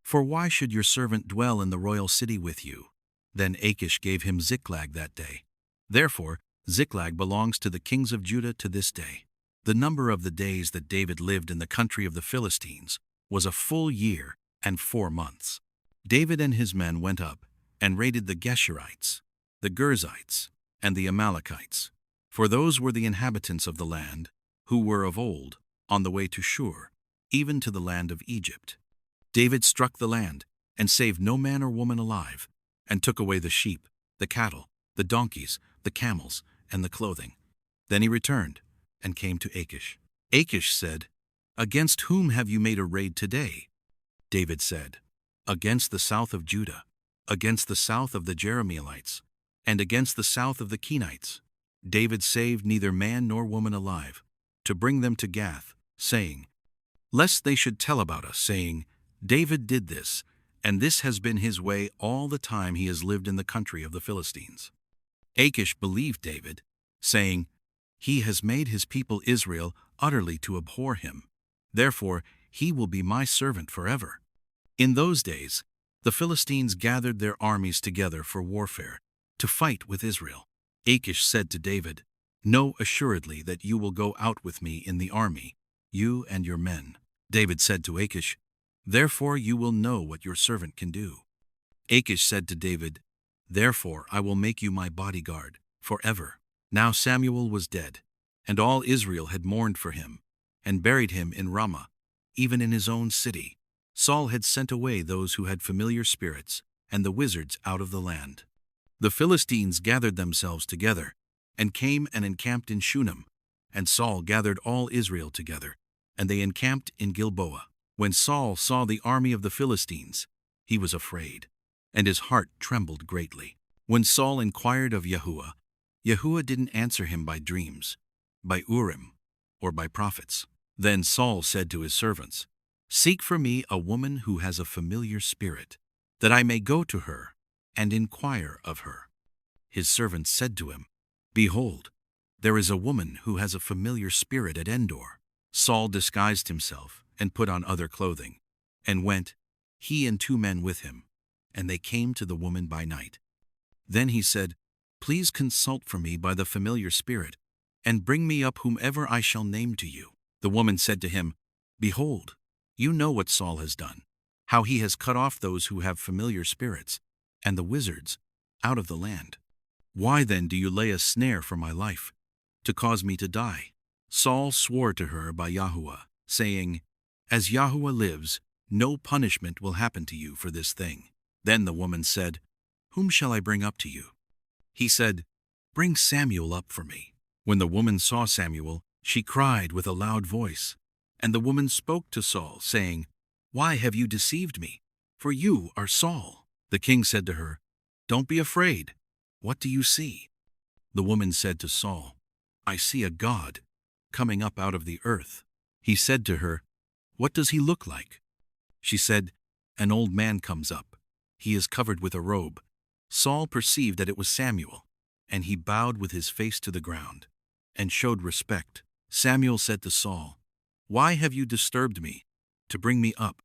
For why should your servant dwell in the royal city with you?" Then Achish gave him Ziklag that day. Therefore Ziklag belongs to the kings of Judah to this day. The number of the days that David lived in the country of the Philistines was a full year and 4 months. David and his men went up and raided the Geshurites, the Girzites, and the Amalekites, for those were the inhabitants of the land, who were of old, on the way to Shur, even to the land of Egypt. David struck the land, and saved no man or woman alive, and took away the sheep, the cattle, the donkeys, the camels, and the clothing. Then he returned, and came to Achish. Achish said, "Against whom have you made a raid today?" David said, "Against the south of Judah, against the south of the Jerahmeelites, and against the south of the Kenites." David saved neither man nor woman alive, to bring them to Gath, saying, "Lest they should tell about us, saying, 'David did this, and this has been his way all the time he has lived in the country of the Philistines.'" Achish believed David, saying, "He has made his people Israel utterly to abhor him. Therefore he will be my servant forever." In those days, the Philistines gathered their armies together for warfare, to fight with Israel. Achish said to David, "Know assuredly that you will go out with me in the army, you and your men." David said to Achish, "Therefore you will know what your servant can do." Achish said to David, "Therefore I will make you my bodyguard forever." Now Samuel was dead, and all Israel had mourned for him, and buried him in Ramah, even in his own city. Saul had sent away those who had familiar spirits and the wizards out of the land. The Philistines gathered themselves together, and came and encamped in Shunem, and Saul gathered all Israel together, and they encamped in Gilboa. When Saul saw the army of the Philistines, he was afraid, and his heart trembled greatly. When Saul inquired of Yahuah, Yahuah didn't answer him by dreams, by Urim, or by prophets. Then Saul said to his servants, "Seek for me a woman who has a familiar spirit, that I may go to her and inquire of her." His servants said to him, "Behold, there is a woman who has a familiar spirit at Endor." Saul disguised himself and put on other clothing, and went, he and 2 men with him, and they came to the woman by night. Then he said, "Please consult for me by the familiar spirit, and bring me up whomever I shall name to you." The woman said to him, "Behold, you know what Saul has done, how he has cut off those who have familiar spirits, and the wizards, out of the land. Why then do you lay a snare for my life, to cause me to die?" Saul swore to her by Yahuah, saying, "As Yahuah lives, no punishment will happen to you for this thing." Then the woman said, "Whom shall I bring up to you?" He said, "Bring Samuel up for me." When the woman saw Samuel, she cried with a loud voice. And the woman spoke to Saul, saying, "Why have you deceived me? For you are Saul." The king said to her, "Don't be afraid. What do you see?" The woman said to Saul, "I see a god coming up out of the earth." He said to her, "What does he look like?" She said, "An old man comes up. He is covered with a robe." Saul perceived that it was Samuel, and he bowed with his face to the ground, and showed respect. Samuel said to Saul, "Why have you disturbed me, to bring me up?"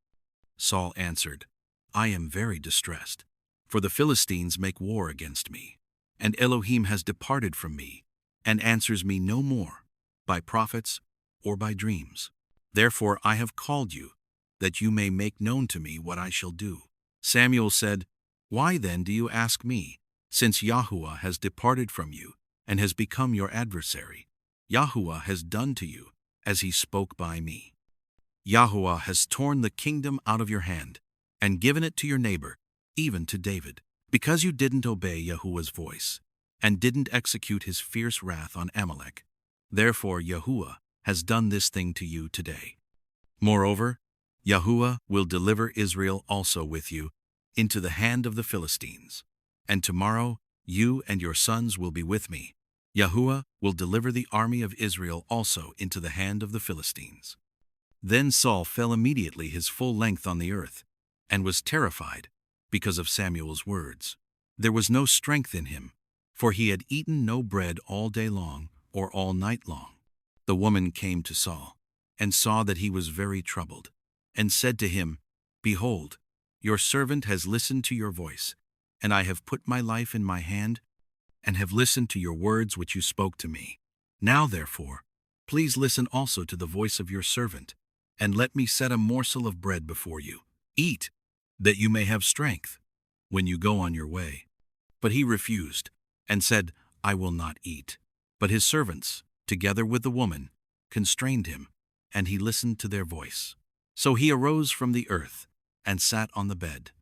Saul answered, "I am very distressed, For the Philistines make war against me, and Elohim has departed from me, and answers me no more, by prophets or by dreams. Therefore I have called you, that you may make known to me what I shall do. Samuel said, Why then do you ask me, since Yahuah has departed from you, and has become your adversary? Yahuah has done to you, as he spoke by me. Yahuah has torn the kingdom out of your hand, and given it to your neighbor, even to David, because you didn't obey Yahuah's voice, and didn't execute his fierce wrath on Amalek. Therefore Yahuah has done this thing to you today. Moreover, Yahuah will deliver Israel also with you into the hand of the Philistines. And tomorrow you and your sons will be with me. Yahuah will deliver the army of Israel also into the hand of the Philistines. Then Saul fell immediately his full length on the earth, and was terrified because of Samuel's words. There was no strength in him, for he had eaten no bread all day long or all night long. The woman came to Saul, and saw that he was very troubled, and said to him, Behold, your servant has listened to your voice, and I have put my life in my hand, and have listened to your words which you spoke to me. Now therefore, please listen also to the voice of your servant, and let me set a morsel of bread before you. Eat, that you may have strength, when you go on your way. But he refused, and said, I will not eat. But his servants, together with the woman, constrained him, and he listened to their voice. So he arose from the earth, and sat on the bed.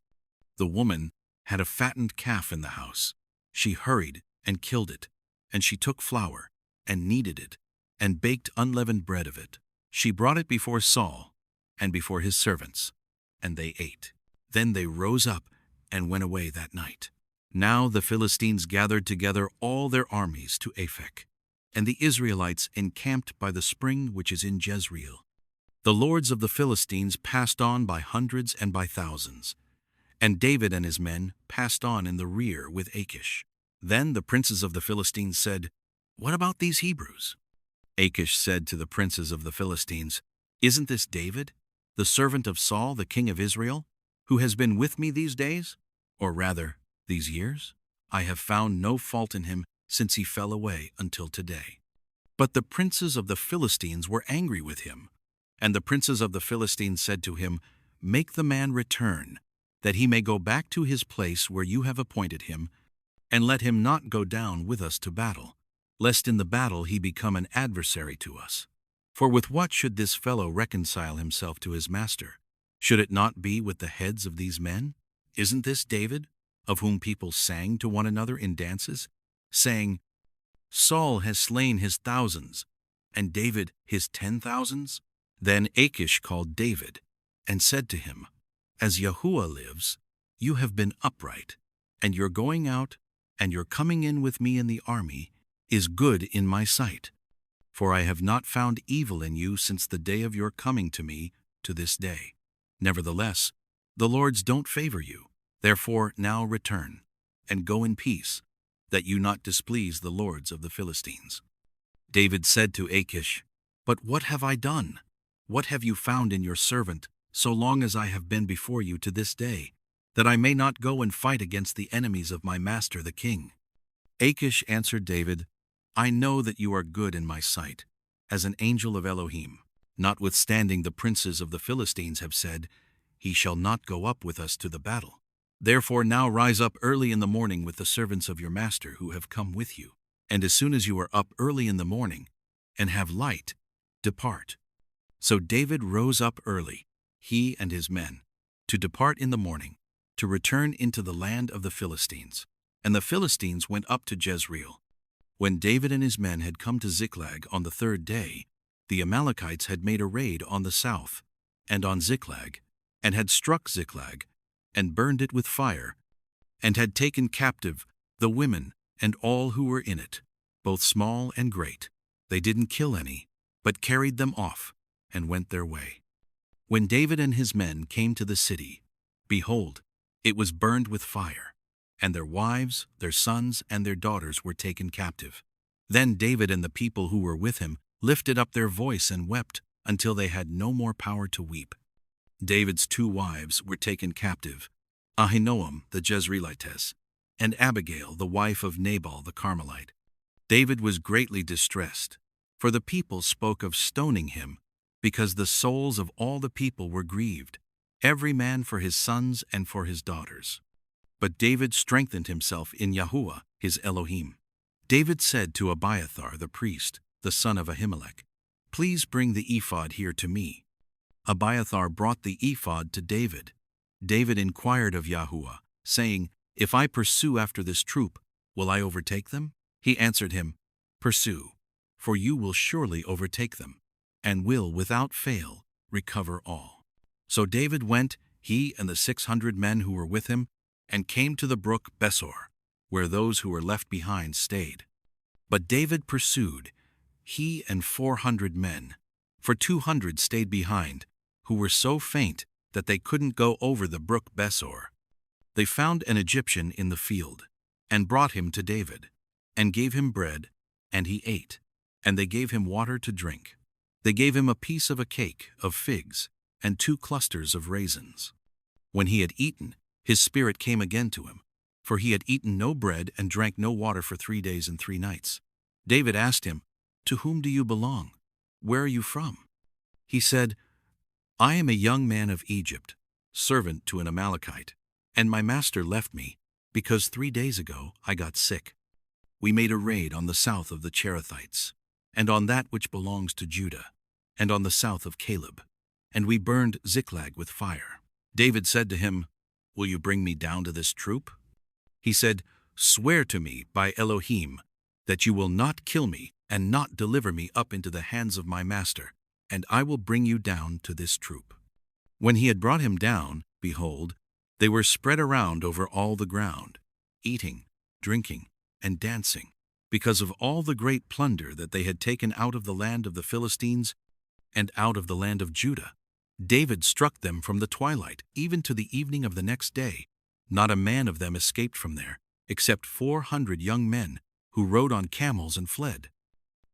The woman had a fattened calf in the house. She hurried and killed it, and she took flour, and kneaded it, and baked unleavened bread of it. She brought it before Saul, and before his servants, and they ate. Then they rose up, and went away that night. Now the Philistines gathered together all their armies to Aphek, and the Israelites encamped by the spring which is in Jezreel. The lords of the Philistines passed on by hundreds and by thousands, and David and his men passed on in the rear with Achish. Then the princes of the Philistines said, What about these Hebrews? Achish said to the princes of the Philistines, Isn't this David, the servant of Saul, the king of Israel, who has been with me these days? Or rather, these years? I have found no fault in him since he fell away until today. But the princes of the Philistines were angry with him. And the princes of the Philistines said to him, Make the man return, that he may go back to his place where you have appointed him, and let him not go down with us to battle, lest in the battle he become an adversary to us. For with what should this fellow reconcile himself to his master? Should it not be with the heads of these men? Isn't this David, of whom people sang to one another in dances, saying, Saul has slain his thousands, and David his 10,000s? Then Achish called David, and said to him, As Yahuah lives, you have been upright, and your going out and your coming in with me in the army is good in my sight. For I have not found evil in you since the day of your coming to me to this day. Nevertheless, the lords don't favor you. Therefore now return, and go in peace, that you not displease the lords of the Philistines. David said to Achish, But what have I done? What have you found in your servant, so long as I have been before you to this day, that I may not go and fight against the enemies of my master the king? Achish answered David, I know that you are good in my sight, as an angel of Elohim. Notwithstanding the princes of the Philistines have said, He shall not go up with us to the battle. Therefore now rise up early in the morning with the servants of your master who have come with you. And as soon as you are up early in the morning, and have light, depart. So David rose up early, he and his men, to depart in the morning, to return into the land of the Philistines. And the Philistines went up to Jezreel. When David and his men had come to Ziklag on the third day, the Amalekites had made a raid on the south, and on Ziklag, and had struck Ziklag, and burned it with fire, and had taken captive the women and all who were in it, both small and great. They didn't kill any, but carried them off, and went their way. When David and his men came to the city, behold, it was burned with fire, and their wives, their sons, and their daughters were taken captive. Then David and the people who were with him lifted up their voice and wept until they had no more power to weep. David's 2 wives were taken captive, Ahinoam the Jezreelitess, and Abigail the wife of Nabal the Carmelite. David was greatly distressed, for the people spoke of stoning him, because the souls of all the people were grieved, every man for his sons and for his daughters. But David strengthened himself in Yahuah his Elohim. David said to Abiathar the priest, the son of Ahimelech, "Please bring the ephod here to me." Abiathar brought the ephod to David. David inquired of Yahuah, saying, "If I pursue after this troop, will I overtake them?" He answered him, "Pursue, for you will surely overtake them, and will without fail recover all." So David went, he and the 600 men who were with him, and came to the brook Besor, where those who were left behind stayed. But David pursued, he and 400 men, for 200 stayed behind, who were so faint that they couldn't go over the brook Besor. They found an Egyptian in the field, and brought him to David, and gave him bread, and he ate, and they gave him water to drink. They gave him a piece of a cake of figs, and 2 clusters of raisins. When he had eaten, his spirit came again to him, for he had eaten no bread and drank no water for 3 days and 3 nights. David asked him, "To whom do you belong? Where are you from?" He said, "I am a young man of Egypt, servant to an Amalekite, and my master left me, because 3 days ago I got sick. We made a raid on the south of the Cherethites, and on that which belongs to Judah, and on the south of Caleb, and we burned Ziklag with fire." David said to him, "Will you bring me down to this troop?" He said, "Swear to me by Elohim that you will not kill me and not deliver me up into the hands of my master, and I will bring you down to this troop." When he had brought him down, behold, they were spread around over all the ground, eating, drinking, and dancing, because of all the great plunder that they had taken out of the land of the Philistines and out of the land of Judah. David struck them from the twilight even to the evening of the next day. Not a man of them escaped from there, except 400 young men who rode on camels and fled.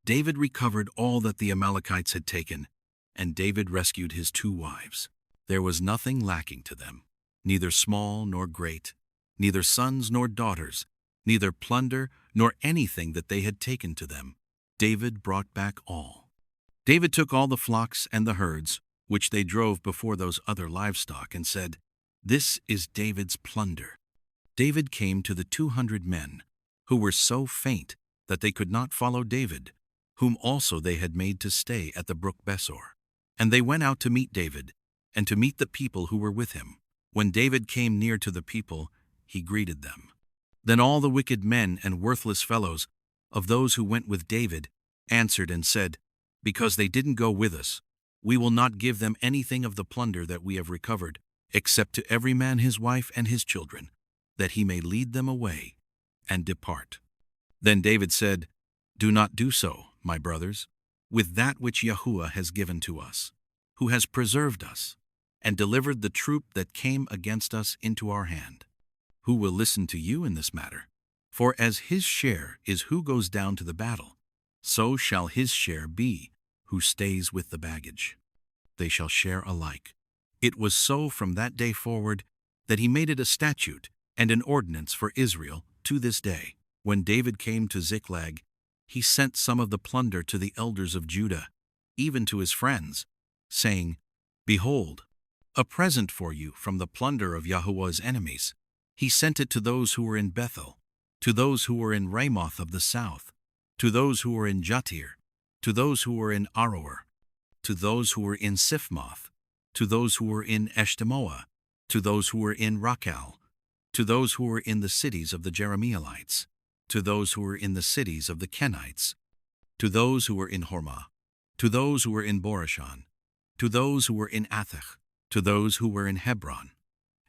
David recovered all that the Amalekites had taken, and David rescued his 2 wives. There was nothing lacking to them, neither small nor great, neither sons nor daughters, neither plunder nor anything that they had taken to them. David brought back all. David took all the flocks and the herds, which they drove before those other livestock, and said, "This is David's plunder." David came to the 200 men, who were so faint that they could not follow David, whom also they had made to stay at the brook Besor. And they went out to meet David, and to meet the people who were with him. When David came near to the people, he greeted them. Then all the wicked men and worthless fellows of those who went with David answered and said, "Because they didn't go with us, we will not give them anything of the plunder that we have recovered, except to every man his wife and his children, that he may lead them away and depart." Then David said, "Do not do so, my brothers, with that which Yahuah has given to us, who has preserved us, and delivered the troop that came against us into our hand. Who will listen to you in this matter? For as his share is who goes down to the battle, so shall his share be who stays with the baggage. They shall share alike." It was so from that day forward that he made it a statute and an ordinance for Israel to this day. When David came to Ziklag, he sent some of the plunder to the elders of Judah, even to his friends, saying, "Behold, a present for you from the plunder of Yahuah's enemies." He sent it to those who were in Bethel, to those who were in Ramoth of the south, to those who were in Jatir, to those who were in Aroer, to those who were in Siphmoth, to those who were in Eshtemoa, to those who were in Rachal, to those who were in the cities of the Jerahmeelites, to those who were in the cities of the Kenites, to those who were in Hormah, to those who were in Borashan, to those who were in Athach, to those who were in Hebron,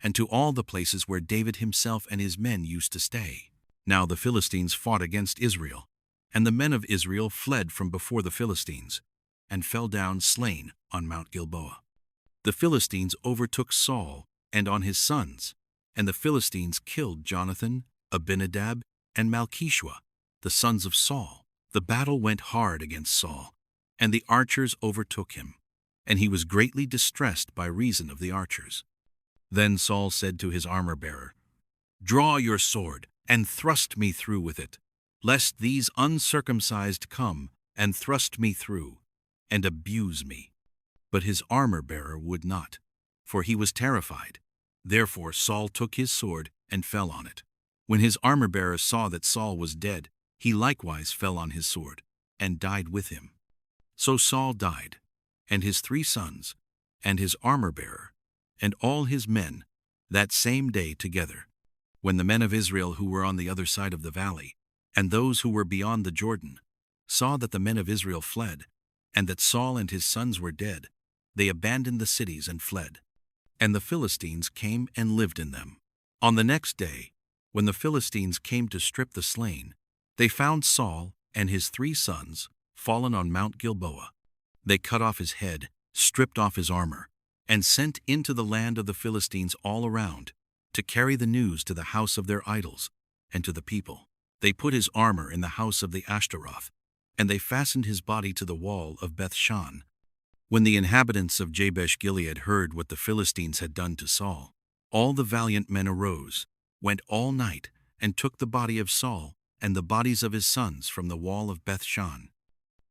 and to all the places where David himself and his men used to stay. Now the Philistines fought against Israel, and the men of Israel fled from before the Philistines, and fell down slain on Mount Gilboa. The Philistines overtook Saul and on his sons, and the Philistines killed Jonathan, Abinadab, and Malchishua, the sons of Saul. The battle went hard against Saul, and the archers overtook him, and he was greatly distressed by reason of the archers. Then Saul said to his armor-bearer, "Draw your sword, and thrust me through with it, lest these uncircumcised come and thrust me through, and abuse me." But his armor-bearer would not, for he was terrified. Therefore Saul took his sword and fell on it. When his armor-bearer saw that Saul was dead, he likewise fell on his sword, and died with him. So Saul died, and his 3 sons, and his armor-bearer, and all his men, that same day together. When the men of Israel who were on the other side of the valley, and those who were beyond the Jordan, saw that the men of Israel fled, and that Saul and his sons were dead, they abandoned the cities and fled. And the Philistines came and lived in them. On the next day, when the Philistines came to strip the slain, they found Saul and his 3 sons fallen on Mount Gilboa. They cut off his head, stripped off his armor, and sent into the land of the Philistines all around, to carry the news to the house of their idols and to the people. They put his armor in the house of the Ashtaroth, and they fastened his body to the wall of Beth-shan. When the inhabitants of Jabesh-Gilead heard what the Philistines had done to Saul, all the valiant men arose, went all night, and took the body of Saul and the bodies of his sons from the wall of Beth-shan.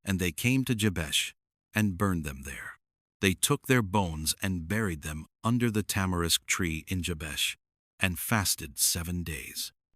And they came to Jabesh and burned them there. They took their bones and buried them under the tamarisk tree in Jabesh, and fasted 7 days.